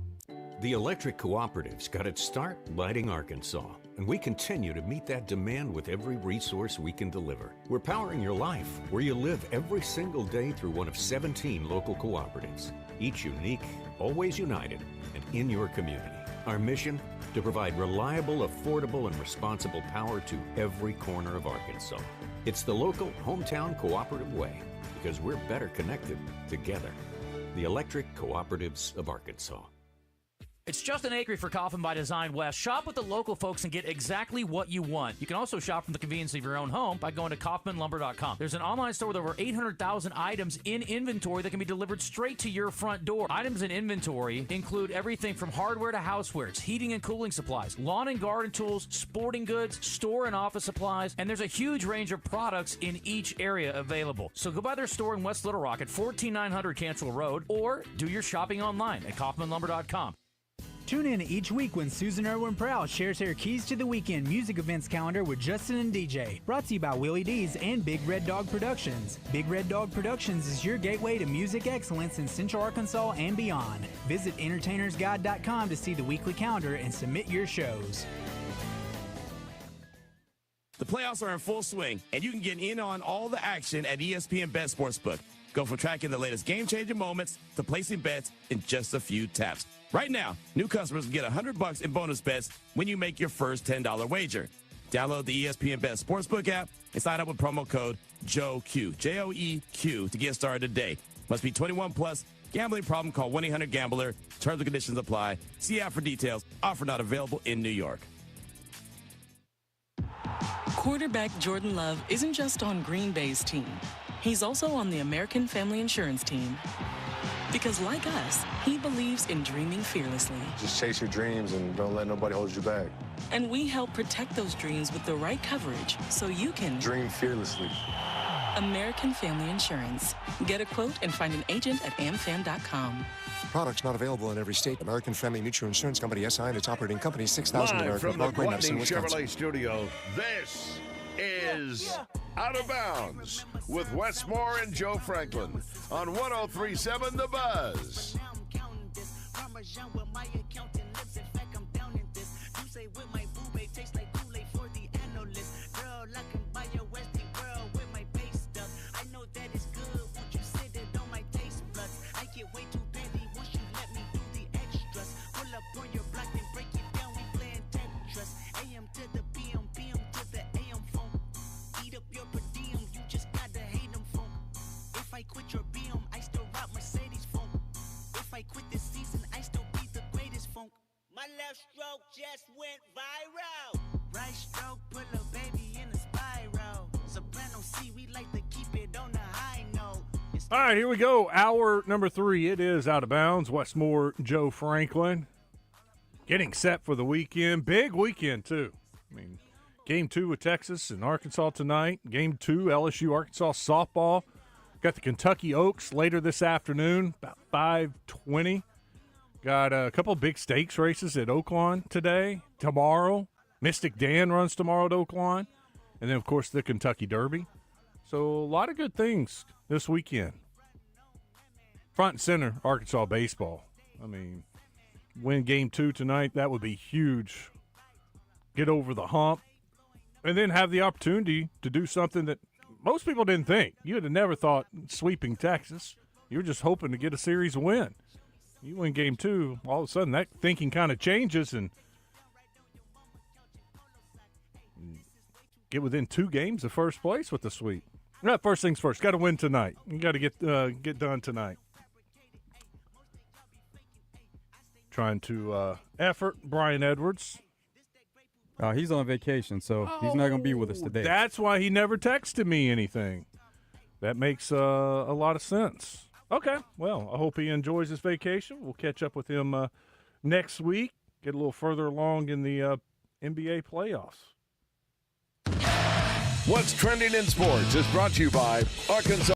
The electric cooperatives got its start lighting Arkansas, and we continue to meet that demand with every resource we can deliver. We're powering your life where you live every single day through one of 17 local cooperatives, each unique, always united, and in your community. Our mission? To provide reliable, affordable, and responsible power to every corner of Arkansas. It's the local hometown cooperative way, because we're better connected together. The Electric Cooperatives of Arkansas. It's Justin Acre for Coffin by Design West. Shop with the local folks and get exactly what you want. You can also shop from the convenience of your own home by going to kaufmanlumber.com. There's an online store with over 800,000 items in inventory that can be delivered straight to your front door. Items in inventory include everything from hardware to housewares, heating and cooling supplies, lawn and garden tools, sporting goods, store and office supplies, and there's a huge range of products in each area available. So go by their store in West Little Rock at 14900 Cantrell Road or do your shopping online at kaufmanlumber.com. Tune in each week when Susan Irwin Prowl shares her Keys to the Weekend music events calendar with Justin and DJ. Brought to you by Willie D's and Big Red Dog Productions. Big Red Dog Productions is your gateway to music excellence in Central Arkansas and beyond. Visit entertainersguide.com to see the weekly calendar and submit your shows. The playoffs are in full swing, and you can get in on all the action at ESPN Bet Sportsbook. Go from tracking the latest game-changing moments to placing bets in just a few taps. Right now, new customers can get $100 in bonus bets when you make your first $10 wager. Download the ESPN Bet Sportsbook app and sign up with promo code JOEQ, J-O-E-Q, to get started today. Must be 21 plus. Gambling problem? Call 1-800-GAMBLER. Terms and conditions apply. See app for details. Offer not available in New York. Quarterback Jordan Love isn't just on Green Bay's team. He's also on the American Family Insurance team. Because like us, he believes in dreaming fearlessly. Just chase your dreams and don't let nobody hold you back. And we help protect those dreams with the right coverage so you can dream fearlessly. American Family Insurance. Get a quote and find an agent at amfam.com. Products not available in every state. American Family Mutual Insurance Company, SI, and its operating company, 6000 Live American from the Parkway, Madison, Gwatney Wisconsin. Chevrolet Studio, this is Out of Bounds with Wes Moore and Joe Franklin on 103.7 The Buzz. My left stroke just went viral. Right stroke put a baby in a spiral. Soprano C, we like to keep it on the high note. All right, here we go. Hour number 3. It is Out of Bounds. Westmore, Joe Franklin. Getting set for the weekend. Big weekend, too. I mean, Game 2 with Texas and Arkansas tonight. Game 2, LSU, Arkansas softball. Got the Kentucky Oaks later this afternoon, about 5:20. Got a couple of big stakes races at Oaklawn today. Tomorrow, Mystic Dan runs tomorrow at Oaklawn. And then, of course, the Kentucky Derby. So a lot of good things this weekend. Front and center, Arkansas baseball. I mean, win Game 2 tonight, that would be huge. Get over the hump. And then have the opportunity to do something that most people didn't think. You would have never thought sweeping Texas. You were just hoping to get a series win. You win Game 2, all of a sudden that thinking kind of changes and get within 2 games of first place with the sweep. No, first things first, got to win tonight. You got to get done tonight. Trying to effort Brian Edwards. He's on vacation, so he's not going to be with us today. That's why he never texted me anything. That makes a lot of sense. Okay, well, I hope he enjoys his vacation. We'll catch up with him next week, get a little further along in the NBA playoffs. What's Trending in Sports is brought to you by Arkansas'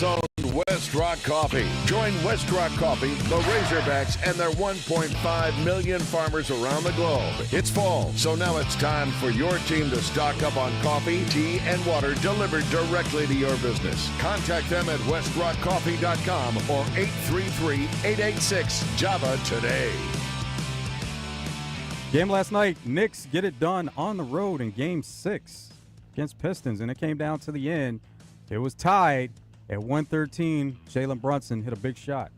own West Rock Coffee. Join West Rock Coffee, the Razorbacks, and their 1.5 million farmers around the globe. It's fall, so now it's time for your team to stock up on coffee, tea, and water delivered directly to your business. Contact them at westrockcoffee.com or 833-886-JAVA today. Game last night, Knicks get it done on the road in Game 6 against Pistons, and it came down to the end. It was tied at 113. Jalen Brunson hit a big shot.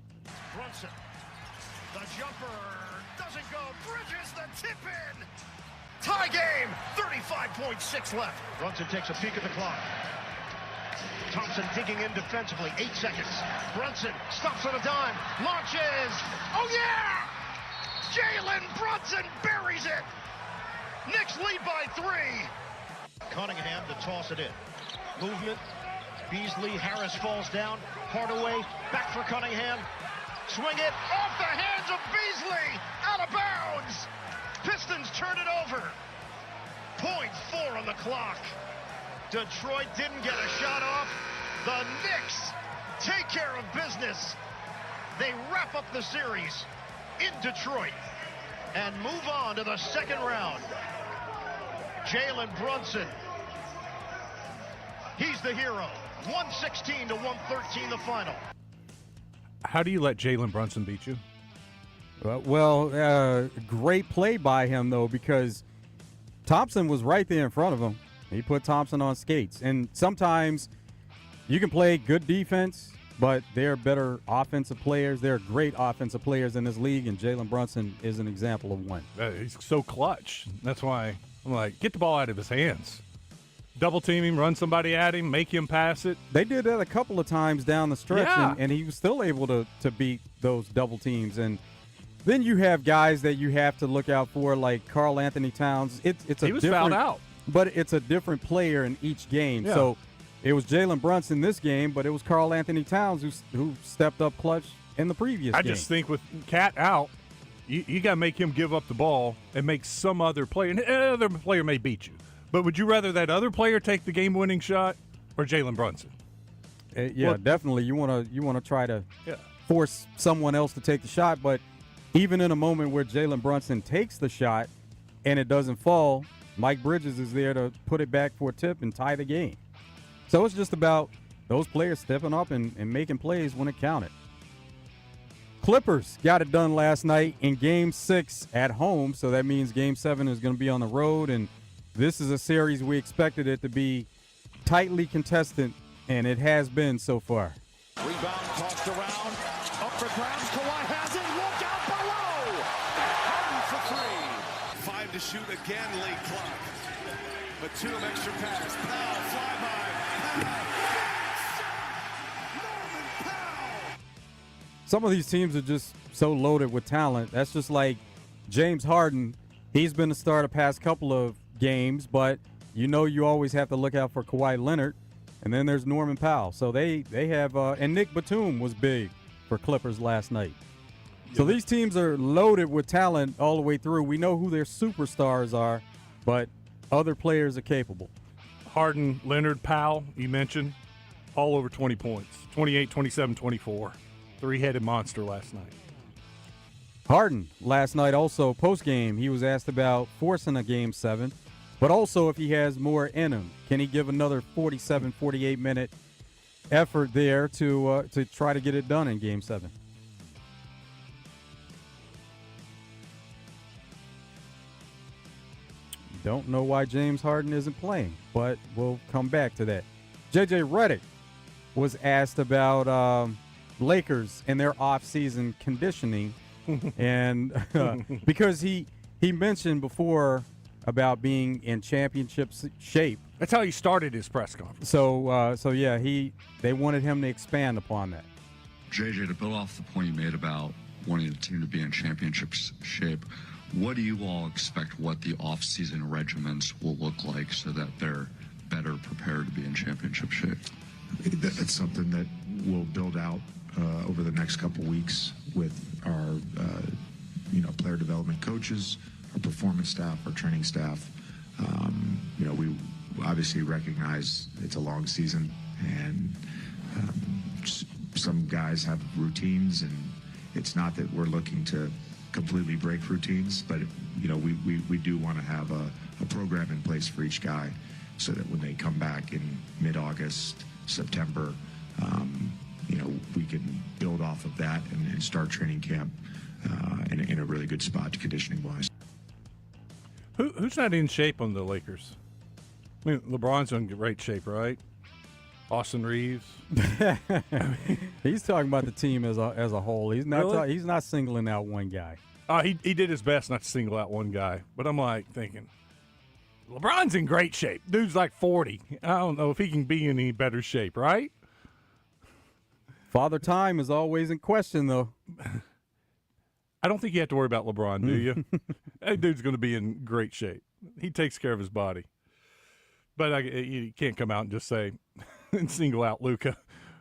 Brunson, the jumper doesn't go. Bridges the tip in. Tie game. 35.6 left. Brunson takes a peek at the clock. Thompson digging in defensively. 8 seconds. Brunson stops on a dime. Launches. Oh, yeah! Jalen Brunson buries it. Knicks lead by 3. Cunningham to toss it in. Movement. Beasley, Harris falls down. Hardaway back for Cunningham. Swing it off the hands of Beasley. Out of bounds. Pistons turn it over. 0.4 on the clock. Detroit didn't get a shot off. The Knicks take care of business. They wrap up the series in Detroit and move on to the second round. Jalen Brunson, he's the hero. 116 to 113 the final. How do you let Jalen Brunson beat you? Great play by him, though, because Thompson was right there in front of him. He put Thompson on skates. And sometimes you can play good defense, but they're better offensive players. They're great offensive players in this league, and Jalen Brunson is an example of one. He's so clutch. That's why I'm like, get the ball out of his hands. Double team him, run somebody at him, make him pass it. They did that a couple of times down the stretch, Yeah. and he was still able to beat those double teams. And then you have guys that you have to look out for, like Karl Anthony Towns. He was fouled out. But it's a different player in each game. Yeah. So it was Jalen Brunson this game, but it was Karl Anthony Towns who stepped up clutch in the previous game. I just think with Cat out, you got to make him give up the ball and make some other player. And another player may beat you. But would you rather that other player take the game-winning shot or Jalen Brunson? Definitely. You want to try to force someone else to take the shot. But even in a moment where Jalen Brunson takes the shot and it doesn't fall, Mike Bridges is there to put it back for a tip and tie the game. So it's just about those players stepping up and making plays when it counted. Clippers got it done last night in Game 6 at home, so that means Game 7 is going to be on the road, and this is a series we expected it to be tightly contested, and it has been so far. Rebound tossed around. Up for grabs. Kawhi has it. Look out below. Harden for 3. 5 to shoot again, late clock. Batum extra pass. Powell, fly by. Some of these teams are just so loaded with talent. That's just like James Harden. He's been the star the past couple of games, but you always have to look out for Kawhi Leonard. And then there's Norman Powell. So they have and Nick Batum was big for Clippers last night. So these teams are loaded with talent all the way through. We know who their superstars are, but other players are capable. Harden, Leonard, Powell, you mentioned, all over 20 points. 28, 27, 24. Three-headed monster last night. Harden last night also, post-game, he was asked about forcing a Game 7, but also if he has more in him. Can he give another 47, 48-minute effort there to try to get it done in Game 7? Don't know why James Harden isn't playing, but we'll come back to that. J.J. Redick was asked about Lakers and their off-season conditioning, and because he mentioned before about being in championship shape. That's how he started his press conference. So they wanted him to expand upon that. JJ, to build off the point you made about wanting the team to be in championship shape, what do you all expect what the off-season regimens will look like so that they're better prepared to be in championship shape? That's something that we'll build out over the next couple weeks with our player development coaches, our performance staff, our training staff. We obviously recognize it's a long season, and some guys have routines, and it's not that we're looking to completely break routines, but we do want to have a program in place for each guy so that when they come back in mid-August, September, we can build off of that and start training camp in a really good spot conditioning-wise. Who's not in shape on the Lakers? I mean, LeBron's in great shape, right? Austin Reeves. He's talking about the team as a whole. He's not Really? he's not singling out one guy. He did his best not to single out one guy, but I'm like thinking, LeBron's in great shape. Dude's like 40. I don't know if he can be in any better shape, right? Father Time is always in question, though. I don't think you have to worry about LeBron, do you? That dude's going to be in great shape. He takes care of his body. But you can't come out and just say and single out Luka.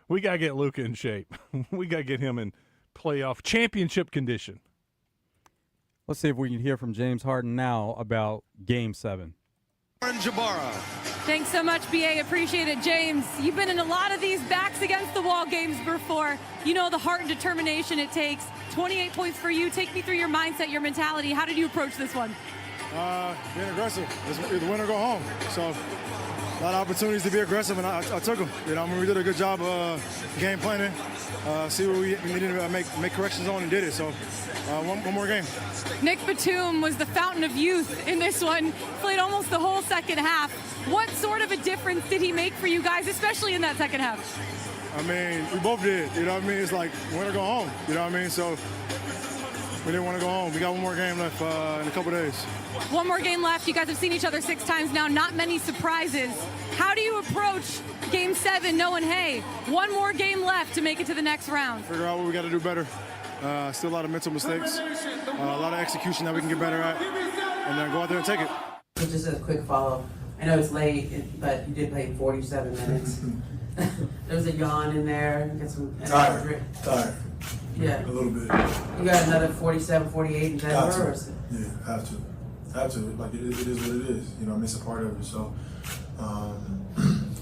We got to get Luka in shape. We got to get him in playoff championship condition. Let's see if we can hear from James Harden now about Game 7. Jabara. Thanks so much, BA. Appreciate it. James, you've been in a lot of these backs against the wall games before. You know the heart and determination it takes. 28 points for you. Take me through your mindset, your mentality. How did you approach this one? Being aggressive. It's either win or go home. So a lot of opportunities to be aggressive, and I took them. You know, we did a good job game planning. See what we needed to make corrections on and did it. So one more game. Nick Batum was the fountain of youth in this one. Played almost the whole second half. What sort of a difference did he make for you guys, especially in that second half? I mean, we both did. You know what I mean? It's like win or go home. You know what I mean? So we didn't want to go home. We got one more game left in a couple days. One more game left. You guys have seen each other 6 times now. Not many surprises. How do you approach Game 7 knowing, hey, one more game left to make it to the next round? Figure out what we got to do better. Still a lot of mental mistakes. A lot of execution that we can get better at. And then go out there and take it. Just a quick follow. I know it's late, but you did play 47 minutes. There was a yawn in there. Get some Tired. Yeah. A little bit. You got another 47, 48 in Denver? Yeah, have to. Like, it is what it is. You know, I mean, it's a part of it. So,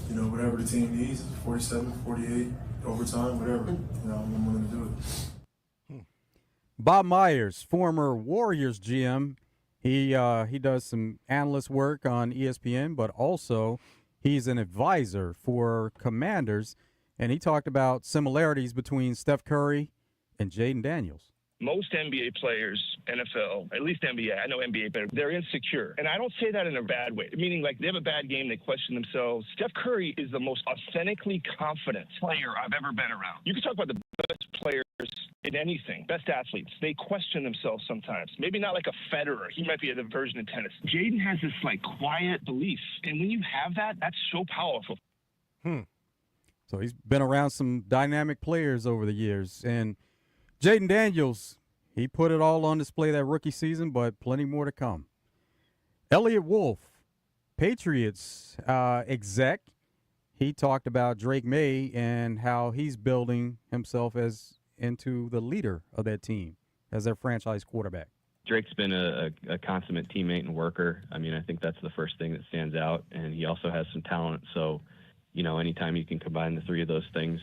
you know, whatever the team needs, 47, 48, overtime, whatever. You know, I'm willing to do it. Bob Myers, former Warriors GM, he does some analyst work on ESPN, but also he's an advisor for Commanders, and he talked about similarities between Steph Curry and Jaden Daniels. Most NBA players, NFL, at least NBA, I know NBA better, they're insecure. And I don't say that in a bad way, meaning like they have a bad game, they question themselves. Steph Curry is the most authentically confident player I've ever been around. You can talk about the best players in anything, best athletes. They question themselves sometimes. Maybe not like a Federer. He might be a version of tennis. Jaden has this like quiet belief. And when you have that, that's so powerful. So he's been around some dynamic players over the years. And Jaden Daniels, he put it all on display that rookie season, but plenty more to come. Elliot Wolf, Patriots exec, he talked about Drake May and how he's building himself into the leader of that team as their franchise quarterback. Drake's been a consummate teammate and worker. I mean, I think that's the first thing that stands out, and he also has some talent. So, you know, anytime you can combine the three of those things,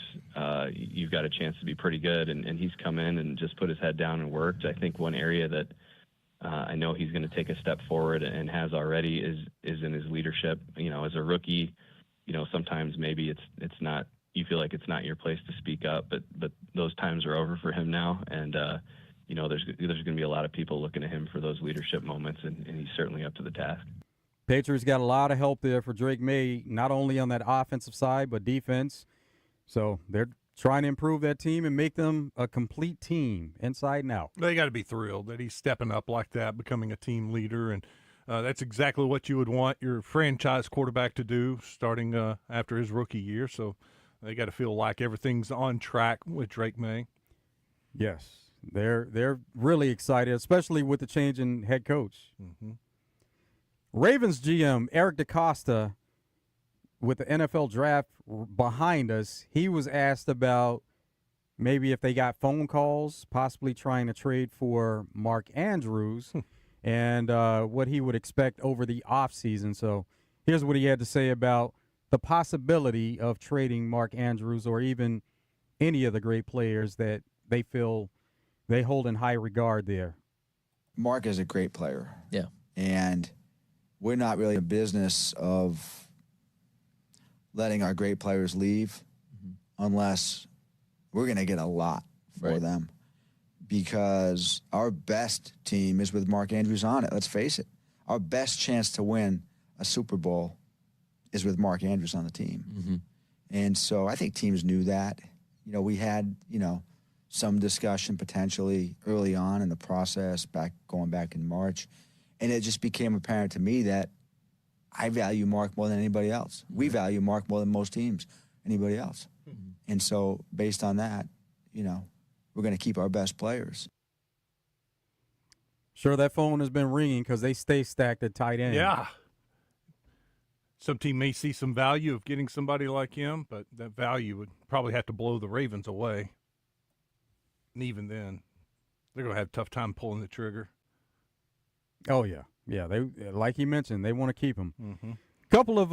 you've got a chance to be pretty good. And he's come in and just put his head down and worked. I think one area that I know he's going to take a step forward and has already is in his leadership. You know, as a rookie, you know, sometimes maybe it's not, you feel like it's not your place to speak up, but those times are over for him now. And, you know, there's going to be a lot of people looking to him for those leadership moments, and he's certainly up to the task. Patriots got a lot of help there for Drake May, not only on that offensive side, but defense. So they're trying to improve that team and make them a complete team inside and out. They got to be thrilled that he's stepping up like that, becoming a team leader. And that's exactly what you would want your franchise quarterback to do starting after his rookie year. So they got to feel like everything's on track with Drake May. Yes, they're really excited, especially with the change in head coach. Mm-hmm. Ravens GM Eric DeCosta, with the NFL draft behind us, he was asked about maybe if they got phone calls, possibly trying to trade for Mark Andrews and what he would expect over the offseason. So here's what he had to say about the possibility of trading Mark Andrews or even any of the great players that they feel they hold in high regard there. Mark is a great player. Yeah. And we're not really in a business of letting our great players leave unless we're going to get a lot for them, because our best team is with Mark Andrews on it. Let's face it. Our best chance to win a Super Bowl is with Mark Andrews on the team. Mm-hmm. And so I think teams knew that. You know, we had, you know, some discussion potentially early on in the process, going back in March. And it just became apparent to me that I value Mark more than anybody else. We value Mark more than most teams, anybody else. And so based on that, you know, we're going to keep our best players. Sure, that phone has been ringing because they stay stacked at tight end. Yeah. Some team may see some value of getting somebody like him, but that value would probably have to blow the Ravens away. And even then, they're going to have a tough time pulling the trigger. Oh, yeah. Yeah, they like he mentioned, they want to keep him. Mm-hmm. Couple of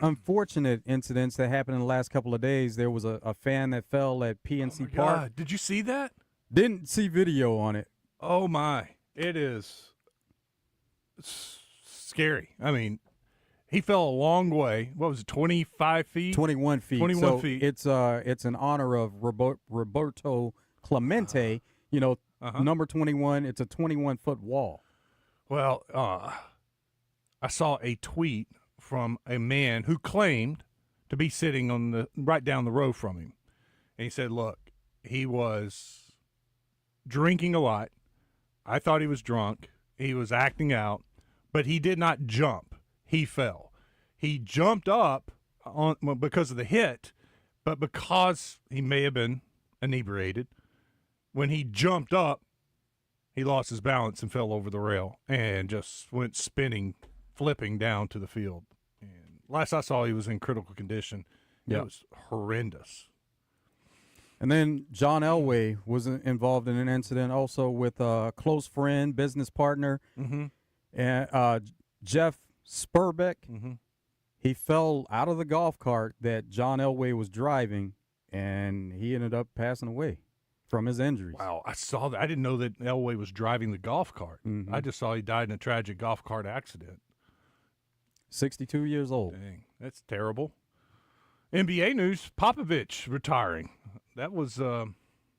unfortunate incidents that happened in the last couple of days. There was a fan that fell at PNC Park. God, did you see that? Didn't see video on it. Oh, my. It is scary. I mean, he fell a long way. What was it, 25 feet? 21 feet. 21 feet. It's in honor of Roberto Clemente, number 21. It's a 21-foot wall. Well, I saw a tweet from a man who claimed to be sitting on right down the road from him. And he said, look, he was drinking a lot. I thought he was drunk. He was acting out, but he did not jump. He fell. He jumped up because of the hit, but because he may have been inebriated, when he jumped up, he lost his balance and fell over the rail and just went spinning, flipping down to the field. And last I saw, he was in critical condition. Yep. It was horrendous. And then John Elway was involved in an incident also with a close friend, business partner, and Jeff Spurbeck. Mm-hmm. He fell out of the golf cart that John Elway was driving, and he ended up passing away from his injuries. Wow, I saw that. I didn't know that Elway was driving the golf cart. Mm-hmm. I just saw he died in a tragic golf cart accident. 62 years old. Dang, that's terrible. NBA news, Popovich retiring. That was,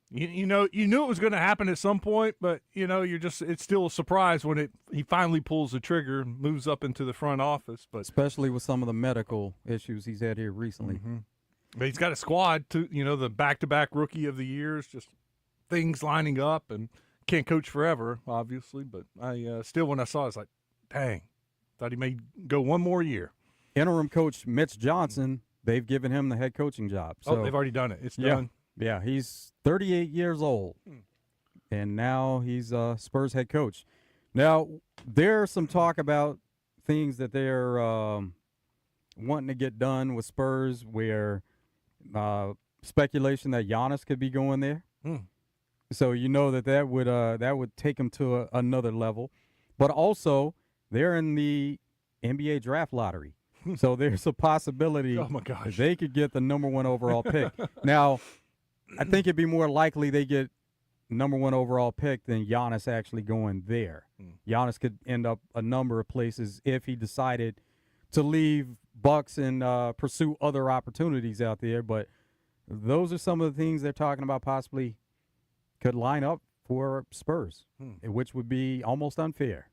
you knew it was going to happen at some point, but, it's still a surprise when he finally pulls the trigger and moves up into the front office. But especially with some of the medical issues he's had here recently. Mm-hmm. But he's got a squad, the back-to-back rookie of the years, just things lining up, and can't coach forever, obviously. But I still, when I saw it, I was like, dang, thought he may go one more year. Interim coach Mitch Johnson, they've given him the head coaching job. So, they've already done it. It's done. Yeah, he's 38 years old, and now he's Spurs head coach. Now, there's some talk about things that they're wanting to get done with Spurs, where speculation that Giannis could be going there. So that would take him to another level. But also, they're in the NBA draft lottery. So there's a possibility they could get the number 1 overall pick. Now, I think it'd be more likely they get number 1 overall pick than Giannis actually going there. Giannis could end up a number of places if he decided to leave Bucks and pursue other opportunities out there. But those are some of the things they're talking about possibly could line up for Spurs, which would be almost unfair.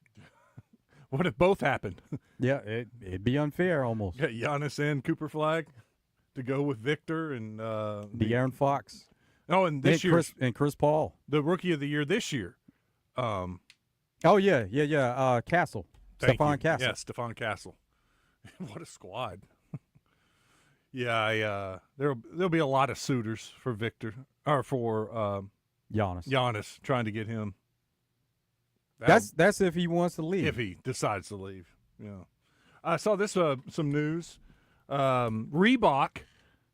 What if both happened? Yeah, it'd be unfair almost. Yeah, Giannis and Cooper Flag to go with Victor and De'Aaron Fox. Oh, and this year Chris Paul, the rookie of the year this year. Castle. Stephon Castle. Yeah, Stephon Castle. What a squad. Yeah, there'll be a lot of suitors for Victor or for Giannis. Giannis trying to get him. That's if he wants to leave. If he decides to leave. Yeah. I saw this some news. Reebok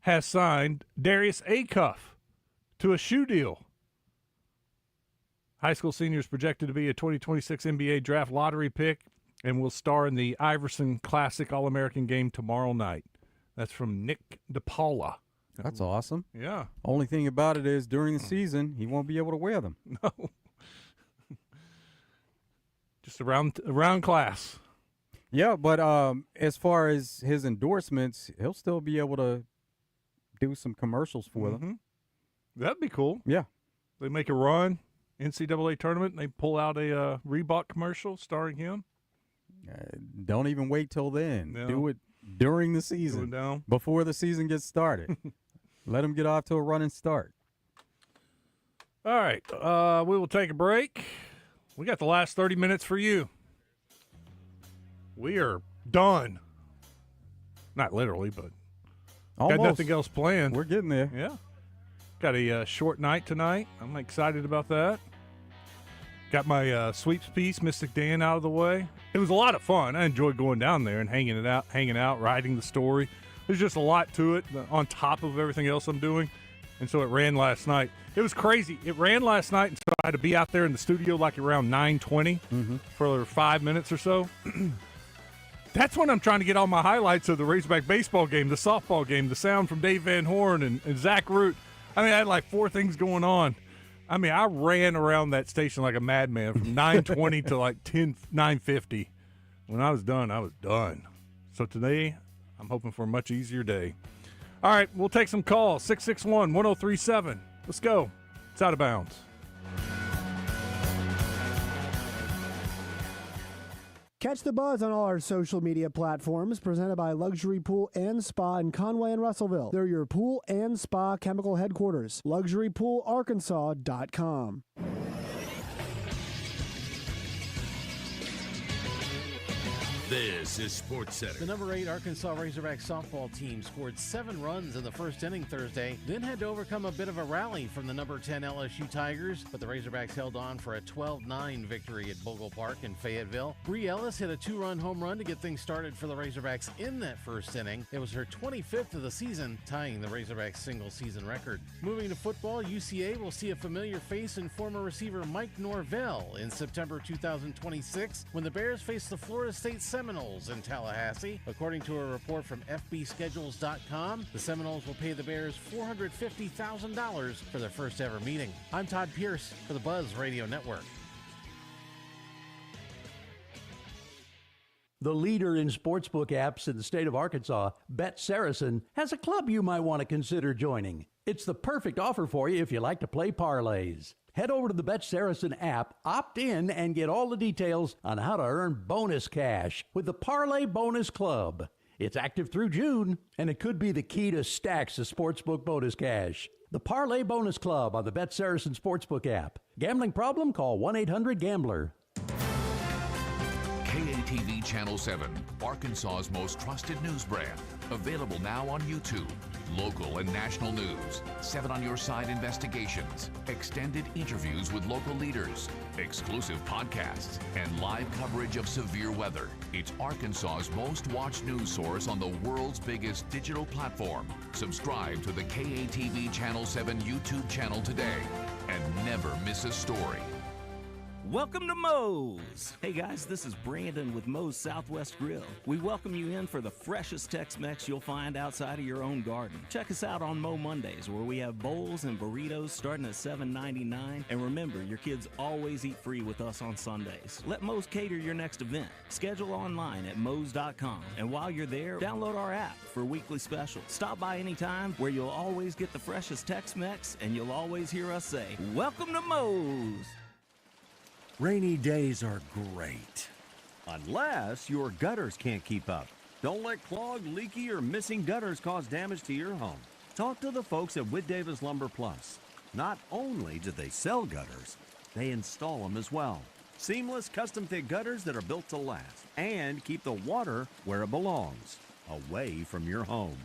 has signed Darius Acuff to a shoe deal. High school senior is projected to be a 2026 NBA draft lottery pick and will star in the Iverson Classic All-American game tomorrow night. That's from Nick DePaula. That's awesome. Yeah. Only thing about it is during the season, he won't be able to wear them. No. Just around class. Yeah, but as far as his endorsements, he'll still be able to do some commercials for them. That'd be cool. Yeah. They make a run, NCAA tournament, and they pull out a Reebok commercial starring him. Don't even wait till then. No. Do it during the season, before the season gets started. Let him get off to a running start. All right, we will take a break. We got the last 30 minutes for you. We are done. Not literally, but almost. Got nothing else planned. We're getting there. Yeah. Got a short night tonight. I'm excited about that. Got my sweeps piece, Mystic Dan, out of the way. It was a lot of fun. I enjoyed going down there and hanging out, writing the story. There's just a lot to it on top of everything else I'm doing. And so it ran last night. It was crazy. It ran last night, and so I had to be out there in the studio like around 9:20 for 5 minutes or so. That's when I'm trying to get all my highlights of the Razorback baseball game, the softball game, the sound from Dave Van Horn and Zach Root. I mean, I had like 4 things going on. I mean, I ran around that station like a madman from 9:20 to like 9:50. When I was done, I was done. So today, I'm hoping for a much easier day. All right, we'll take some calls. 661-1037. Let's go. It's Out of Bounds. Catch the buzz on all our social media platforms, presented by Luxury Pool and Spa in Conway and Russellville. They're your pool and spa chemical headquarters. LuxuryPoolArkansas.com. This is Sports Center. The number 8 Arkansas Razorback softball team scored 7 runs in the first inning Thursday, then had to overcome a bit of a rally from the number 10 LSU Tigers, but the Razorbacks held on for a 12-9 victory at Bogle Park in Fayetteville. Bree Ellis hit a 2-run home run to get things started for the Razorbacks in that first inning. It was her 25th of the season, tying the Razorbacks single-season record. Moving to football, UCA will see a familiar face in former receiver Mike Norvell in September 2026 when the Bears face the Florida State Seminoles in Tallahassee. According to a report from FBschedules.com, the Seminoles will pay the Bears $450,000 for their first ever meeting. I'm Todd Pierce for the Buzz Radio Network. The leader in sportsbook apps in the state of Arkansas, Bet Saracen, has a club you might want to consider joining. It's the perfect offer for you if you like to play parlays. Head over to the Bet Saracen app, opt in, and get all the details on how to earn bonus cash with the Parlay Bonus Club. It's active through June, and it could be the key to stacks of sportsbook bonus cash. The Parlay Bonus Club on the Bet Saracen Sportsbook app. Gambling problem? Call 1-800-GAMBLER. KATV Channel 7, Arkansas's most trusted news brand. Available now on YouTube. Local and national news, 7 on Your Side investigations, extended interviews with local leaders, exclusive podcasts, and live coverage of severe weather. It's Arkansas's most watched news source on the world's biggest digital platform. Subscribe to the KATV Channel 7 YouTube channel today and never miss a story. Welcome to Moe's. Hey guys, this is Brandon with Moe's Southwest Grill. We welcome you in for the freshest Tex-Mex you'll find outside of your own garden. Check us out on Moe Mondays, where we have bowls and burritos starting at $7.99. And remember, your kids always eat free with us on Sundays. Let Moe's cater your next event. Schedule online at Moe's.com. And while you're there, download our app for weekly specials. Stop by anytime, where you'll always get the freshest Tex-Mex, and you'll always hear us say, welcome to Moe's. Rainy days are great, unless your gutters can't keep up. Don't let clogged, leaky, or missing gutters cause damage to your home. Talk to the folks at Whit Davis Lumber Plus. Not only do they sell gutters, they install them as well. Seamless, custom-fit gutters that are built to last and keep the water where it belongs, away from your home.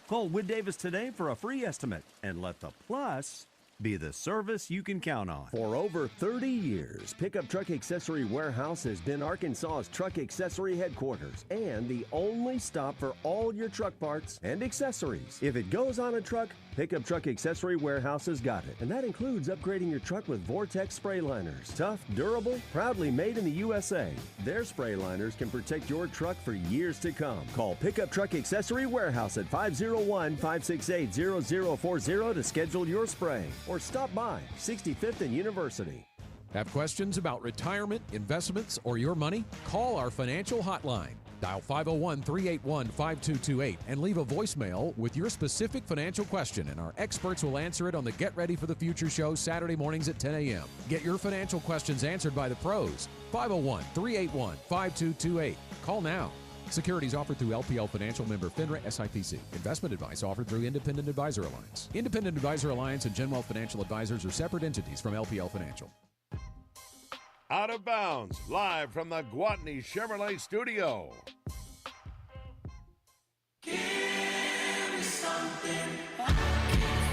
Call Whit Davis today for a free estimate and let the Plus be the service you can count on. For over 30 years, Pickup Truck Accessory Warehouse has been Arkansas's truck accessory headquarters and the only stop for all your truck parts and accessories. If it goes on a truck, Pickup Truck Accessory Warehouse has got it. And that includes upgrading your truck with Vortex spray liners. Tough, durable, proudly made in the USA. Their spray liners can protect your truck for years to come. Call Pickup Truck Accessory Warehouse at 501-568-0040 to schedule your spraying. Or stop by 65th and University. Have questions about retirement, investments, or your money? Call our financial hotline. Dial 501-381-5228 and leave a voicemail with your specific financial question, and our experts will answer it on the Get Ready for the Future show Saturday mornings at 10 a.m. Get your financial questions answered by the pros. 501-381-5228. Call now. Securities offered through LPL Financial, member FINRA SIPC. Investment advice offered through Independent Advisor Alliance. Independent Advisor Alliance and Genwealth Financial Advisors are separate entities from LPL Financial. Out of Bounds, live from the Gwatney Chevrolet studio. Give me something I can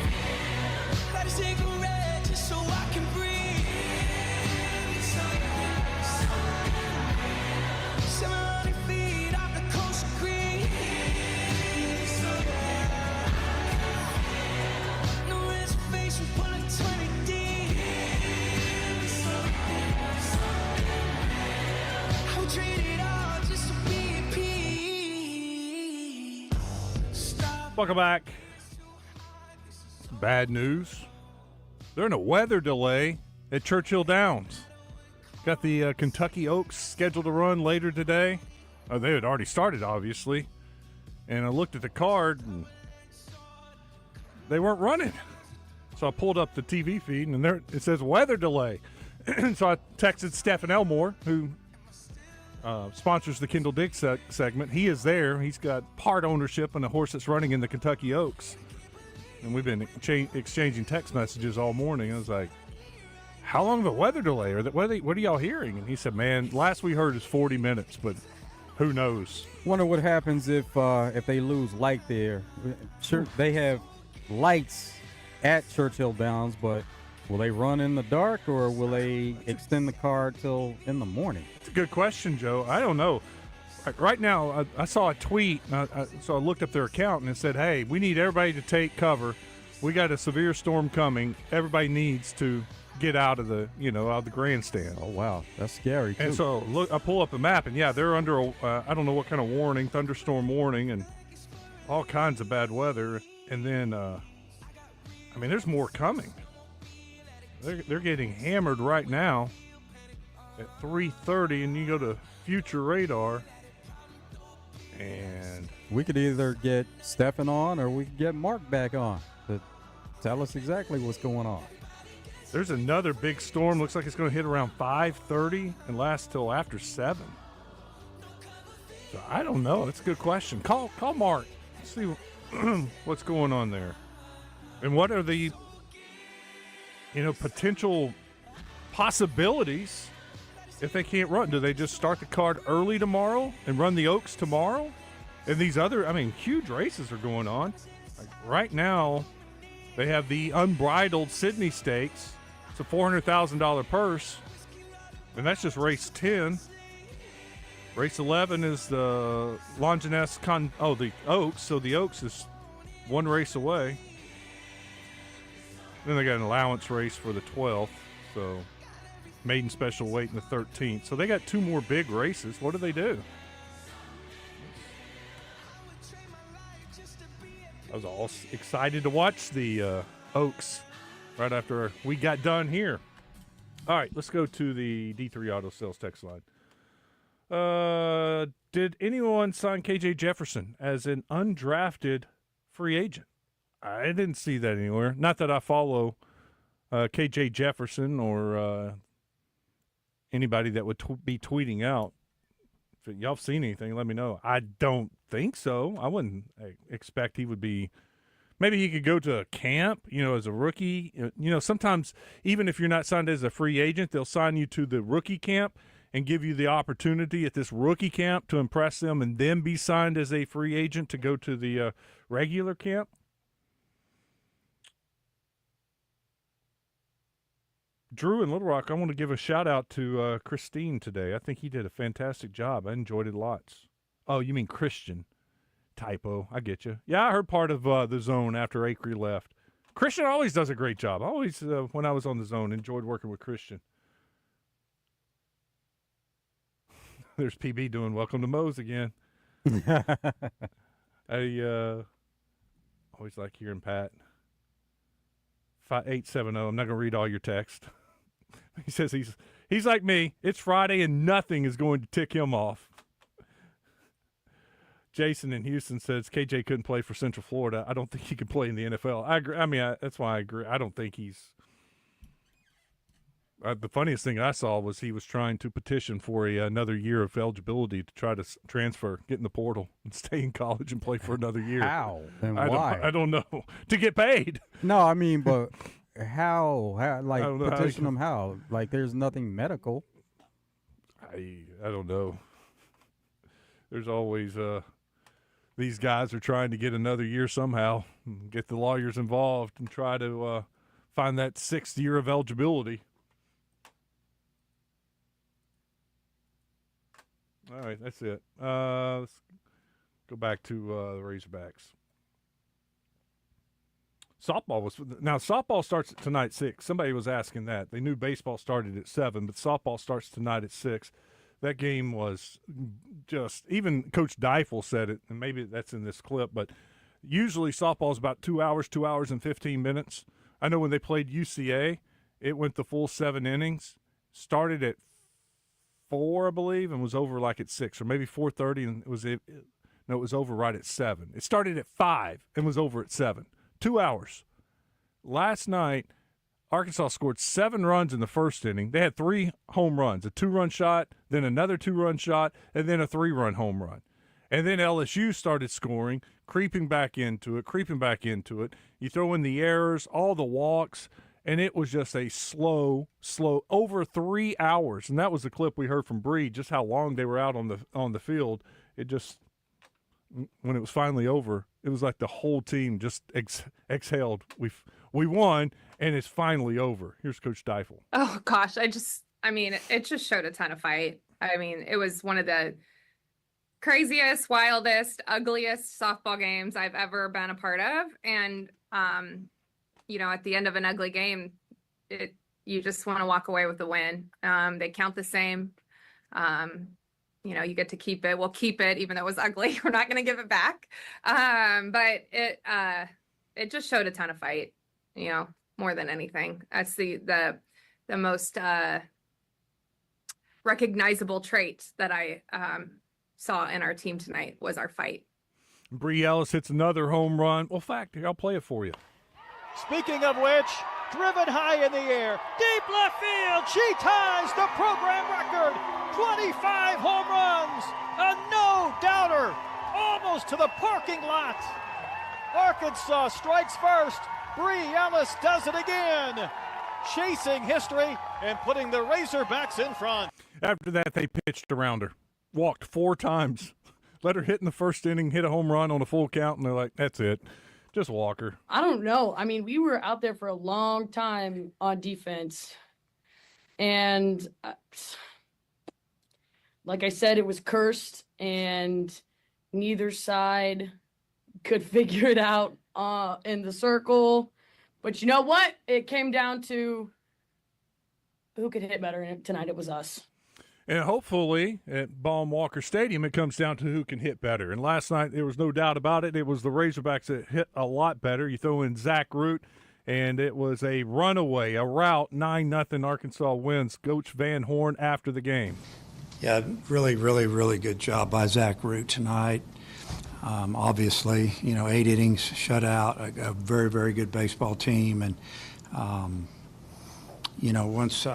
feel. Light a cigarette just so I can breathe. Give me something. Welcome back. Bad news. They're in a weather delay at Churchill Downs. Got the Kentucky Oaks scheduled to run later today. They had already started, obviously. And I looked at the card, and they weren't running. So I pulled up the TV feed, and there it says weather delay. So I texted Stephen Elmore, who sponsors the Kendall Diggs segment. He is there. He's got part ownership in a horse that's running in the Kentucky Oaks. And we've been exchanging text messages all morning. I was like, how long of a weather delay? What are y'all hearing? And he said, man, last we heard is 40 minutes, but who knows? Wonder what happens if they lose light there. Sure, they have lights at Churchill Downs, but will they run in the dark or will they extend the card till in the morning? It's a good question, Joe. I don't know. Right now, I saw a tweet, so I looked up their account, and it said, hey, we need everybody to take cover. We got a severe storm coming. Everybody needs to get out of the grandstand. Oh, wow. That's scary, too. And so, look, I pull up a map, and, yeah, they're under, I don't know what kind of warning, thunderstorm warning, and all kinds of bad weather. And then, there's more coming. They're getting hammered right now at 3:30, and you go to Future Radar. And we could either get Stefan on or we could get Mark back on to tell us exactly what's going on. There's another big storm. Looks like it's going to hit around 5:30 and last till after 7. So I don't know. That's a good question. Call Mark. See what's going on there. And what are the potential possibilities if they can't run? Do they just start the card early tomorrow and run the Oaks tomorrow? And these other, huge races are going on. Like right now, they have the Unbridled Sydney Stakes. It's a $400,000 purse. And that's just race 10. Race 11 is the Longinus the Oaks. So the Oaks is one race away. Then they got an allowance race for the 12th. So maiden special weight in the 13th. So they got 2 more big races. What do they do? I was all excited to watch the Oaks right after we got done here. All right, let's go to the D3 Auto Sales text line. Did anyone sign KJ Jefferson as an undrafted free agent? I didn't see that anywhere. Not that I follow KJ Jefferson or anybody that would be tweeting out. If y'all have seen anything, let me know. I don't think so. I wouldn't expect he would be. Maybe he could go to a camp, as a rookie. Sometimes even if you're not signed as a free agent, they'll sign you to the rookie camp and give you the opportunity at this rookie camp to impress them and then be signed as a free agent to go to the regular camp. Drew in Little Rock, I want to give a shout-out to Christine today. I think he did a fantastic job. I enjoyed it lots. Oh, you mean Christian. Typo. I get you. Yeah, I heard part of the Zone after Acree left. Christian always does a great job. I always, when I was on the Zone, enjoyed working with Christian. There's PB doing Welcome to Moe's again. I always like hearing Pat. 5870. I'm not going to read all your text. He says he's like me. It's Friday and nothing is going to tick him off. Jason in Houston says KJ couldn't play for Central Florida. I don't think he could play in the NFL. I agree. That's why I agree. I don't think he's. The funniest thing I saw was he was trying to petition for another year of eligibility to try to transfer, get in the portal, and stay in college and play for another year. How and why? I don't know. To get paid. No, but how? Like petition them how? Like there's nothing medical. I don't know. There's always these guys are trying to get another year somehow, get the lawyers involved, and try to find that 6th year of eligibility. All right, that's it. Let's go back to the Razorbacks. Softball starts tonight at 6. Somebody was asking that. They knew baseball started at 7, but softball starts tonight at 6. That game was just, even Coach Deifel said it, and maybe that's in this clip, but Usually softball is about 2 hours, 2 hours and 15 minutes. I know when they played UCA, it went the full 7 innings. Started at 4, I believe, and was over like at 6, or maybe 4:30, and it was over right at 7. It started at 5 and was over at 7. 2 hours. Last night, Arkansas scored 7 runs in the first inning. They had 3 home runs, a 2-run shot, then another 2-run shot, and then a 3-run home run. And then LSU started scoring, creeping back into it. You throw in the errors, all the walks, and it was just a slow, over 3 hours. And that was the clip we heard from Bree, just how long they were out on the field. It just, when it was finally over, it was like the whole team just exhaled. We won, and it's finally over. Here's Coach Deifel. Oh, gosh. it just showed a ton of fight. I mean, it was one of the craziest, wildest, ugliest softball games I've ever been a part of. And, at the end of an ugly game, you just want to walk away with the win. They count the same. You get to keep it. We'll keep it, even though it was ugly. We're not going to give it back. But it just showed a ton of fight, more than anything. That's the most recognizable trait that I saw in our team tonight was our fight. Bree Ellis hits another home run. Well, here, I'll play it for you. Speaking of which, driven high in the air, deep left field, she ties the program record. 25 home runs, a no-doubter, almost to the parking lot. Arkansas strikes first. Bree Ellis does it again, chasing history and putting the Razorbacks in front. After that, they pitched around her, walked 4 times, let her hit in the first inning, hit a home run on a full count, and they're like, that's it. Just walk her. I don't know. I mean, we were out there for a long time on defense. And like I said, it was cursed, and neither side could figure it out in the circle. But you know what? It came down to who could hit better, and tonight it was us. And hopefully at Baum Walker Stadium, it comes down to who can hit better. And last night, there was no doubt about it. It was the Razorbacks that hit a lot better. You throw in Zach Root, and it was a runaway, a rout, 9-0 Arkansas wins. Coach Van Horn after the game. Yeah, really, really, really good job by Zach Root tonight. Obviously, 8 innings, shutout, a very, very good baseball team. And, I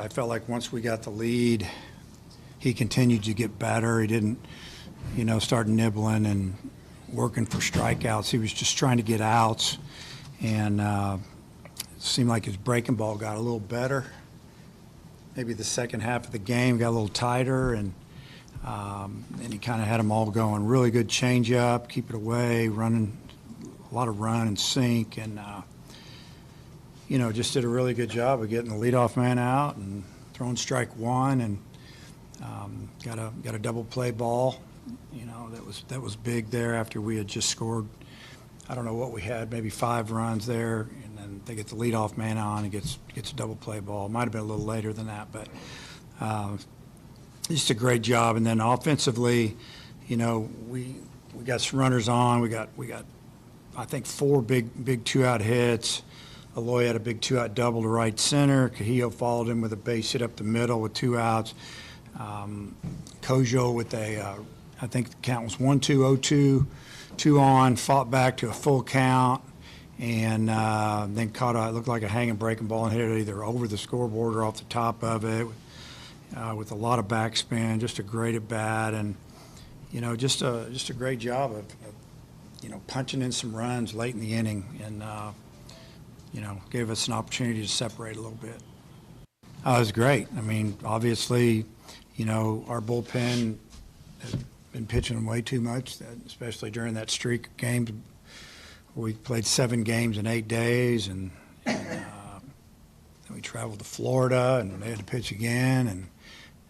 felt like once we got the lead, he continued to get better. He didn't, start nibbling and working for strikeouts. He was just trying to get outs. And it seemed like his breaking ball got a little better. Maybe the second half of the game got a little tighter, and he kind of had them all going. Really good changeup, keep it away, running, a lot of run and sink, and, just did a really good job of getting the leadoff man out and throwing strike one, and got a double play ball. That was big there after we had just scored. I don't know what we had, maybe 5 runs there, and then they get the leadoff man on and gets a double play ball. Might have been a little later than that, but just a great job. And then offensively, we got some runners on. We got I think 4 big 2-out hits. Aloy had a big 2-out double to right center. Cahillo followed him with a base hit up the middle with 2 outs. Kojo with I think the count was 1-2, 0-2, 2 on, fought back to a full count, and then caught it looked like a hanging breaking ball and hit it either over the scoreboard or off the top of it with a lot of backspin. Just a great at bat, and just a great job of punching in some runs late in the inning, and gave us an opportunity to separate a little bit. It was great. I mean, obviously, our bullpen has been pitching way too much, especially during that streak of games. We played 7 games in 8 days, and then we traveled to Florida, and they had to pitch again.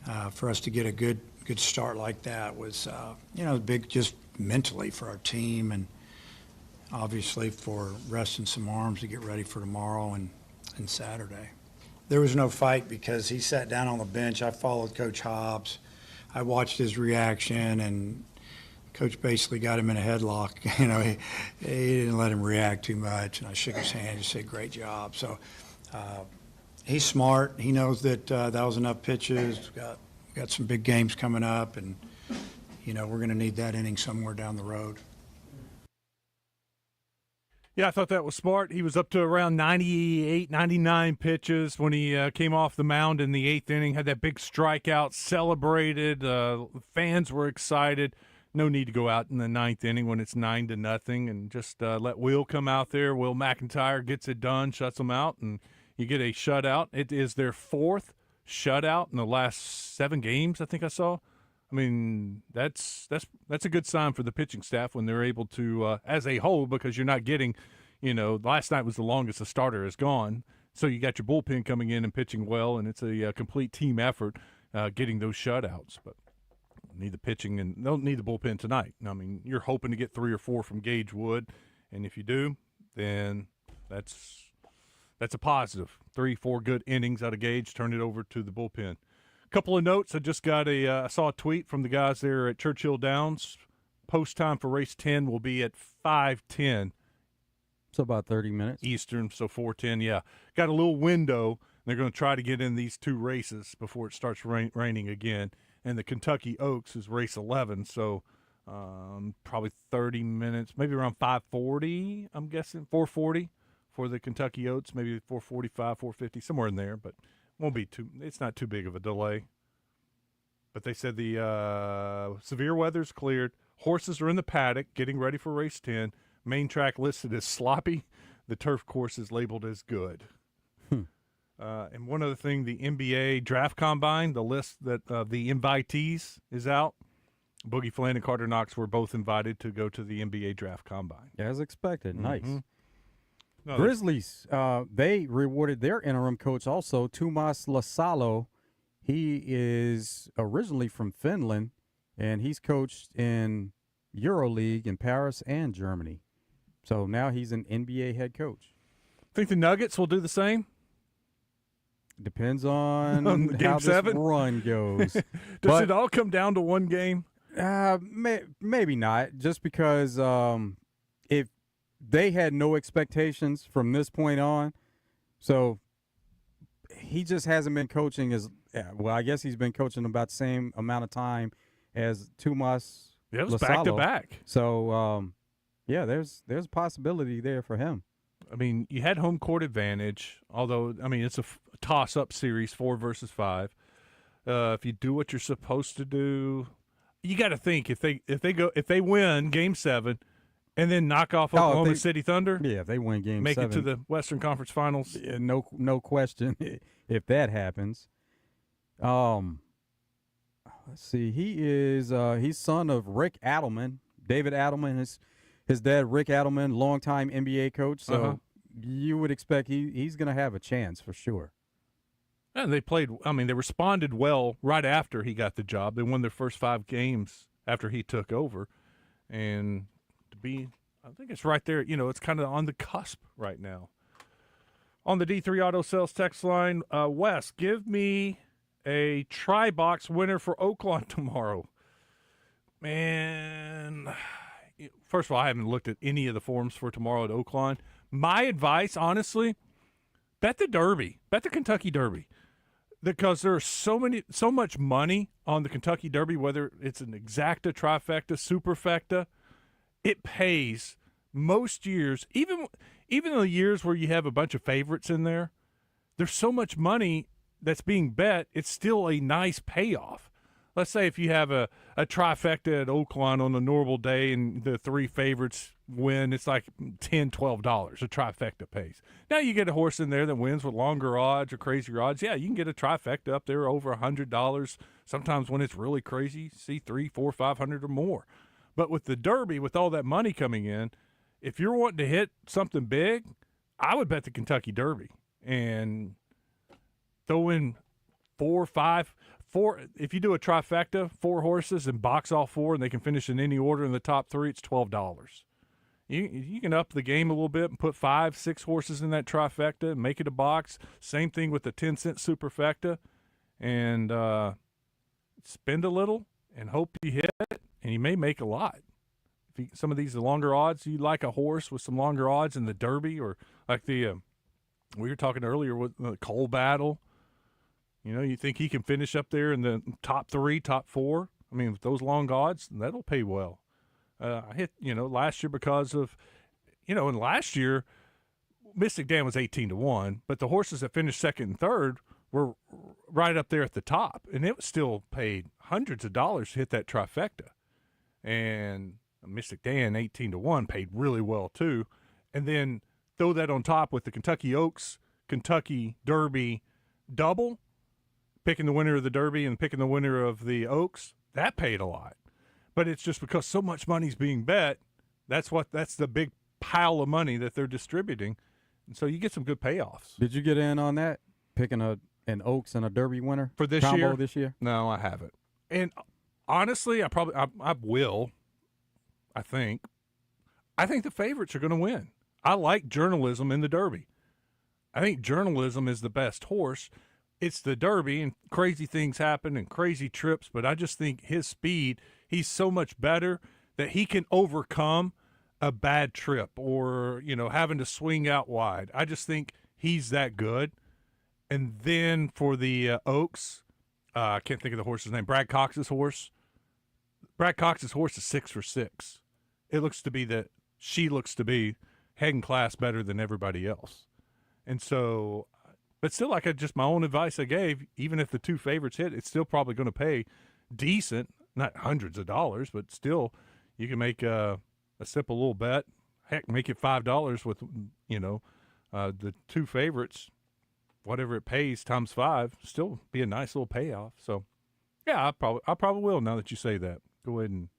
And for us to get a good start like that was, big just mentally for our team, and obviously for resting some arms to get ready for tomorrow and Saturday. There was no fight because he sat down on the bench. I followed Coach Hobbs. I watched his reaction, and Coach basically got him in a headlock. You know, he didn't let him react too much, and I shook his hand and said, "Great job." So he's smart. He knows that that was enough pitches. We got some big games coming up, and you know we're going to need that inning somewhere down the road. Yeah, I thought that was smart. He was up to around 98, 99 pitches when he came off the mound in the 8th inning, had that big strikeout, celebrated. Fans were excited. No need to go out in the 9th inning when it's 9-0 and just let Will come out there. Will McIntyre gets it done, shuts them out, and you get a shutout. It is their 4th shutout in the last 7 games, I think I saw. I mean, that's a good sign for the pitching staff when they're able to, as a whole, because you're not getting, last night was the longest a starter has gone. So you got your bullpen coming in and pitching well, and it's a complete team effort getting those shutouts. But need the pitching, and they'll need the bullpen tonight. I mean, you're hoping to get 3 or 4 from Gage Wood, and if you do, then that's a positive. 3-4 good innings out of Gage, turn it over to the bullpen. Couple of notes. I just got I saw a tweet from the guys there at Churchill Downs. Post time for race 10 will be at 5:10. So about 30 minutes. Eastern, so 4:10, yeah. Got a little window. They're going to try to get in these 2 races before it starts raining again. And the Kentucky Oaks is race 11, so probably 30 minutes, maybe around 5:40, I'm guessing, 4:40 for the Kentucky Oats, maybe 4:45, 4:50, somewhere in there, but won't be it's not too big of a delay. But they said the severe weather's cleared. Horses are in the paddock getting ready for race 10. Main track listed as sloppy. The turf course is labeled as good. And one other thing, the NBA draft combine, the list that the invitees is out. Boogie Flynn and Carter Knox were both invited to go to the NBA draft combine. As expected. Nice. No, Grizzlies, they rewarded their interim coach also, Tuomas Lasalo. He is originally from Finland, and he's coached in EuroLeague in Paris and Germany. So now he's an NBA head coach. Think the Nuggets will do the same? Depends on Game how 7? this run goes. Does it all come down to one game? Maybe not, just because if they had no expectations from this point on, so he just hasn't been coaching well, I guess he's been coaching about the same amount of time as Tuomas Lasalo. Yeah, it was back-to-back. So, there's a possibility there for him. I mean, you had home court advantage, although, I mean, it's a toss-up series, 4 versus 5. If you do what you're supposed to do, you got to think if they win Game 7 and then knock off Oklahoma City Thunder. Yeah, if they win Game 7, make it to the Western Conference Finals. No question. If that happens, let's see. He is he's son of Rick Adelman, David Adelman. His dad, Rick Adelman, longtime NBA coach. So you would expect he's going to have a chance for sure. And they responded well right after he got the job. They won their first 5 games after he took over. And I think it's right there, it's kind of on the cusp right now. On the D3 Auto Sales text line, Wes, give me a Tri-Box winner for Oakland tomorrow. Man, first of all, I haven't looked at any of the forms for tomorrow at Oakland. My advice, honestly, bet the Derby. Bet the Kentucky Derby. Because there's so much money on the Kentucky Derby, whether it's an exacta, trifecta, superfecta, it pays most years, even the years where you have a bunch of favorites in there, there's so much money that's being bet, it's still a nice payoff. Let's say if you have a trifecta at Oakland on a normal day and the 3 favorites win, it's like $10, $12 a trifecta pays. Now you get a horse in there that wins with longer odds or crazier odds. Yeah, you can get a trifecta up there over $100. Sometimes when it's really crazy, see $300, $400, $500 or more. But with the Derby, with all that money coming in, if you're wanting to hit something big, I would bet the Kentucky Derby and throw in 4, 5, 4. If you do a trifecta, 4 horses and box all 4, and they can finish in any order in the top 3, it's $12. You can up the game a little bit and put 5, 6 horses in that trifecta and make it a box. Same thing with the 10-cent superfecta, and spend a little and hope you hit, and you may make a lot. some of these longer odds, you like a horse with some longer odds in the Derby, or like we were talking earlier with the Cole Battle. You think he can finish up there in the top 3, top 4? I mean, with those long odds, that'll pay well. I hit, last year because of, and last year, Mystic Dan was 18-1, but the horses that finished second and third were right up there at the top, and it still paid hundreds of dollars to hit that trifecta. And Mystic Dan, 18-1, paid really well too. And then throw that on top with the Kentucky Oaks, Kentucky Derby double, picking the winner of the Derby and picking the winner of the Oaks, that paid a lot. But it's just because so much money's being bet, that's the big pile of money that they're distributing. And so you get some good payoffs. Did you get in on that, picking an Oaks and a Derby winner for this combo year? This year? No, I haven't. And honestly, I will. I think the favorites are going to win. I like Journalism in the Derby. I think Journalism is the best horse. It's the Derby, and crazy things happen and crazy trips, but I just think his speed, he's so much better that he can overcome a bad trip or, having to swing out wide. I just think he's that good. And then for the Oaks, I can't think of the horse's name, Brad Cox's horse. Brad Cox's horse is 6 for 6. She looks to be head and class better than everybody else. And so, but still, my own advice I gave, even if the 2 favorites hit, it's still probably going to pay decent, not hundreds of dollars, but still you can make a simple little bet. Heck, make it $5 with, the 2 favorites, whatever it pays times 5, still be a nice little payoff. So, yeah, I probably will now that you say that. Go ahead and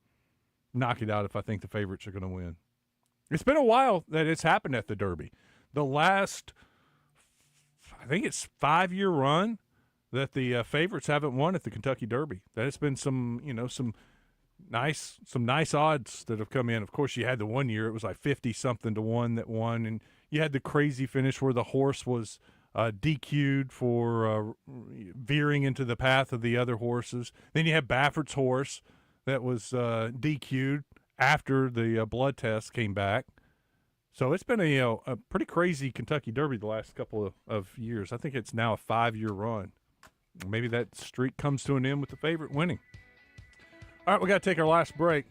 knock it out if I think the favorites are going to win. It's been a while that it's happened at the Derby. The last, I think it's 5-year run that the favorites haven't won at the Kentucky Derby. That's been some nice odds that have come in. Of course, you had the one year it was like 50-something to 1 that won, and you had the crazy finish where the horse was DQ'd for veering into the path of the other horses. Then you had Baffert's horse that was DQ'd after the blood test came back. So it's been a pretty crazy Kentucky Derby the last couple of years. I think it's now a 5-year run. Maybe that streak comes to an end with the favorite winning. All right, we got to take our last break.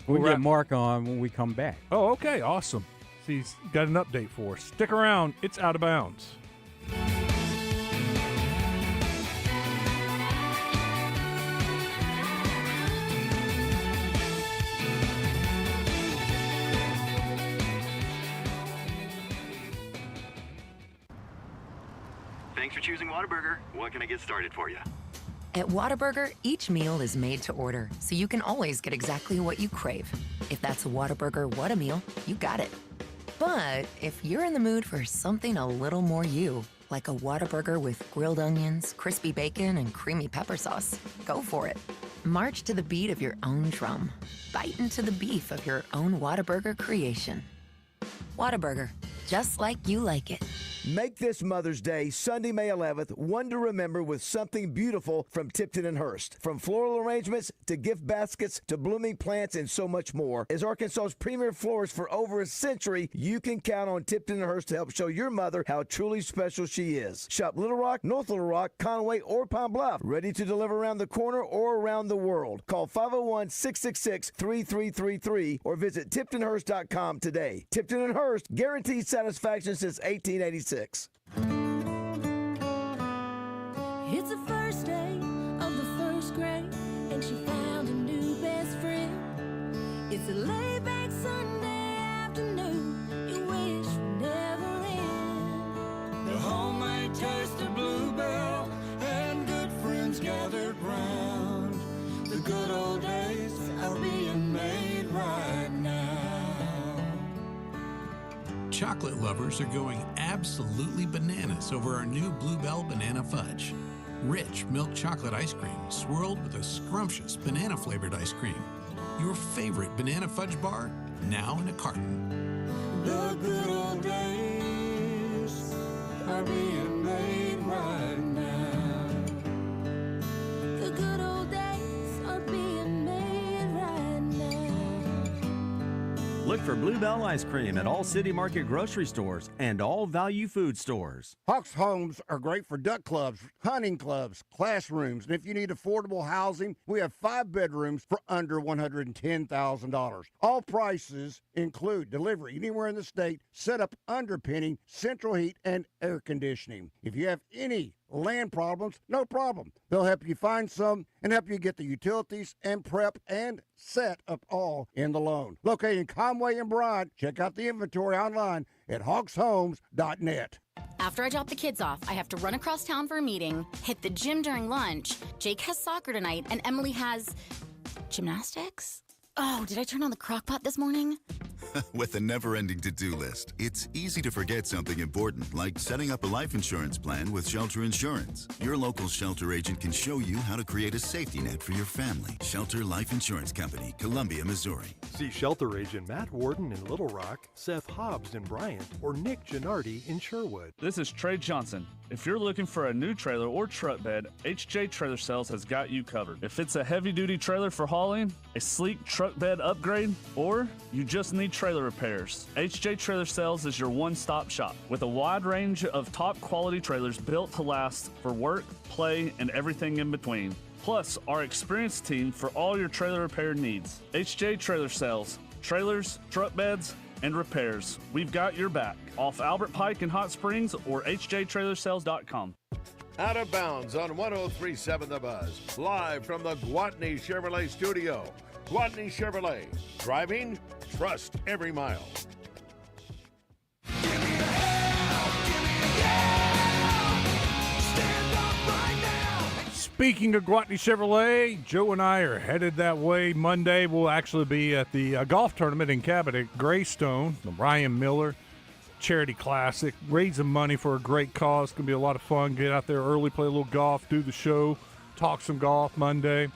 We'll get Mark on when we come back. Oh, okay, awesome. He's got an update for us. Stick around. It's Out of Bounds. Thanks for choosing Whataburger. What can I get started for you? At Whataburger, each meal is made to order, so you can always get exactly what you crave. If that's a Whataburger What-A-Meal, you got it. But if you're in the mood for something a little more you, like a Whataburger with grilled onions, crispy bacon, and creamy pepper sauce, go for it. March to the beat of your own drum. Bite into the beef of your own Whataburger creation. Whataburger, just like you like it. Make this Mother's Day, Sunday, May 11th, one to remember with something beautiful from Tipton and Hurst. From floral arrangements to gift baskets to blooming plants and so much more. As Arkansas's premier florist for over a century, you can count on Tipton and Hurst to help show your mother how truly special she is. Shop Little Rock, North Little Rock, Conway, or Pine Bluff. Ready to deliver around the corner or around the world. Call 501-666-3333 or visit TiptonHurst.com today. Tipton and Hurst, guaranteed satisfaction since 1886. It's the first day of the first grade, and she found a new best friend. It's a laid-back Sunday afternoon, you wish would never end. The homemade taste of Bluebell and good friends gathered round. The good old days are being made right now. Chocolate lovers are going absolutely bananas over our new Bluebell Banana Fudge. Rich milk chocolate ice cream swirled with a scrumptious banana-flavored ice cream. Your favorite banana fudge bar, now in a carton. The good old days are being made right now. The good old days are being made right now. Look for Bluebell ice cream at all City Market grocery stores and all value food stores. Hawks Homes are great for duck clubs, hunting clubs, classrooms, and if you need affordable housing, we have 5 bedrooms for under $110,000. All prices include delivery anywhere in the state, setup underpinning, central heat, and air conditioning. If you have any land problems, no problem. They'll help you find some and help you get the utilities and prep and set up all in the loan. Located in Conway and Bryant, check out the inventory online at hawkshomes.net. After I drop the kids off, I have to run across town for a meeting, hit the gym during lunch. Jake has soccer tonight, and Emily has gymnastics? Oh, did I turn on the crock pot this morning? With a never-ending to-do list, it's easy to forget something important, like setting up a life insurance plan with Shelter Insurance. Your local Shelter agent can show you how to create a safety net for your family. Shelter Life Insurance Company, Columbia, Missouri. See Shelter agent Matt Warden in Little Rock, Seth Hobbs in Bryant, or Nick Gennardi in Sherwood. This is Trey Johnson. If you're looking for a new trailer or truck bed, HJ Trailer Sales has got you covered. If it's a heavy-duty trailer for hauling, a sleek truck bed upgrade, or you just need trailer repairs, HJ Trailer Sales is your one-stop shop. With a wide range of top-quality trailers built to last for work, play, and everything in between. Plus, our experienced team for all your trailer repair needs. HJ Trailer Sales, trailers, truck beds, and repairs. We've got your back. Off Albert Pike in Hot Springs or hjtrailersales.com. Out of Bounds on 103.7 The Buzz. Live from the Gwatney Chevrolet studio. Gwatney Chevrolet. Driving, trust every mile. Speaking of Gwatney Chevrolet, Joe and I are headed that way. Monday, we'll actually be at the golf tournament in Cabot at Greystone, the Ryan Miller Charity Classic, raising money for a great cause. It's going to be a lot of fun. Get out there early, play a little golf, do the show, talk some golf Monday,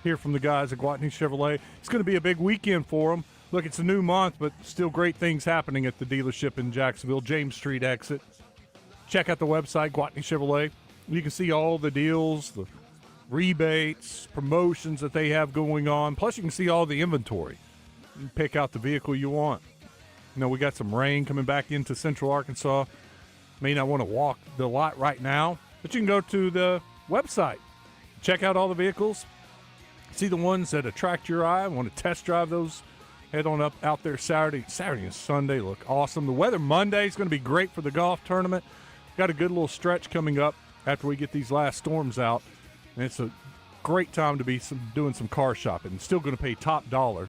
hear from the guys at Gwatney Chevrolet. It's going to be a big weekend for them. Look, it's a new month, but still great things happening at the dealership in Jacksonville, James Street exit. Check out the website, Gwatney Chevrolet. You can see all the deals, the rebates, promotions that they have going on. Plus, you can see all the inventory. You can pick out the vehicle you want. You know, we got some rain coming back into Central Arkansas. May not want to walk the lot right now, but you can go to the website. Check out all the vehicles. See the ones that attract your eye. Want to test drive those? Head on up out there Saturday and Sunday. Look awesome. The weather Monday is going to be great for the golf tournament. Got a good little stretch coming up after we get these last storms out. And it's a great time to be doing some car shopping. Still going to pay top dollar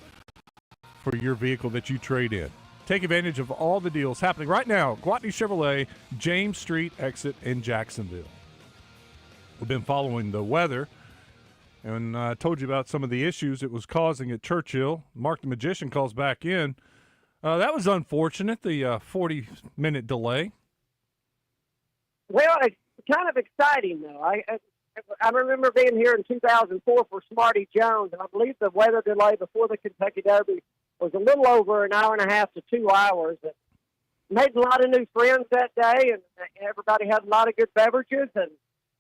for your vehicle that you trade in. Take advantage of all the deals happening right now. Gwatney Chevrolet, James Street exit in Jacksonville. We've been following the weather, and I told you about some of the issues it was causing at Churchill. Mark the Magician calls back in. That was unfortunate, the 40-minute delay. Well, it's kind of exciting, though. I remember being here in 2004 for Smarty Jones, and I believe the weather delay before the Kentucky Derby was a little over an hour and a half to 2 hours. And made a lot of new friends that day, and everybody had a lot of good beverages and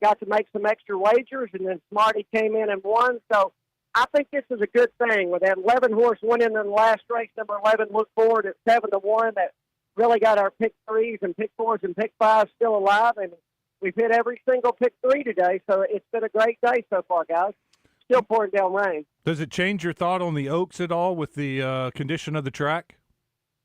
got to make some extra wagers, and then Smarty came in and won. So I think this is a good thing. With that 11-horse winning in the last race, number 11, Look Forward at 7-1, that really got our pick threes and pick fours and pick fives still alive, and we've hit every single pick three today, so it's been a great day so far, guys. Still pouring down rain. Does it change your thought on the Oaks at all with the condition of the track?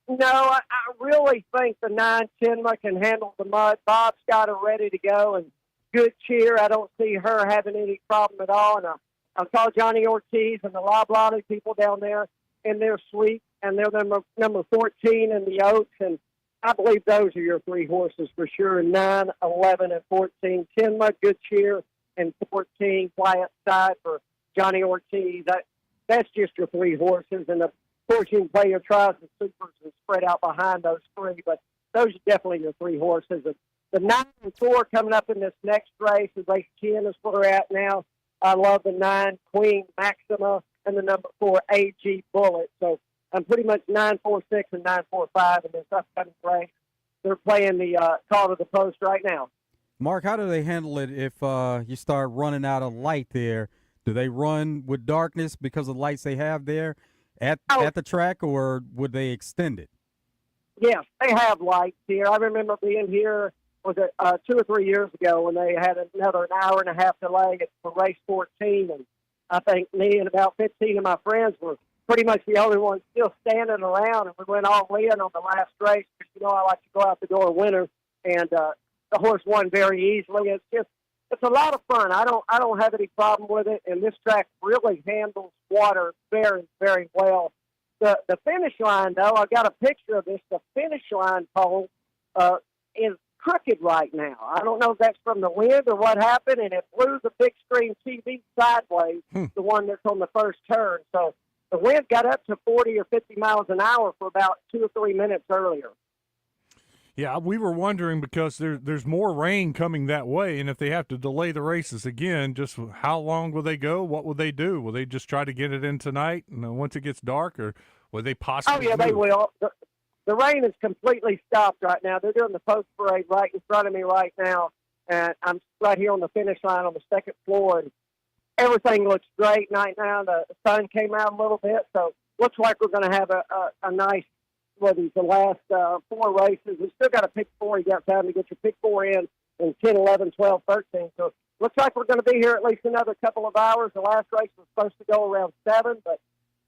No, I really think the 9 Chinma can handle the mud. Bob's got her ready to go, and good cheer. I don't see her having any problem at all. And I saw Johnny Ortiz and the Loblolly people down there in their suite, and they're number 14 in the Oaks, and I believe those are your 3 horses for sure, 9, 11, and 14. Chinma, good cheer, and 14, quiet side for Johnny Ortiz. That's just your 3 horses, and of course you can play your tries and supers and spread out behind those 3, but those are definitely your 3 horses. The 9 and 4 coming up in this next race, is race 10 is where we're at now. I love the 9, Queen Maxima, and the number 4, AG Bullet. So I'm pretty much 9-4-6 and 9-4-5 in this upcoming race. They're playing the call to the post right now. Mark, how do they handle it if you start running out of light there? Do they run with darkness because of the lights they have there? at the track, or would they extend it? Yes, they have lights here. I remember being here, was it 2 or 3 years ago, when they had another an hour and a half delay for race 14, and I think me and about 15 of my friends were pretty much the only ones still standing around, and we went all in on the last race because, you know, I like to go out the door winner, and the horse won very easily. It's a lot of fun. I don't have any problem with it, and this track really handles water very, very well. The finish line, though, I got a picture of this. The finish line pole is crooked right now. I don't know if that's from the wind or what happened, and it blew the big screen TV sideways, the one that's on the first turn. So the wind got up to 40 or 50 miles an hour for about 2 or 3 minutes earlier. Yeah, we were wondering because there's more rain coming that way, and if they have to delay the races again, just how long will they go? What will they do? Will they just try to get it in tonight, and then once it gets dark, or will they possibly? Oh yeah, they will. The rain is completely stopped right now. They're doing the post parade right in front of me right now, and I'm right here on the finish line on the second floor, and everything looks great right now. The sun came out a little bit, so looks like we're going to have a nice. The last 4 races. We still got a pick 4. You got time to get your pick 4 in 10, 11, 12, 13. So looks like we're going to be here at least another couple of hours. The last race was supposed to go around 7, but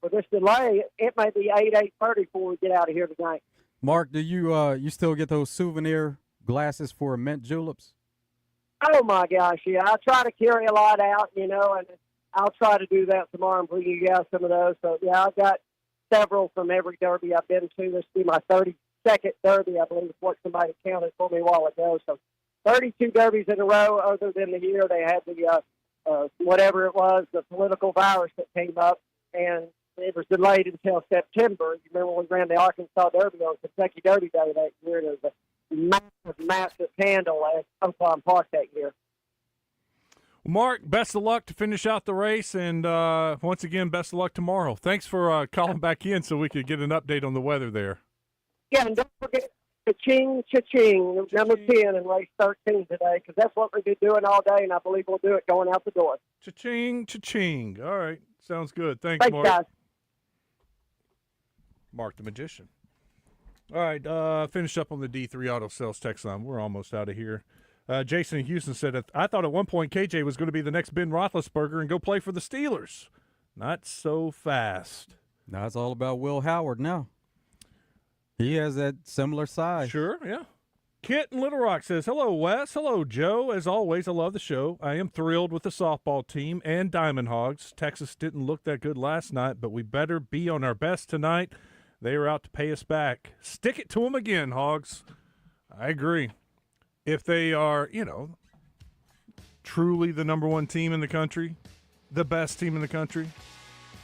with this delay, it may be 8:30 before we get out of here tonight. Mark, do you still get those souvenir glasses for mint juleps? Oh my gosh, yeah. I try to carry a lot out, you know, and I'll try to do that tomorrow and bring you guys some of those. So yeah, I've got several from every derby I've been to. This will be my 32nd derby, I believe, is what somebody counted for me a while ago. So 32 derbies in a row, other than the year they had the, whatever it was, the political virus that came up, and it was delayed until September. You remember when we ran the Arkansas Derby on Kentucky Derby Day that year? There was a massive, massive handle at Oakland Park that year. Mark, best of luck to finish out the race, and once again, best of luck tomorrow. Thanks for calling back in so we could get an update on the weather there. Yeah, and don't forget cha-ching, cha-ching, number 10 in race 13 today, because that's what we've been doing all day, and I believe we'll do it going out the door. Cha-ching, cha-ching. All right, sounds good. Thanks, Mark. Guys. Mark the Magician. All right, finish up on the D3 Auto Sales text line. We're almost out of here. Jason in Houston said, I thought at one point KJ was going to be the next Ben Roethlisberger and go play for the Steelers. Not so fast. Now it's all about Will Howard now. He has that similar size. Sure, yeah. Kit in Little Rock says, hello, Wes. Hello, Joe. As always, I love the show. I am thrilled with the softball team and Diamond Hogs. Texas didn't look that good last night, but we better be on our best tonight. They are out to pay us back. Stick it to them again, Hogs. I agree. If they are, truly the number 1 team in the country, the best team in the country,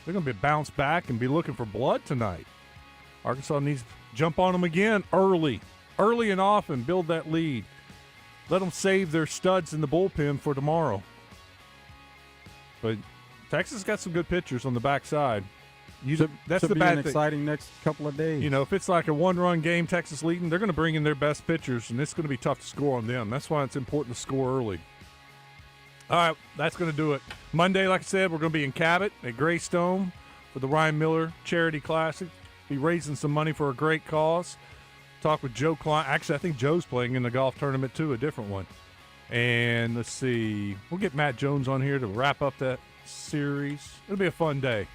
they're going to be bounced back and be looking for blood tonight. Arkansas needs to jump on them again early and often, build that lead. Let them save their studs in the bullpen for tomorrow. But Texas got some good pitchers on the backside. That's the bad thing. Exciting next couple of days. If it's like a 1-run game, Texas leading, they're going to bring in their best pitchers, and it's going to be tough to score on them. That's why it's important to score early. All right, that's going to do it. Monday, like I said, we're going to be in Cabot at Greystone for the Ryan Miller Charity Classic. Be raising some money for a great cause. Talk with Joe Klein. Actually, I think Joe's playing in the golf tournament too, a different one. And let's see, we'll get Matt Jones on here to wrap up that series. It'll be a fun day.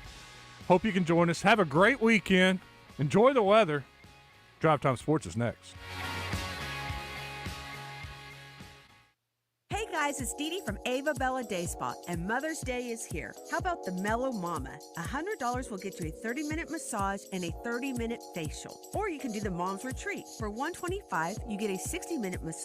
Hope you can join us. Have a great weekend. Enjoy the weather. Drive Time Sports is next. Hey guys, it's Dee Dee from Ava Bella Day Spa, and Mother's Day is here. How about the Mellow Mama? $100 will get you a 30-minute massage and a 30-minute facial. Or you can do the Mom's Retreat. For $125, you get a 60-minute massage